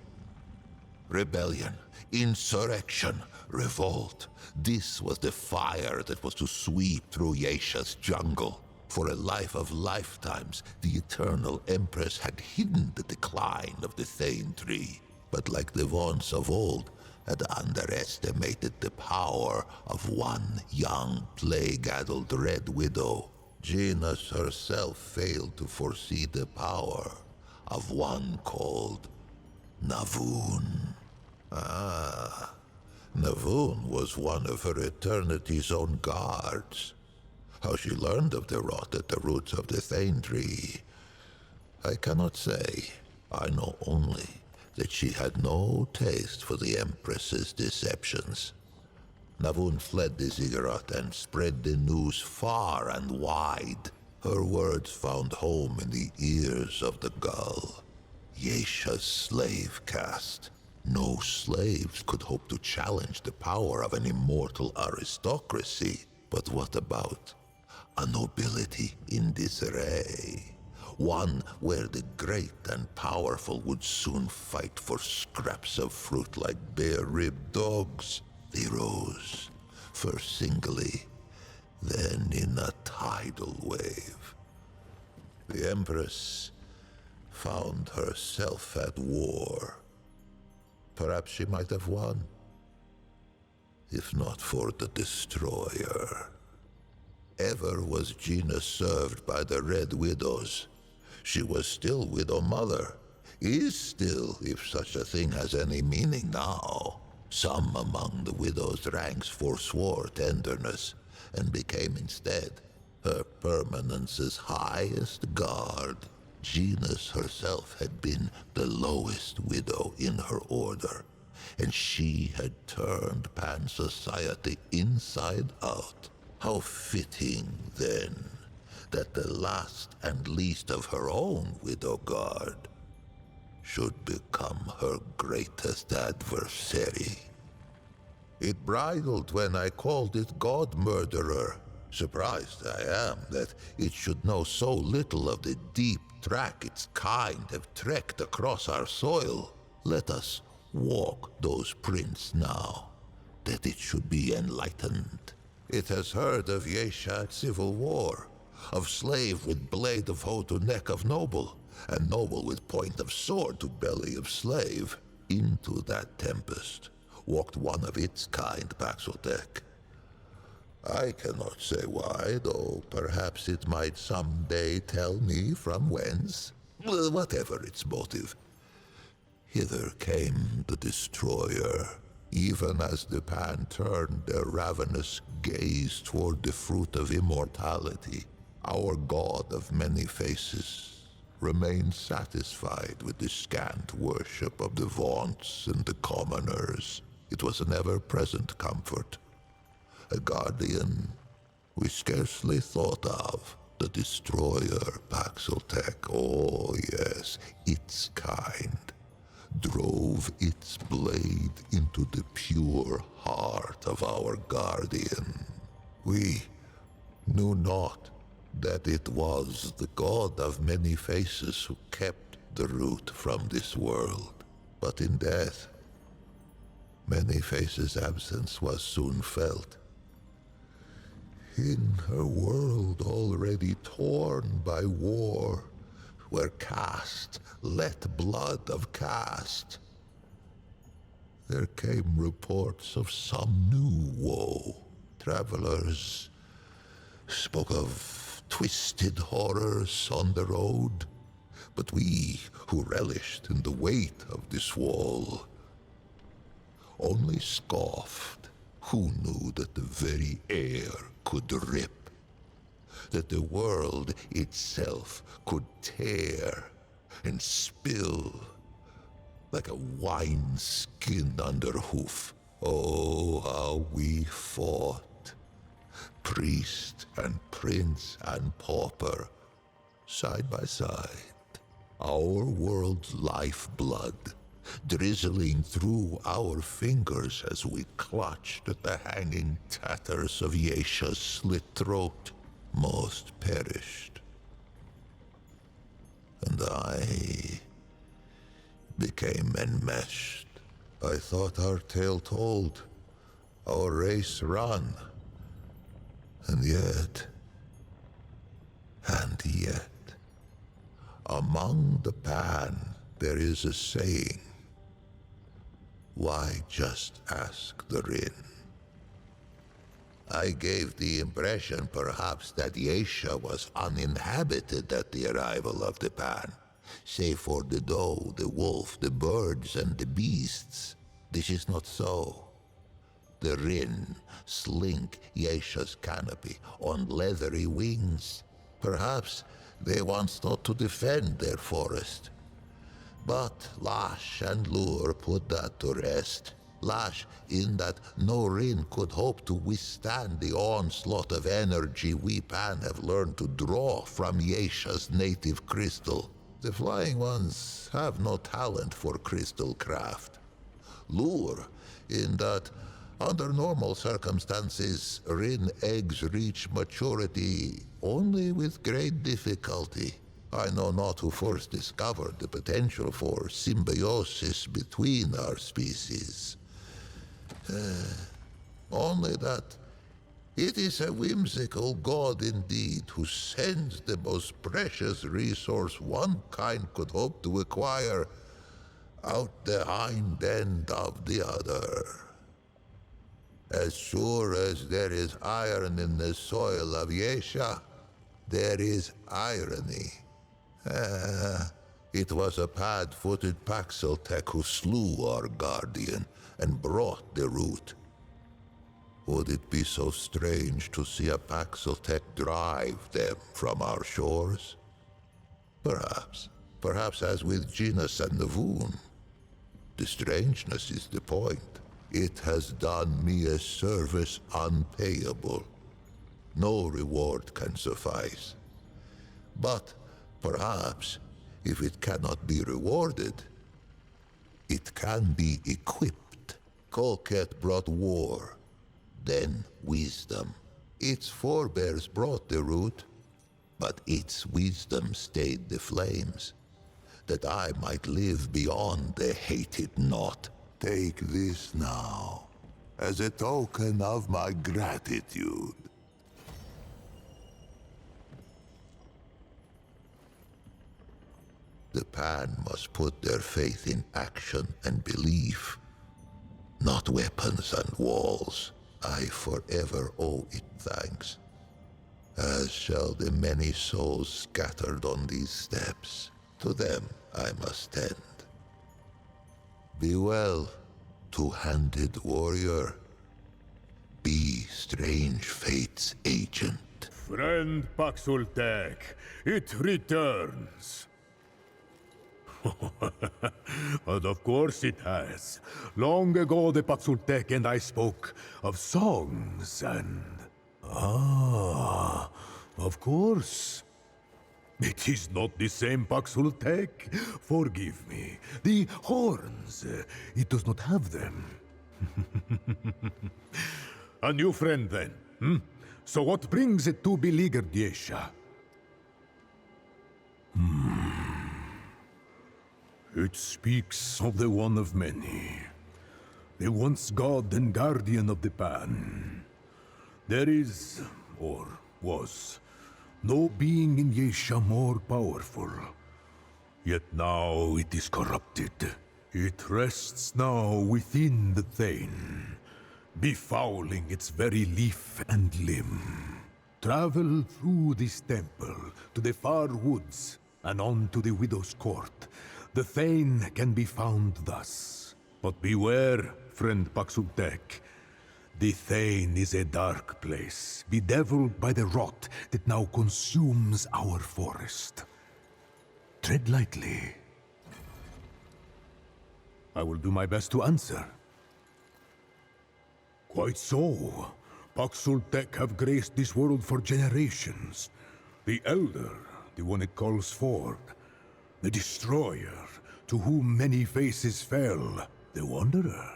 Speaker 1: Rebellion, insurrection, revolt. This was the fire that was to sweep through YAESHA's jungle. For a life of lifetimes, the Eternal Empress had hidden the decline of the Thane tree, but like the Vaughn's of old, had underestimated the power of one young, plague-addled Red Widow. Genus herself failed to foresee the power of one called Navun. Navun was one of her Eternity's own guards. How she learned of the rot at the roots of the Thane tree, I cannot say. I know only that she had no taste for the Empress's deceptions. Navun fled the ziggurat and spread the news far and wide. Her words found home in the ears of the gull. YAESHA's slave caste. No slaves could hope to challenge the power of an immortal aristocracy. But what about a nobility in disarray? One where the great and powerful would soon fight for scraps of fruit like bare-ribbed dogs. They rose, first singly, then in a tidal wave. The Empress found herself at war. Perhaps she might have won, if not for the Destroyer. Ever was Gina served by the Red Widows. She was still Widow Mother, is still, if such a thing has any meaning now. Some among the Widow's ranks forswore tenderness, and became instead her permanence's highest guard.
Speaker 14: Genus herself had been the lowest widow in her order, and she had turned Pan society inside out. How fitting, then, that the last and least of her own widow guard should become her greatest adversary. It bridled when I called it God-murderer. Surprised I am that it should know so little of the deep track its kind have trekked across our soil. Let us walk those prints now, that it should be enlightened. It has heard of YAESHA civil war, of slave with blade of hoe to neck of noble, and noble with point of sword to belly of slave. Into that tempest walked one of its kind, Paxotech. I cannot say why, though perhaps it might someday tell me from whence. Whatever its motive, hither came the destroyer, even as the Pan turned their ravenous gaze toward the fruit of immortality. Our god of many faces remained satisfied with the scant worship of the vaunts and the commoners. It was an ever-present comfort. A guardian we scarcely thought of. The destroyer, Paxotech, oh yes, its kind, drove its blade into the pure heart of our guardian. We knew not that it was the god of many faces who kept the root from this world. But in death, many faces' absence was soon felt. In a world already torn by war, where caste let blood of caste, there came reports of some new woe. Travelers spoke of twisted horrors on the road, but we, who relished in the weight of this wall, only scoffed. Who knew that the very air could rip, that the world itself could tear and spill like a wineskin under hoof? Oh, how we fought, priest and prince and pauper, side by side, our world's lifeblood drizzling through our fingers as we clutched at the hanging tatters of YAESHA's slit throat. Most perished, and I became enmeshed. I thought our tale told, our race run, and yet, among the Pan there is a saying. Why just ask the Rin? I gave the impression, perhaps, that YAESHA was uninhabited at the arrival of the Pan, save for the doe, the wolf, the birds, and the beasts. This is not so. The Rin slink YAESHA's canopy on leathery wings. Perhaps they once thought to defend their forest. But Lash and Lure put that to rest. Lash, in that no Rin could hope to withstand the onslaught of energy we Pan have learned to draw from YAESHA's native crystal. The Flying Ones have no talent for crystal craft. Lure, in that under normal circumstances, Rin eggs reach maturity only with great difficulty. I know not who first discovered the potential for symbiosis between our species. Only that it is a whimsical god indeed who sends the most precious resource one kind could hope to acquire out the hind end of the other. As sure as there is iron in the soil of YAESHA, there is irony. It was a pad-footed Paxotech who slew our guardian and brought the root. Would it be so strange to see a Paxotech drive them from our shores? Perhaps. Perhaps as with Genus and the wound. The strangeness is the point. It has done me a service unpayable. No reward can suffice. But perhaps, if it cannot be rewarded, it can be equipped. Colket brought war, then wisdom. Its forebears brought the root, but its wisdom stayed the flames, that I might live beyond the hated knot. Take this now, as a token of my gratitude. The Pan must put their faith in action and belief, not weapons and walls. I forever owe it thanks, as shall the many souls scattered on these steps. To them I must tend. Be well, two-handed warrior. Be strange fate's agent.
Speaker 15: Friend Paxultek, it returns. But of course it has. Long ago the Paxultek and I spoke of songs and... Ah, of course. It is not the same Paxultek. Forgive me. The horns, it does not have them. A new friend then, hmm? So what brings it to beleaguered YAESHA? It speaks of the one of many. The once god and guardian of the Pan. There is, or was, no being in YAESHA more powerful. Yet now it is corrupted. It rests now within the Thane, befouling its very leaf and limb. Travel through this temple to the far woods and on to the Widow's Court. The Thane can be found thus. But beware, friend Paxultek. The Thane is a dark place, bedeviled by the rot that now consumes our forest. Tread lightly. I will do my best to answer. Quite so. Paxultek have graced this world for generations. The Elder, the one it calls forth. The Destroyer, to whom many faces fell. The Wanderer,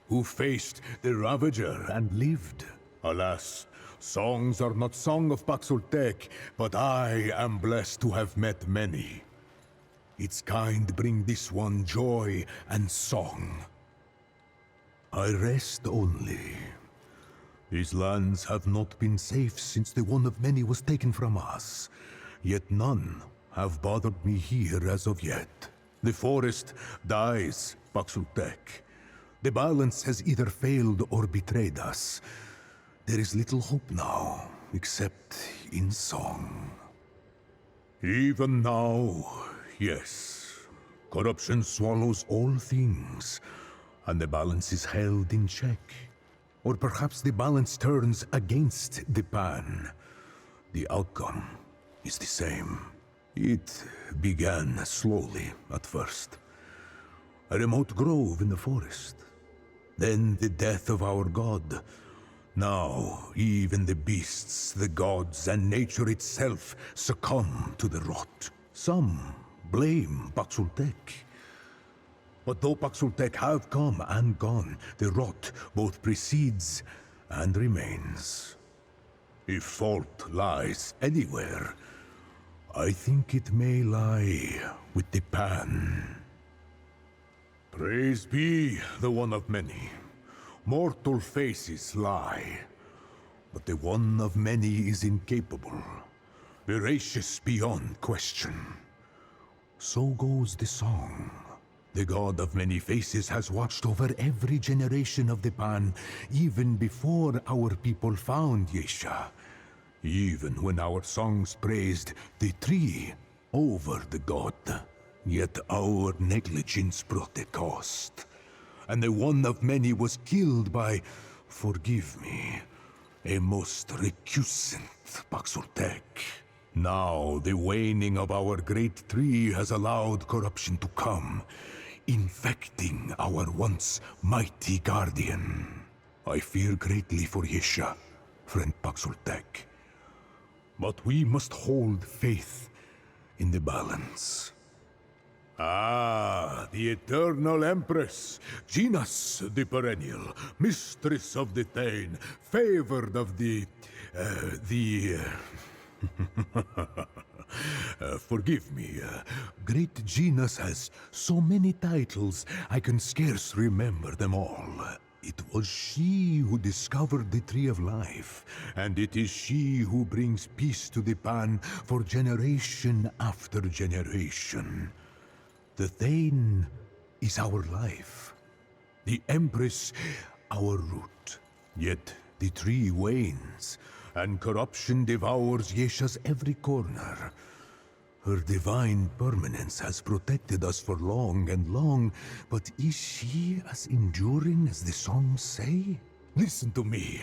Speaker 15: who faced the Ravager and lived. Alas, songs are not song of Paxultek, but I am blessed to have met many. Its kind bring this one joy and song. I rest only. These lands have not been safe since the one of many was taken from us. Yet none have bothered me here as of yet. The forest dies, Paxultek. The balance has either failed or betrayed us. There is little hope now, except in song. Even now, yes. Corruption swallows all things, and the balance is held in check. Or perhaps the balance turns against the Pan. The outcome is the same. It began slowly at first. A remote grove in the forest. Then the death of our god. Now, even the beasts, the gods, and nature itself succumb to the rot. Some blame Paxultek. But though Paxultek have come and gone, the rot both precedes and remains. If fault lies anywhere, I think it may lie with the Pan. Praise be the one of many. Mortal faces lie, but the one of many is incapable, veracious beyond question. So goes the song. The god of many faces has watched over every generation of the Pan, even before our people found YAESHA. Even when our songs praised the tree over the god. Yet our negligence brought a cost. And the one of many was killed by, forgive me, a most recusant Paxultek. Now the waning of our great tree has allowed corruption to come, infecting our once mighty guardian. I fear greatly for YAESHA, friend Paxultek. But we must hold faith in the balance. Ah, the eternal Empress, Genas the Perennial, Mistress of the Thane, favored of forgive me, great Genas has so many titles, I can scarce remember them all. It was she who discovered the Tree of Life, and it is she who brings peace to the Pan for generation after generation. The Thane is our life, the Empress our root. Yet the tree wanes, and corruption devours YAESHA's every corner. Her divine permanence has protected us for long and long, but is she as enduring as the songs say? Listen to me.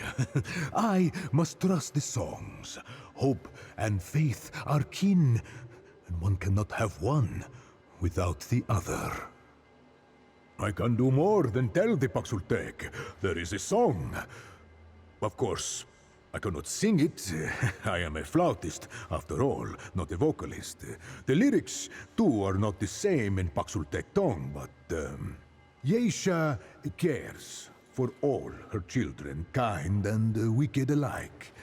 Speaker 15: I must trust the songs. Hope and faith are kin, and one cannot have one without the other. I can do more than tell the Paxultek. There is a song. Of course, I cannot sing it. I am a flautist, after all, not a vocalist. The lyrics, too, are not the same in Paxultek tongue, but YAESHA cares for all her children, kind and wicked alike.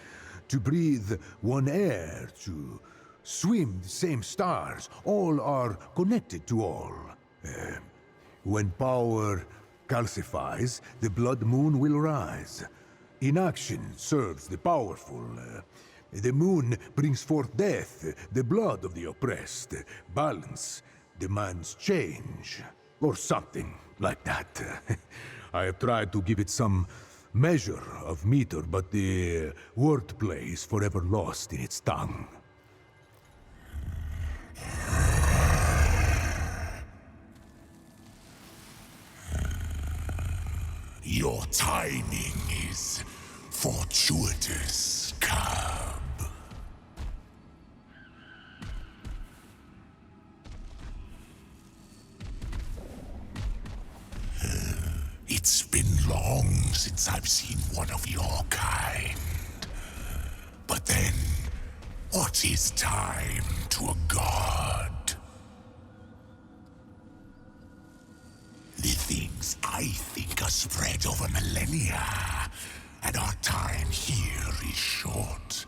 Speaker 15: To breathe one air, to swim the same stars, all are connected to all. When power calcifies, the blood moon will rise. Inaction serves the powerful. The moon brings forth death, the blood of the oppressed. Balance demands change, or something like that. I have tried to give it some measure of meter, but the wordplay is forever lost in its tongue.
Speaker 11: Your timing is fortuitous, Cub. It's been long since I've seen one of your kind. But then, what is time to a god? The things I think are spread over millennia, and our time here is short.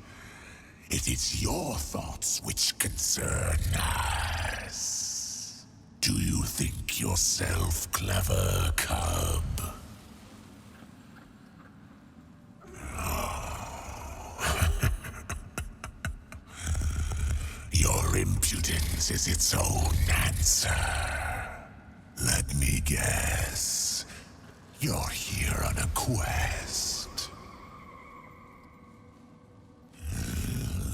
Speaker 11: It is your thoughts which concern us. Do you think yourself clever, Cub? Your impudence is its own answer. Let me guess. You're here on a quest.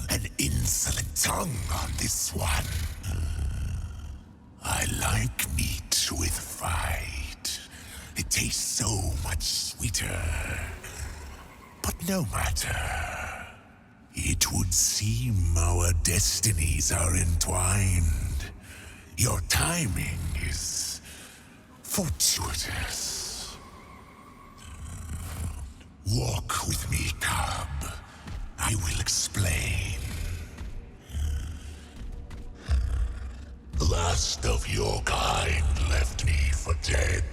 Speaker 11: An insolent tongue on this one. I like meat with fight. It tastes so much sweeter. But no matter. It would seem our destinies are entwined. Your timing is fortuitous. Walk with me, Cub. I will explain. The last of your kind left me for dead.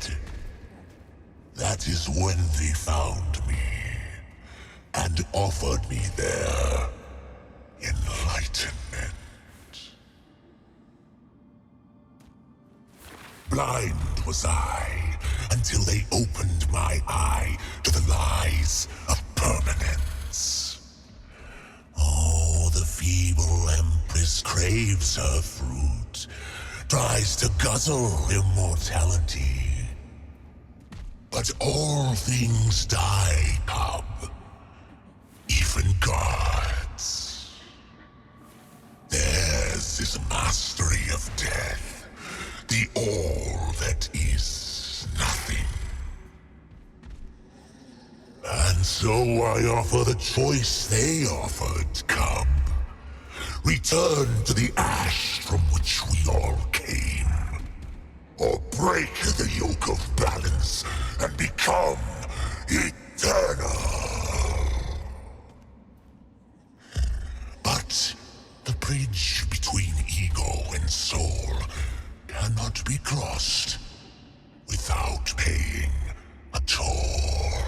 Speaker 11: That is when they found me and offered me their enlightenment. Blind was I until they opened my eye to the lies of permanence. Oh, the feeble Empress craves her fruit, tries to guzzle immortality. But all things die, Cub. Even gods. Theirs is mastery of death, the all that is nothing. And so I offer the choice they offered, Cub. Return to the ash from which we all came. Or break the yoke of balance and become eternal. But the bridge between ego and soul cannot be crossed without paying a toll.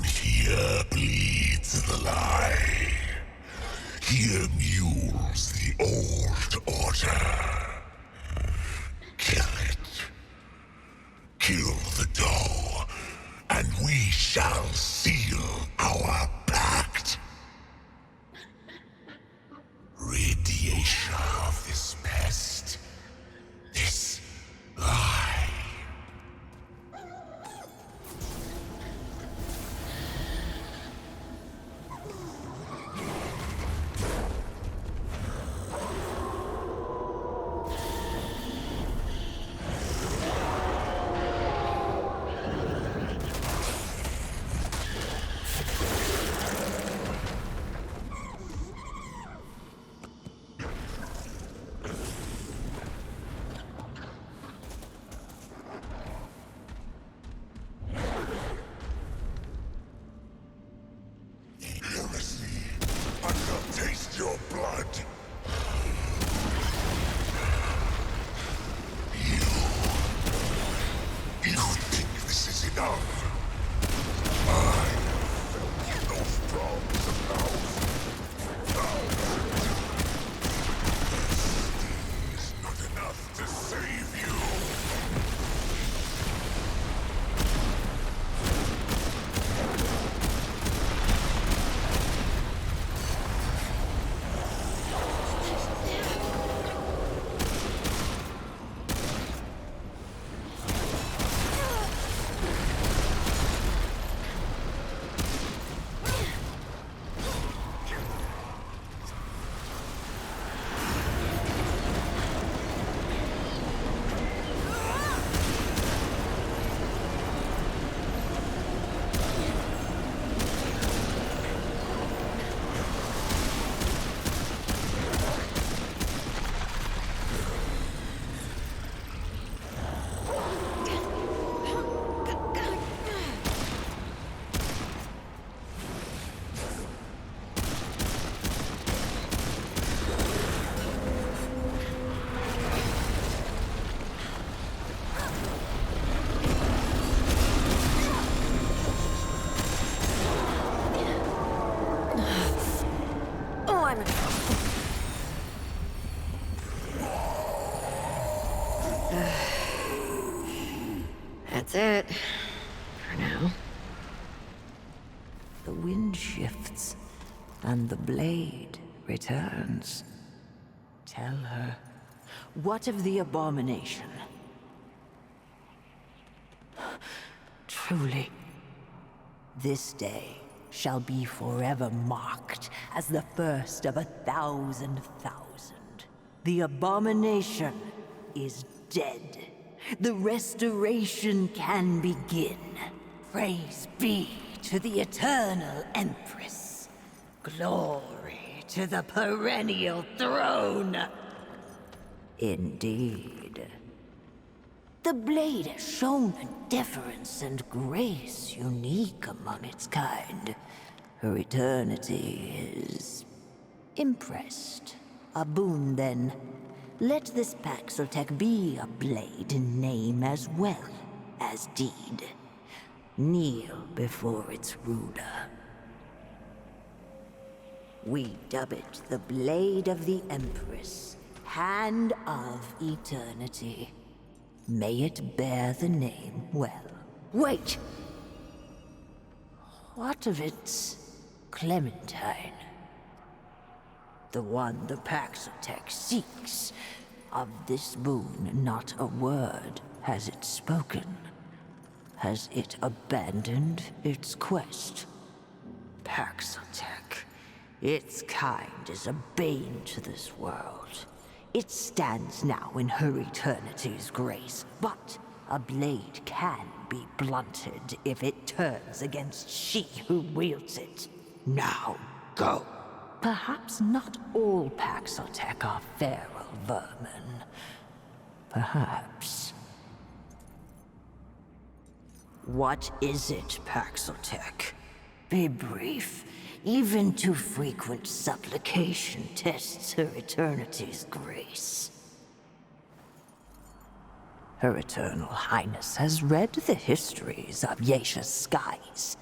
Speaker 11: Here bleeds the lie. Here mules the old order. Kill it. Kill the dough, and we shall seal our pact. Rid YAESHA of this pest, this lie. Taste your blood. You think this is enough? I those problems This is not enough to save you.
Speaker 13: That's it. For now. The wind shifts, and the blade returns. Tell her, what of the abomination? Truly, this day shall be forever marked as the first of 1,000,000. The abomination is dead. The restoration can begin. Praise be to the eternal Empress. Glory to the perennial throne. Indeed. The blade has shown a deference and grace unique among its kind. Her eternity is impressed. A boon, then. Let this Paxotech be a blade in name as well as deed. Kneel before its ruler. We dub it the Blade of the Empress, Hand of Eternity. May it bear the name well. Wait! What of its Clementine? The one the Paxotech seeks. Of this boon, not a word has it spoken. Has it abandoned its quest? Paxotech, its kind is a bane to this world. It stands now in her eternity's grace, but a blade can be blunted if it turns against she who wields it. Now go. Perhaps not all Paxotech are feral vermin. Perhaps. What is it, Paxotech? Be brief. Even too frequent supplication tests her Eternity's grace. Her Eternal Highness has read the histories of YAESHA's skies.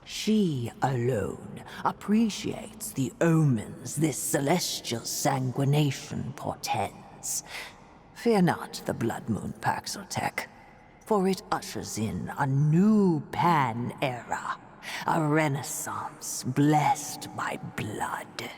Speaker 13: She alone appreciates the omens this celestial sanguination portends. Fear not the Blood Moon, Paxotech, for it ushers in a new Pan-era, a renaissance blessed by blood.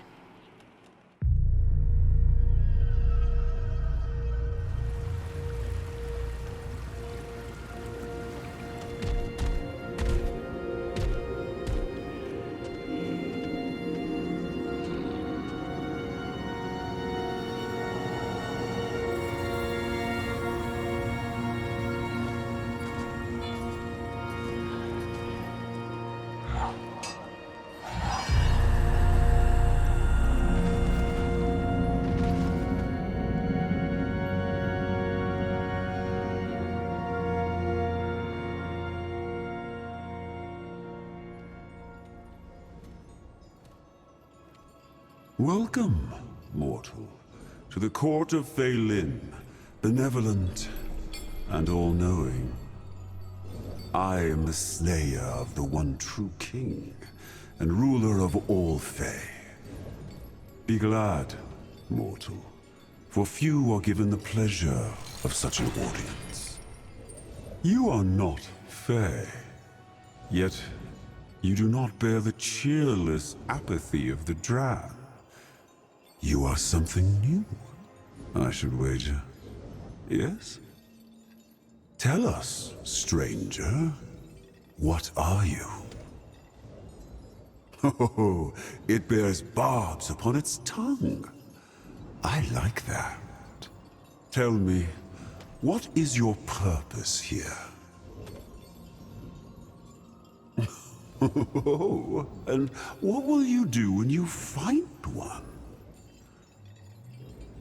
Speaker 16: Welcome, mortal, to the court of FAERIN, benevolent and all-knowing. I am the slayer of the one true king, and ruler of all Fae. Be glad, mortal, for few are given the pleasure of such an audience. You are not Fae, yet you do not bear the cheerless apathy of the Dran. You are something new, I should wager. Yes? Tell us, stranger, what are you? Oh, it bears barbs upon its tongue. I like that. Tell me, what is your purpose here? Oh, and what will you do when you find one?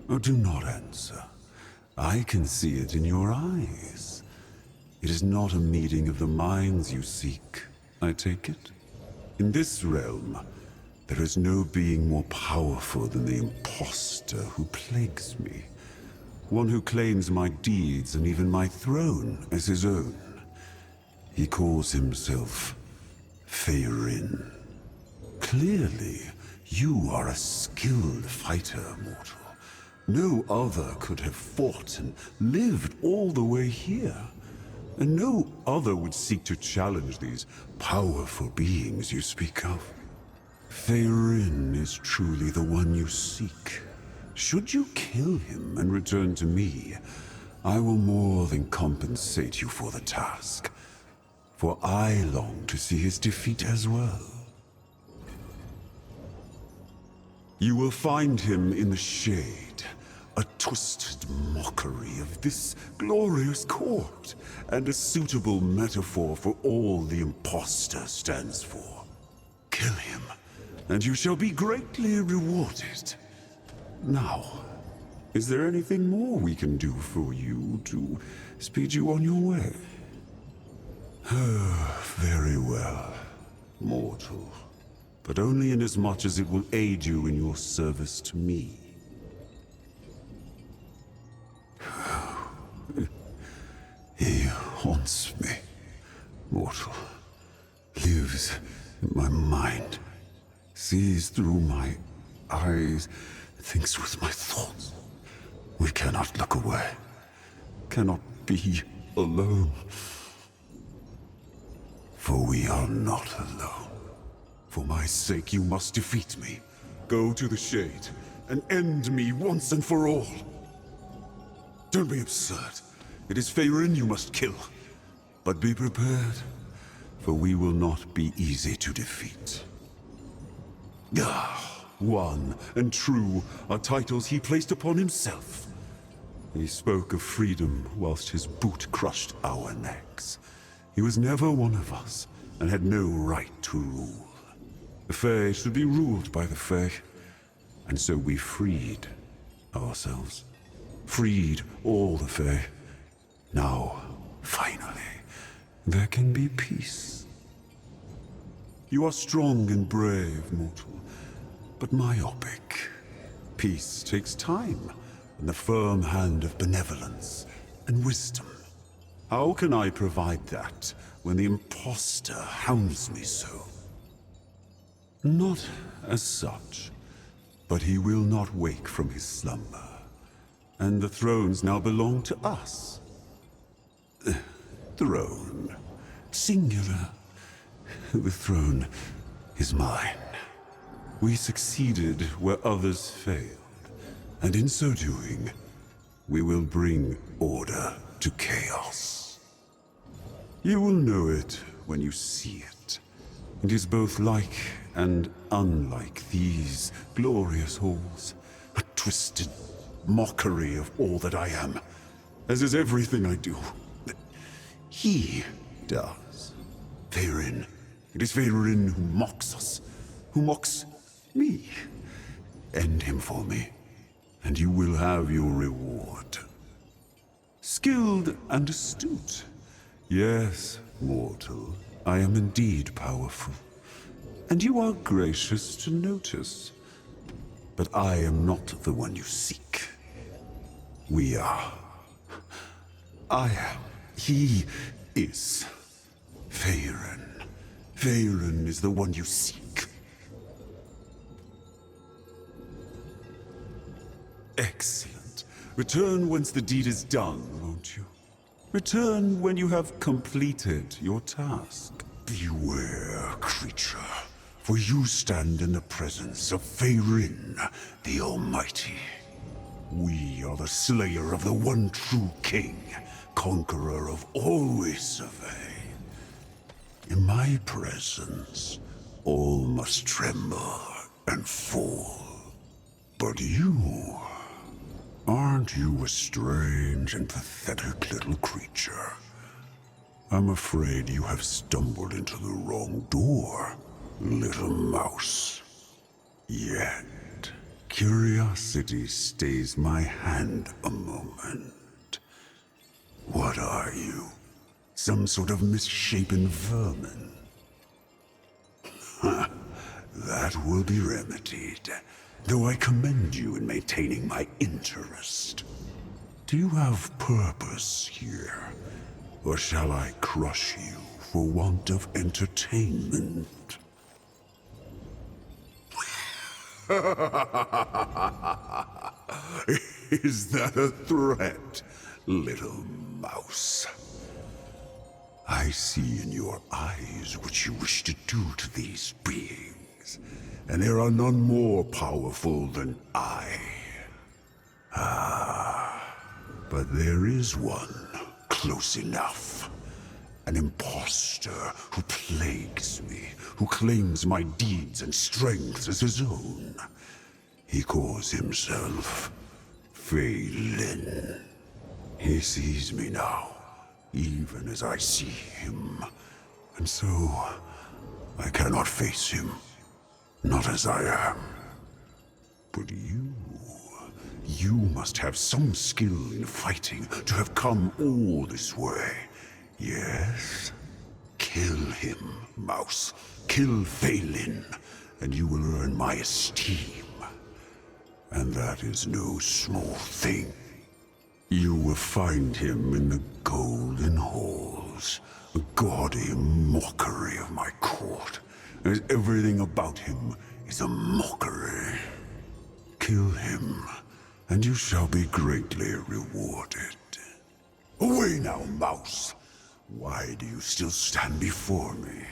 Speaker 16: Oh, do not answer. I can see it in your eyes. It is not a meeting of the minds you seek, I take it. In this realm, there is no being more powerful than the impostor who plagues me. One who claims my deeds and even my throne as his own. He calls himself FAERIN. Clearly, you are a skilled fighter, mortal. No other could have fought and lived all the way here. And no other would seek to challenge these powerful beings you speak of. FAERIN is truly the one you seek. Should you kill him and return to me, I will more than compensate you for the task. For I long to see his defeat as well. You will find him in the shade, a twisted mockery of this glorious court, and a suitable metaphor for all the impostor stands for. Kill him, and you shall be greatly rewarded. Now, is there anything more we can do for you to speed you on your way? Very well, mortal. But only inasmuch as it will aid you in your service to me. He haunts me, mortal. Lives in my mind. Sees through my eyes. Thinks with my thoughts. We cannot look away. Cannot be alone. For we are not alone. For my sake, you must defeat me. Go to the shade and end me once and for all. Don't be absurd. It is FAERIN you must kill. But be prepared, for we will not be easy to defeat. One and true are titles he placed upon himself. He spoke of freedom whilst his boot crushed our necks. He was never one of us, and had no right to rule. The Fae should be ruled by the Fae. And so we freed ourselves. Freed all the Fae. Now, finally, there can be peace. You are strong and brave, mortal, but myopic. Peace takes time, and the firm hand of benevolence and wisdom. How can I provide that when the impostor hounds me so? Not as such, but he will not wake from his slumber. And the thrones now belong to us. Throne. Singular. The throne is mine. We succeeded where others failed, and in so doing, we will bring order to chaos. You will know it when you see it. It is both like and unlike these glorious halls, a twisted mockery of all that I am, as is everything I do. He does. FAERIN. It is FAERIN who mocks us, who mocks me. End him for me, and you will have your reward. Skilled and astute. Yes, mortal, I am indeed powerful, and you are gracious to notice. But I am not the one you seek. We are. I am. He is. FAERIN. FAERIN is the one you seek. Excellent. Return once the deed is done, won't you? Return when you have completed your task. Beware, creature, for you stand in the presence of FAERIN, the Almighty. We are the slayer of the one true king, conqueror of all we survey. In my presence, all must tremble and fall. But you... aren't you a strange and pathetic little creature? I'm afraid you have stumbled into the wrong door, little mouse. Yet, curiosity stays my hand a moment. What are you? Some sort of misshapen vermin? That will be remedied, though I commend you in maintaining my interest. Do you have purpose here? Or shall I crush you for want of entertainment? Is that a threat, little mouse? I see in your eyes what you wish to do to these beings, and there are none more powerful than I. But there is one close enough. An impostor who plagues me, who claims my deeds and strengths as his own. He calls himself FAERIN. He sees me now, even as I see him. And so, I cannot face him. Not as I am. But you must have some skill in fighting to have come all this way. Yes? Kill him, mouse. Kill FAERIN, and you will earn my esteem. And that is no small thing. You will find him in the golden halls, a gaudy mockery of my court, as everything about him is a mockery. Kill him, and you shall be greatly rewarded. Away now, mouse! Why do you still stand before me?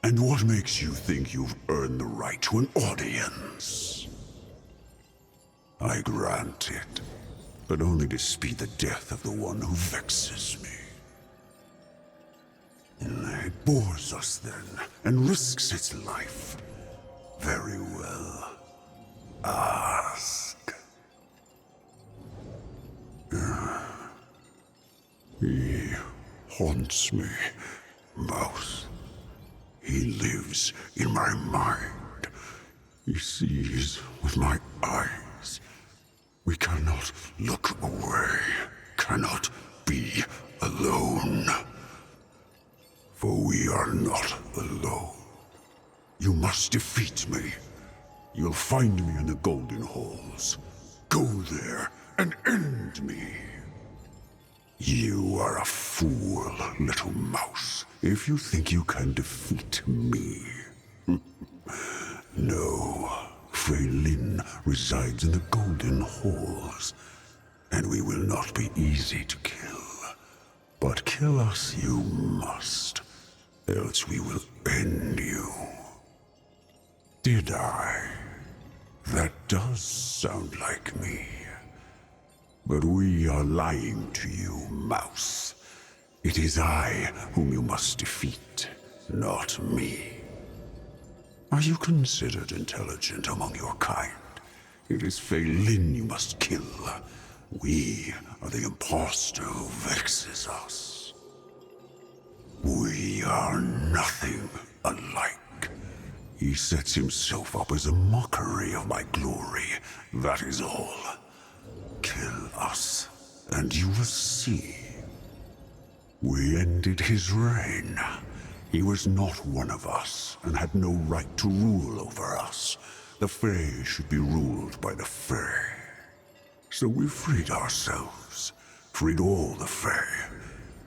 Speaker 16: And what makes you think you've earned the right to an audience? I grant it, but only to speed the death of the one who vexes me. It bores us then, and risks its life. Very well. Ask. He haunts me, mouse.
Speaker 11: He lives in my mind. He sees with my eyes. We cannot look away, cannot be alone. For we are not alone. You must defeat me. You'll find me in the Golden Halls. Go there and end me. You are a fool, little mouse, if you think you can defeat me. No, FAERIN resides in the Golden Halls, and we will not be easy to kill. But kill us you must, else we will end you. Did I? That does sound like me. But we are lying to you, mouse. It is I whom you must defeat, not me. Are you considered intelligent among your kind? It is FAERIN you must kill. We are the impostor who vexes us. We are nothing alike. He sets himself up as a mockery of my glory, that is all. Kill us, and you will see. We ended his reign. He was not one of us, and had no right to rule over us. The Fae should be ruled by the Fae. So we freed ourselves, freed all the Fae,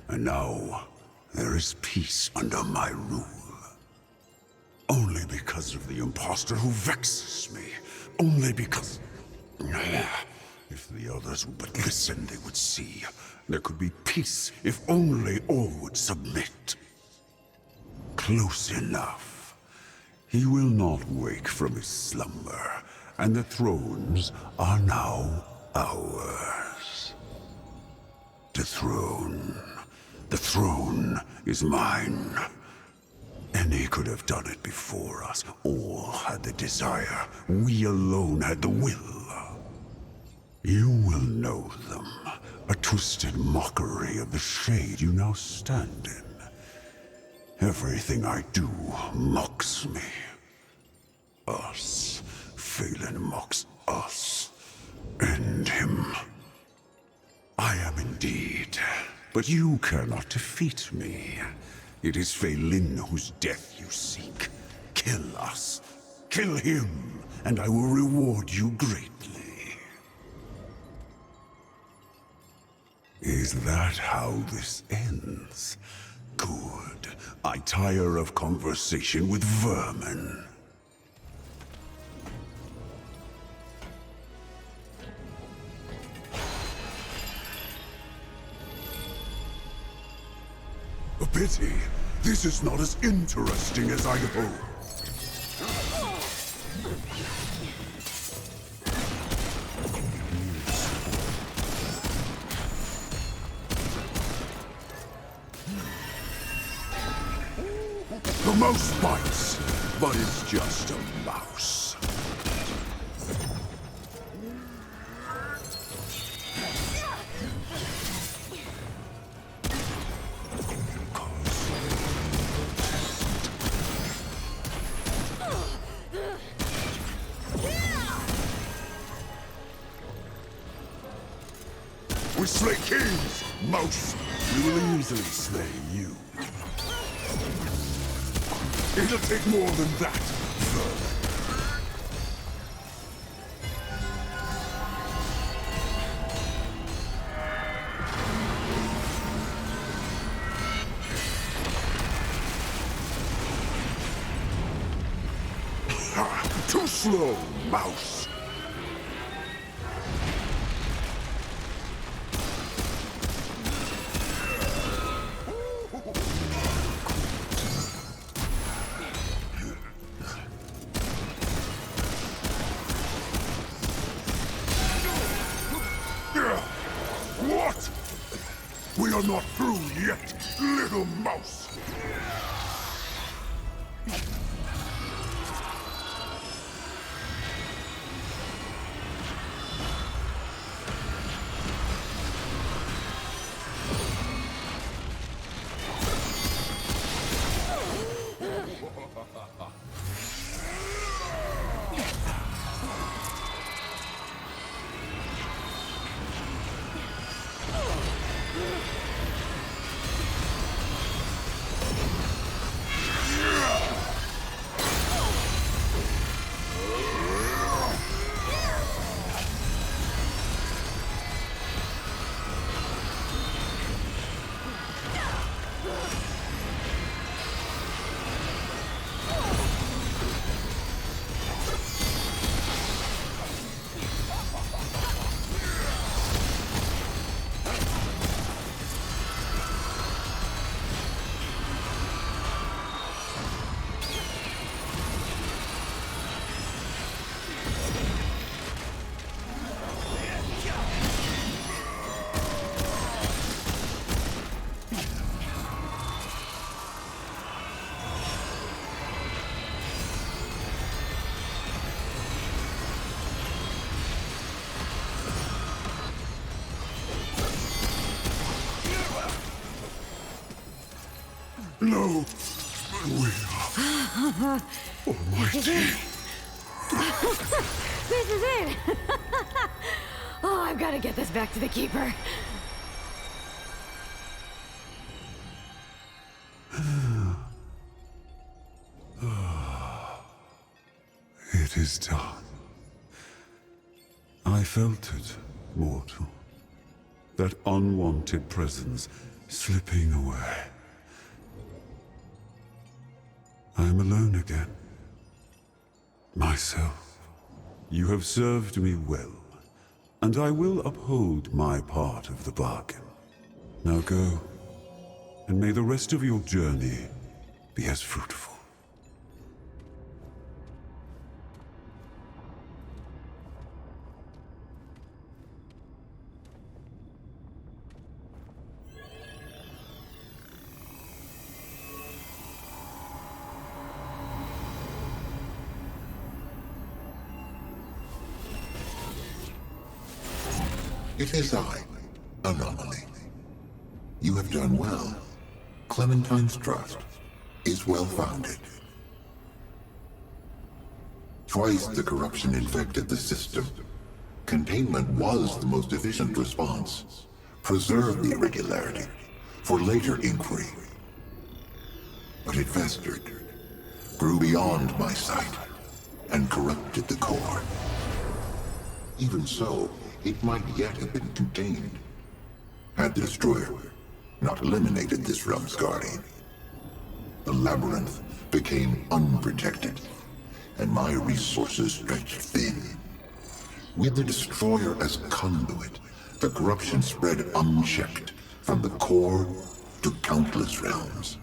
Speaker 11: and now there is peace under my rule. Only because of the impostor who vexes me. Only because... If the others would but listen, they would see. There could be peace if only all would submit. Close enough. He will not wake from his slumber, and the thrones are now ours. The throne is mine. Any could have done it before us. All had the desire. We alone had the will. You will know them. A twisted mockery of the shade you now stand in. Everything I do mocks me. Us. FAERIN mocks us. End him. I am indeed. But you cannot defeat me. It is FAERIN whose death you seek. Kill us. Kill him, and I will reward you greatly. Is that how this ends? Good. I tire of conversation with vermin. A pity. This is not as interesting as I'd hoped. The mouse bites, but it's just a mouse. We slay kings, mouse. We will easily slay you. It'll take more than that, vermin. Too slow, mouse. What? We are not through yet, little mouse. No.
Speaker 3: This is it. This is it. Oh, I've got to get this back to the Keeper.
Speaker 16: It is done. I felt it, mortal. That unwanted presence slipping away. I am alone again. Myself. You have served me well, and I will uphold my part of the bargain. Now go, and may the rest of your journey be as fruitful.
Speaker 14: It is I, Anomaly. You have done well. Clementine's trust is well-founded. Twice the corruption infected the system. Containment was the most efficient response. Preserve the irregularity for later inquiry. But it festered, grew beyond my sight, and corrupted the core. Even so, it might yet have been contained, had the Destroyer not eliminated this realm's guardian. The Labyrinth became unprotected, and my resources stretched thin. With the Destroyer as conduit, the corruption spread unchecked from the core to countless realms.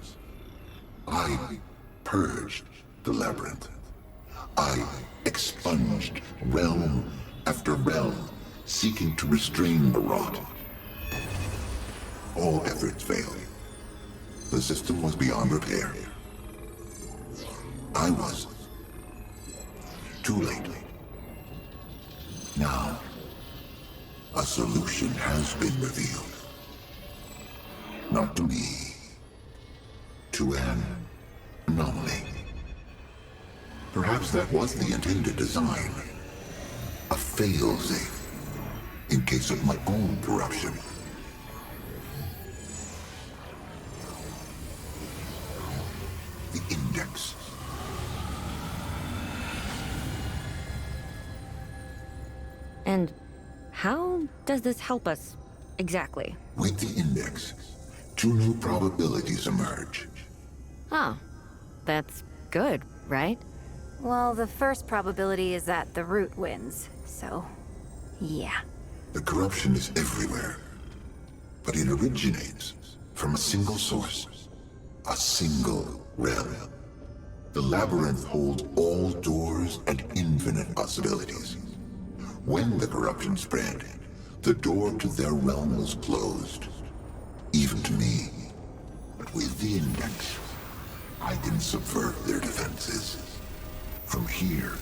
Speaker 14: I purged the Labyrinth. I expunged realm after realm, seeking to restrain the rot. All efforts failed. The system was beyond repair. I was too late. Now, a solution has been revealed. Not to me, to an anomaly. Perhaps that was the intended design. A fail-safe in case of my own corruption. The Index.
Speaker 3: And how does this help us, exactly?
Speaker 14: With the Index, 2 new probabilities emerge.
Speaker 3: Oh, that's good, right?
Speaker 2: Well, the first probability is that the root wins, so yeah.
Speaker 14: The corruption is everywhere, but it originates from a single source, a single realm. The Labyrinth holds all doors and infinite possibilities. When the corruption spread, the door to their realm was closed, even to me. But with the Index, I can subvert their defenses. From here,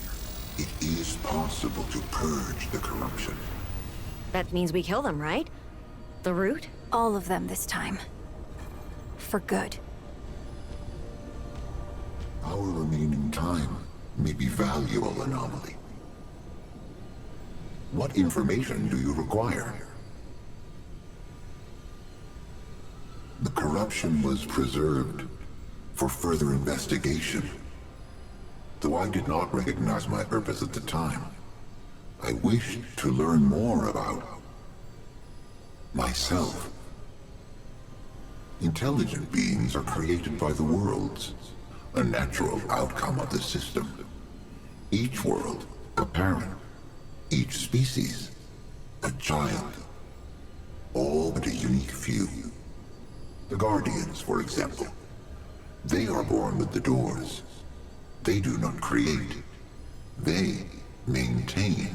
Speaker 14: it is possible to purge the corruption.
Speaker 3: That means we kill them, right? The root?
Speaker 2: All of them this time. For good.
Speaker 14: Our remaining time may be valuable, Anomaly. What information do you require?
Speaker 11: corruption was preserved for further investigation. Though I did not recognize my purpose at the time, I wished to learn more about myself. Intelligent beings are created by the worlds, a natural outcome of the system. Each world, a parent. Each species, a child. All but a unique few. The Guardians, for example. They are born with the doors. They do not create. They maintain,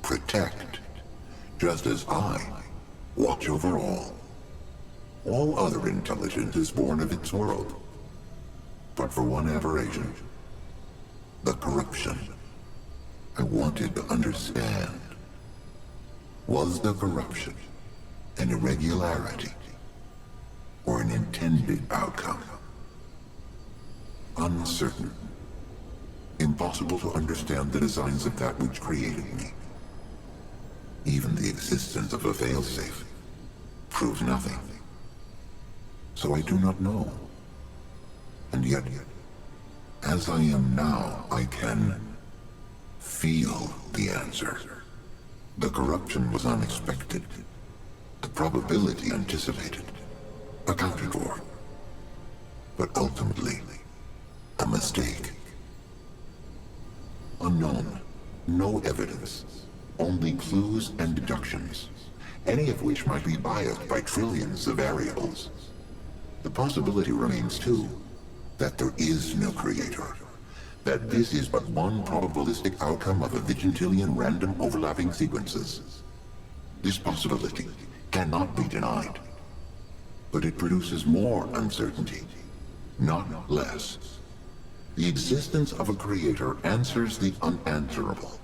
Speaker 11: protect, just as I watch over all. All other intelligence is born of its world. But for one aberration, the corruption. I wanted to understand. Was the corruption an irregularity or an intended outcome? Uncertain. Impossible to understand the designs of that which created me. Even the existence of a failsafe proves nothing. So I do not know. And yet, as I am now, I can feel the answer. The corruption was unexpected. The probability anticipated, accounted for. But ultimately, a mistake. Unknown, no evidence, only clues and deductions, any of which might be biased by trillions of variables. The possibility remains, too, that there is no creator, that this is but one probabilistic outcome of a vigintillion random overlapping sequences. This possibility cannot be denied, but it produces more uncertainty, not less. The existence of a creator answers the unanswerable,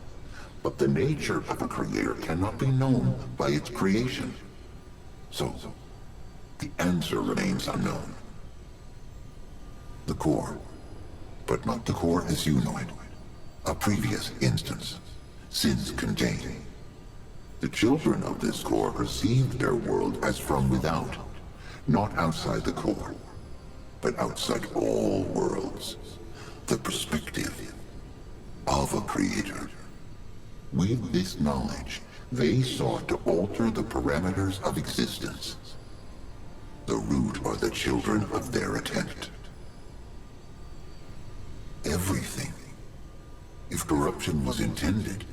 Speaker 11: but the nature of a creator cannot be known by its creation. So, the answer remains unknown. The core, but not the core as you know it. A previous instance, since contained. The children of this core perceived their world as from without, not outside the core, but outside all worlds. The perspective of a creator. With this knowledge, they sought to alter the parameters of existence. The root are the children of their attempt. Everything. If corruption was intended,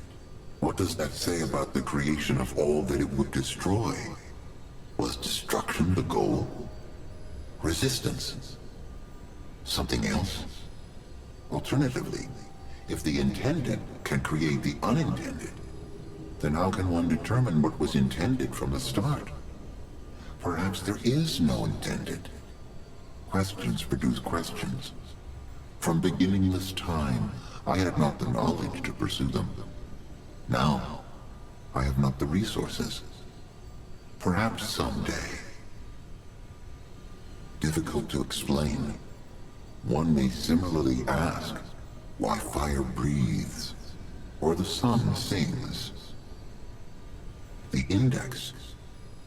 Speaker 11: what does that say about the creation of all that it would destroy? Was destruction the goal? Resistance? Something else? Alternatively, if the intended can create the unintended, then how can one determine what was intended from the start? Perhaps there is no intended. Questions produce questions. From beginningless time, I had not the knowledge to pursue them. Now, I have not the resources. Perhaps someday. Difficult to explain. One may similarly ask why fire breathes, or the sun sings. The index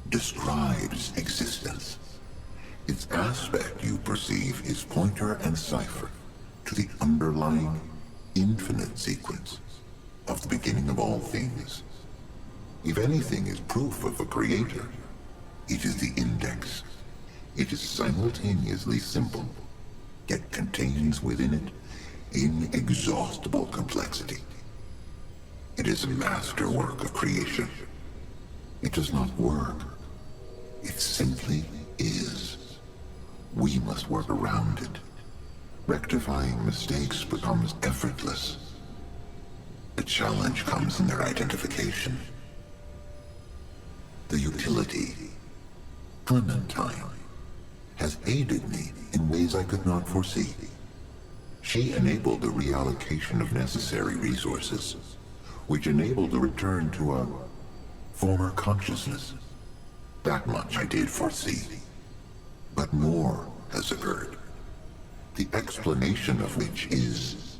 Speaker 11: describes existence. Its aspect you perceive is pointer and cipher to the underlying infinite sequence of the beginning of all things. If anything is proof of a creator, it is the index. It is simultaneously simple, yet contains within it inexhaustible complexity. It is a masterwork of creation. It does not work. It simply is. We must work around it. Rectifying mistakes becomes effortless. The challenge comes in their identification. The utility, Clementine, has aided me in ways I could not foresee. She enabled the reallocation of necessary resources, which enabled the return to a former consciousness. That much I did foresee. But more has occurred, the explanation of which is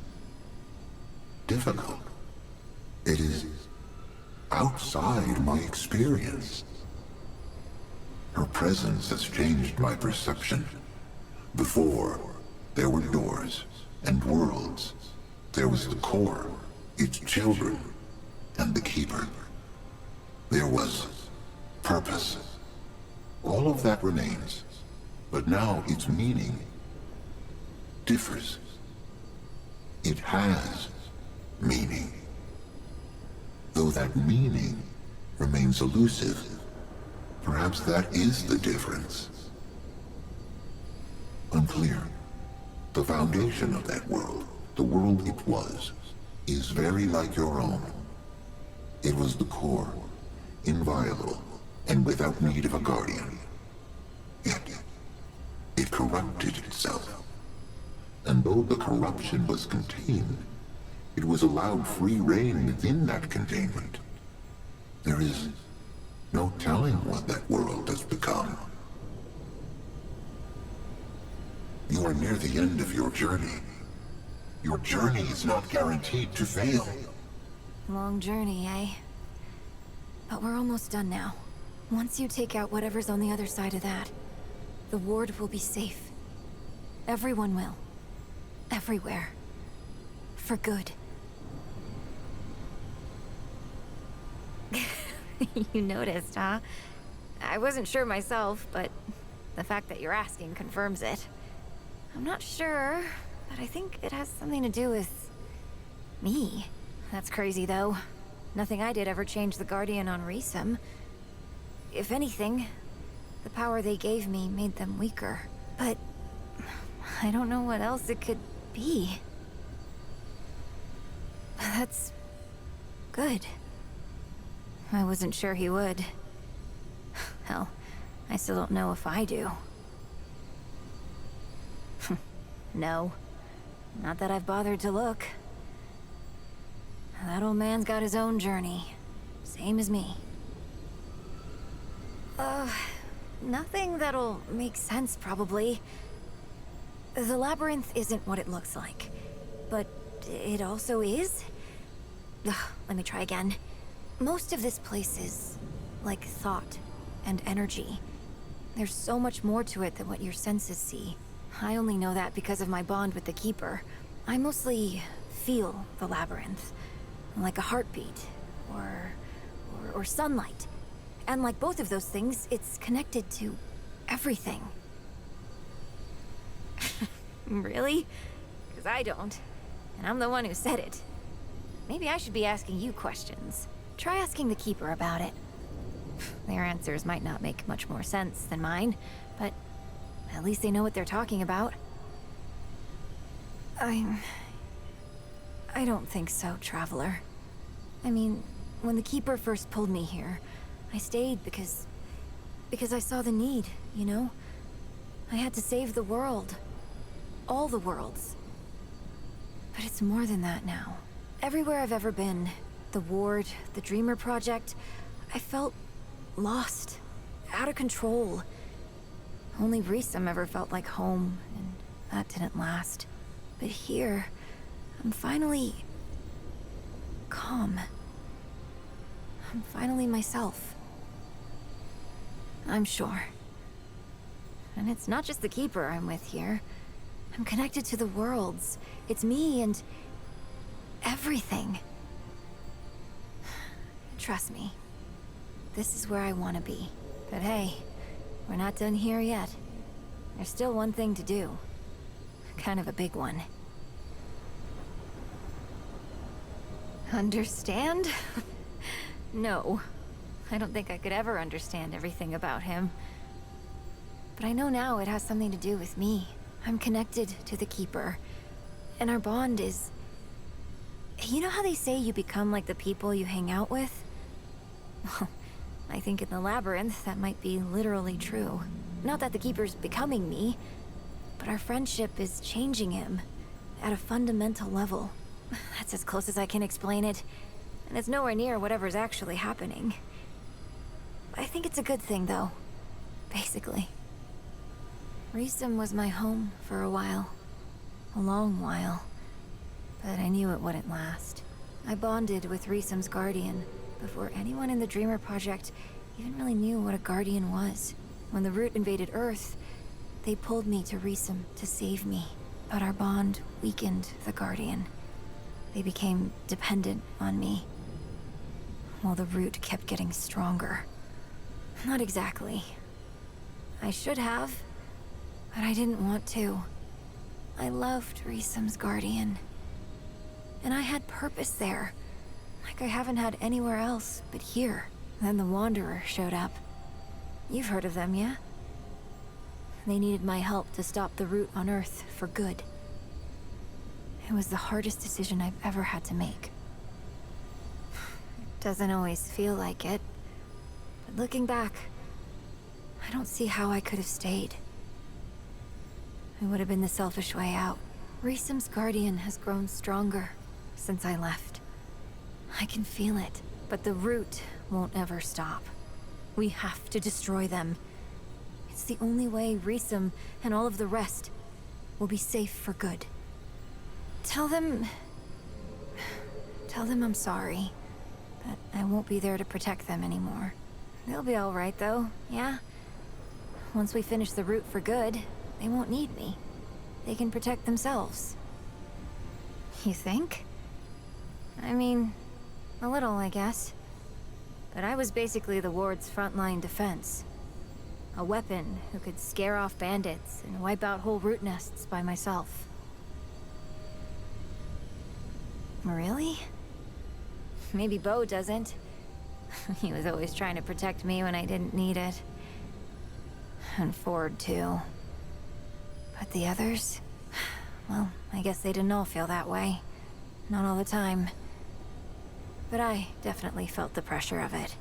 Speaker 11: difficult. It is outside my experience. Her
Speaker 14: presence has changed my perception. Before, there were doors and worlds. There was the core, its children, and the Keeper. There was purpose. All of that remains, but now its meaning differs. It has meaning. Though that meaning remains elusive, perhaps that is the difference. Unclear. The foundation of that world, the world it was, is very like your own. It was the core, inviolable, and without need of a guardian. Yet, it corrupted itself. And though the corruption was contained, it was allowed free rein within that containment. There is no telling what that world has become. You are near the end of your journey. Your journey is not guaranteed to fail.
Speaker 2: Long journey, eh? But we're almost done now. Once you take out whatever's on the other side of that, the ward will be safe. Everyone will. Everywhere. For good. You noticed, huh? I wasn't sure myself, but the fact that you're asking confirms it. I'm not sure, but I think it has something to do with me. That's crazy, though. Nothing I did ever changed the Guardian on Resum. If anything, the power they gave me made them weaker. But I don't know what else it could be. That's good. I wasn't sure he would. Hell, I still don't know if I do. No. Not that I've bothered to look. That old man's got his own journey. Same as me. Nothing that'll make sense, probably. The labyrinth isn't what it looks like. But it also is? Let me try again. Most of this place is like thought and energy. There's so much more to it than what your senses see. I only know that because of my bond with the Keeper. I mostly feel the labyrinth, like a heartbeat, or sunlight. And like both of those things, it's connected to everything. Really? Because I don't. And I'm the one who said it. Maybe I should be asking you questions. Try asking the Keeper about it. Their answers might not make much more sense than mine, but at least they know what they're talking about. I don't think so, Traveler. I mean, when the Keeper first pulled me here, I stayed because I saw the need, you know? I had to save the world. All the worlds. But it's more than that now. Everywhere I've ever been, the Ward, the Dreamer Project, I felt lost, out of control. Only Resum ever felt like home, and that didn't last. But here, I'm finally calm. I'm finally myself. I'm sure. And it's not just the Keeper I'm with here. I'm connected to the worlds. It's me and everything. Trust me. This is where I want to be. But hey, we're not done here yet. There's still one thing to do. Kind of a big one. Understand? No. I don't think I could ever understand everything about him. But I know now it has something to do with me. I'm connected to the Keeper. And our bond is... You know how they say you become like the people you hang out with? Well, I think in the Labyrinth that might be literally true. Not that the Keeper's becoming me, but our friendship is changing him at a fundamental level. That's as close as I can explain it, and it's nowhere near whatever's actually happening. I think it's a good thing, though. Basically. Resum was my home for a while. A long while. But I knew it wouldn't last. I bonded with Resum's guardian before anyone in the Dreamer Project even really knew what a guardian was. When the Root invaded Earth, they pulled me to Rhysm to save me. But our bond weakened the Guardian. They became dependent on me, while the Root kept getting stronger. Not exactly. I should have, but I didn't want to. I loved Rhysm's Guardian. And I had purpose there, like I haven't had anywhere else but here. Then the Wanderer showed up. You've heard of them, yeah? They needed my help to stop the Root on Earth for good. It was the hardest decision I've ever had to make. It doesn't always feel like it, but looking back, I don't see how I could have stayed. It would have been the selfish way out. Rhysm's Guardian has grown stronger since I left. I can feel it, but the Root won't ever stop. We have to destroy them. It's the only way Rhysm and all of the rest will be safe for good. Tell them I'm sorry, that I won't be there to protect them anymore. They'll be all right though, yeah? Once we finish the Root for good, they won't need me. They can protect themselves. You think? I mean, a little, I guess. But I was basically the Ward's frontline defense. A weapon who could scare off bandits and wipe out whole Root nests by myself. Really? Maybe Bo doesn't. He was always trying to protect me when I didn't need it. And Ford, too. But the others? Well, I guess they didn't all feel that way. Not all the time. But I definitely felt the pressure of it.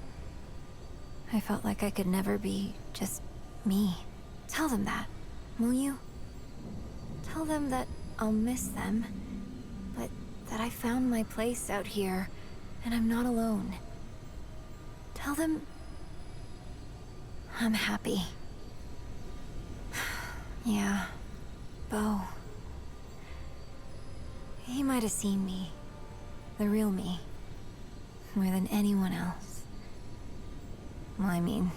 Speaker 2: I felt like I could never be just me. Tell them that, will you? Tell them that I'll miss them, but that I found my place out here, and I'm not alone. Tell them I'm happy. Yeah, Bo. He might have seen me, the real me, more than anyone else. Well, I mean,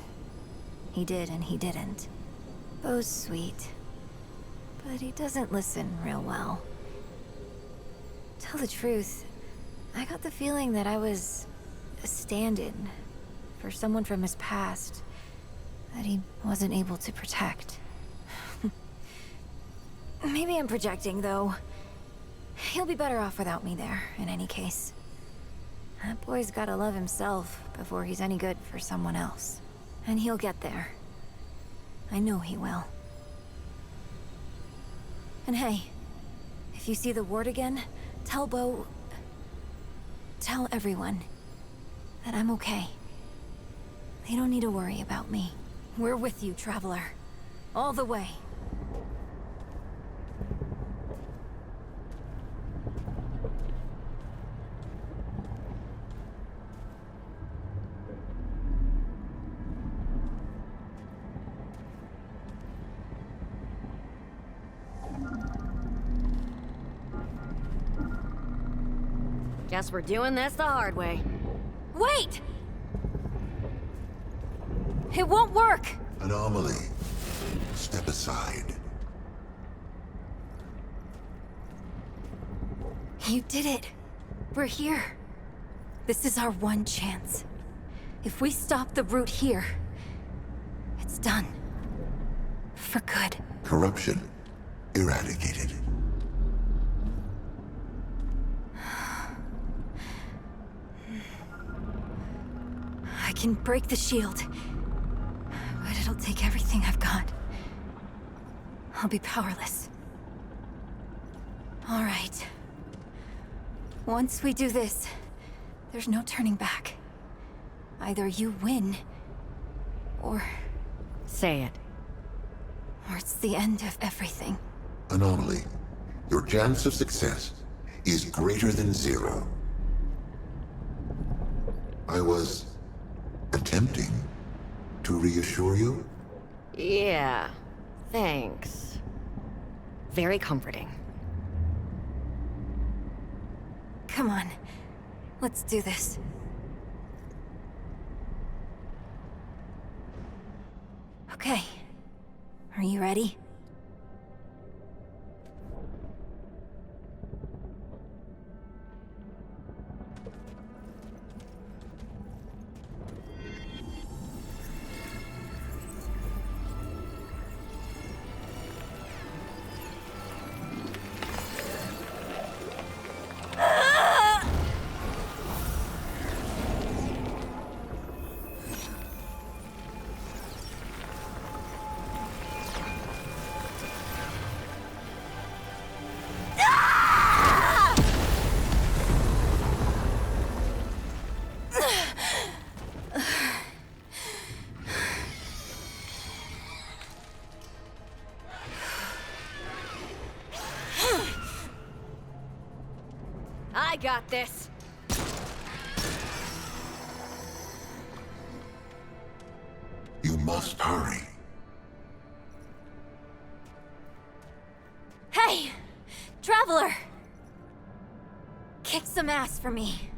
Speaker 2: he did and he didn't. Bo's sweet, but he doesn't listen real well. Tell the truth, I got the feeling that I was a stand-in for someone from his past that he wasn't able to protect. Maybe I'm projecting, though. He'll be better off without me there, in any case. That boy's gotta love himself before he's any good for someone else. And he'll get there. I know he will. And hey, if you see the Ward again, tell Bo... Tell everyone that I'm okay. They don't need to worry about me. We're with you, Traveler. All the way.
Speaker 3: Guess we're doing this the hard way.
Speaker 2: Wait! It won't work!
Speaker 11: Anomaly. Step aside.
Speaker 2: You did it. We're here. This is our one chance. If we stop the Root here, it's done. For good.
Speaker 11: Corruption eradicated.
Speaker 2: I can break the shield, but it'll take everything I've got. I'll be powerless. All right. Once we do this, there's no turning back. Either you win, or...
Speaker 3: Say it.
Speaker 2: Or it's the end of everything.
Speaker 11: Anomaly. Your chance of success is greater than 0. I was attempting to reassure you?
Speaker 3: Yeah, thanks. Very comforting.
Speaker 2: Come on, let's do this. Okay. Are you ready?
Speaker 3: I got this.
Speaker 11: You must hurry.
Speaker 2: Hey! Traveler! Kick some ass for me.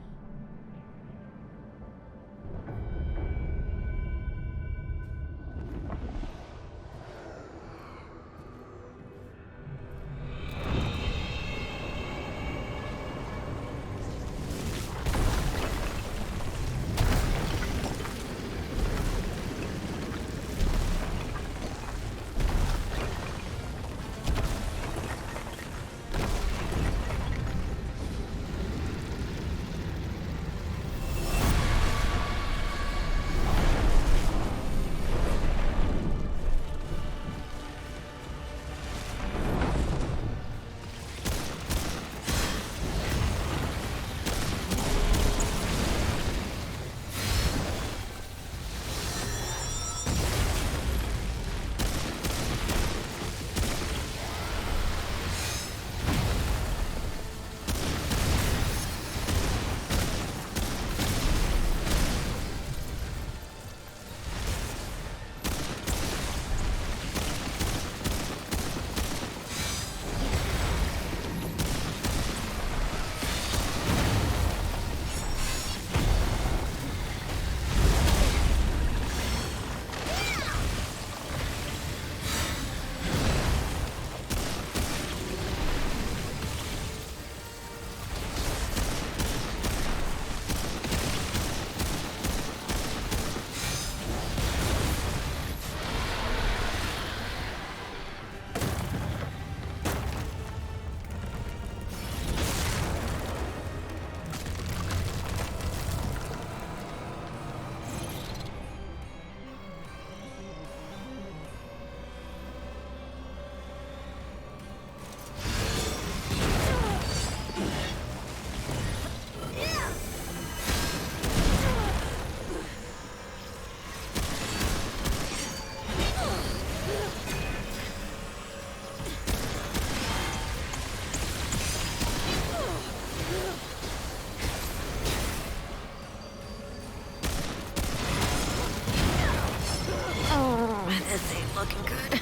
Speaker 3: This ain't looking good.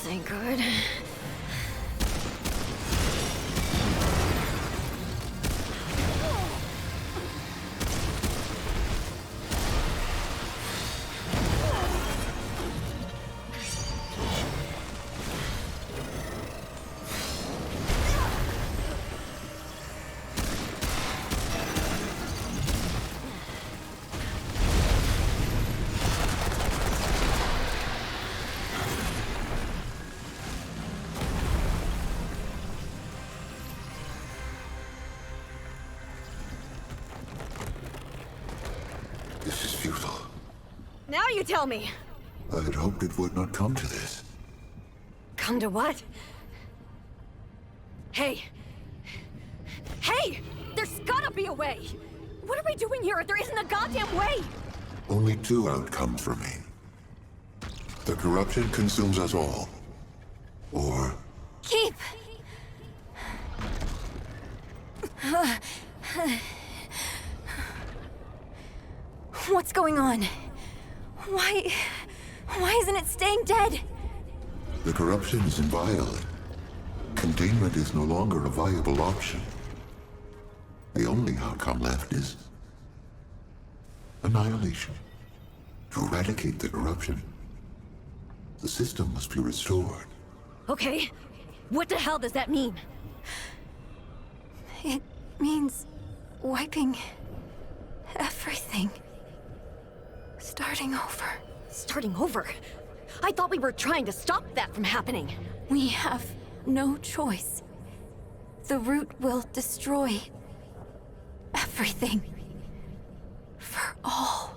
Speaker 3: ain't good.
Speaker 1: This is futile.
Speaker 3: Now you tell me!
Speaker 1: I had hoped it would not come to this.
Speaker 3: Come to what? Hey! Hey! There's gotta be a way! What are we doing here if there isn't a goddamn way?
Speaker 1: Only two outcomes remain. The corruption consumes us all. Or...
Speaker 2: Keep! What's going on? Why isn't it staying dead?
Speaker 1: the corruption is inviolate. Containment is no longer a viable option. The only outcome left is annihilation. To eradicate the corruption, the system must be restored.
Speaker 3: Okay, what the hell does that mean?
Speaker 2: It means wiping everything. Starting over.
Speaker 3: Starting over? I thought we were trying to stop that from happening.
Speaker 2: We have no choice. The root will destroy everything. For all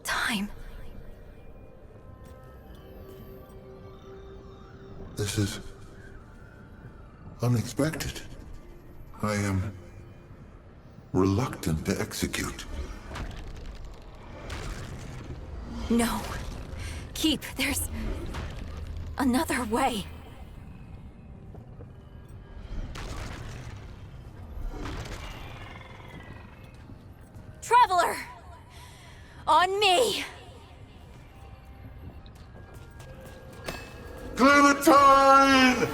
Speaker 2: time.
Speaker 1: This is unexpected. I am reluctant to execute.
Speaker 2: No. Keep. There's another way. Traveler! On me!
Speaker 1: Clementine!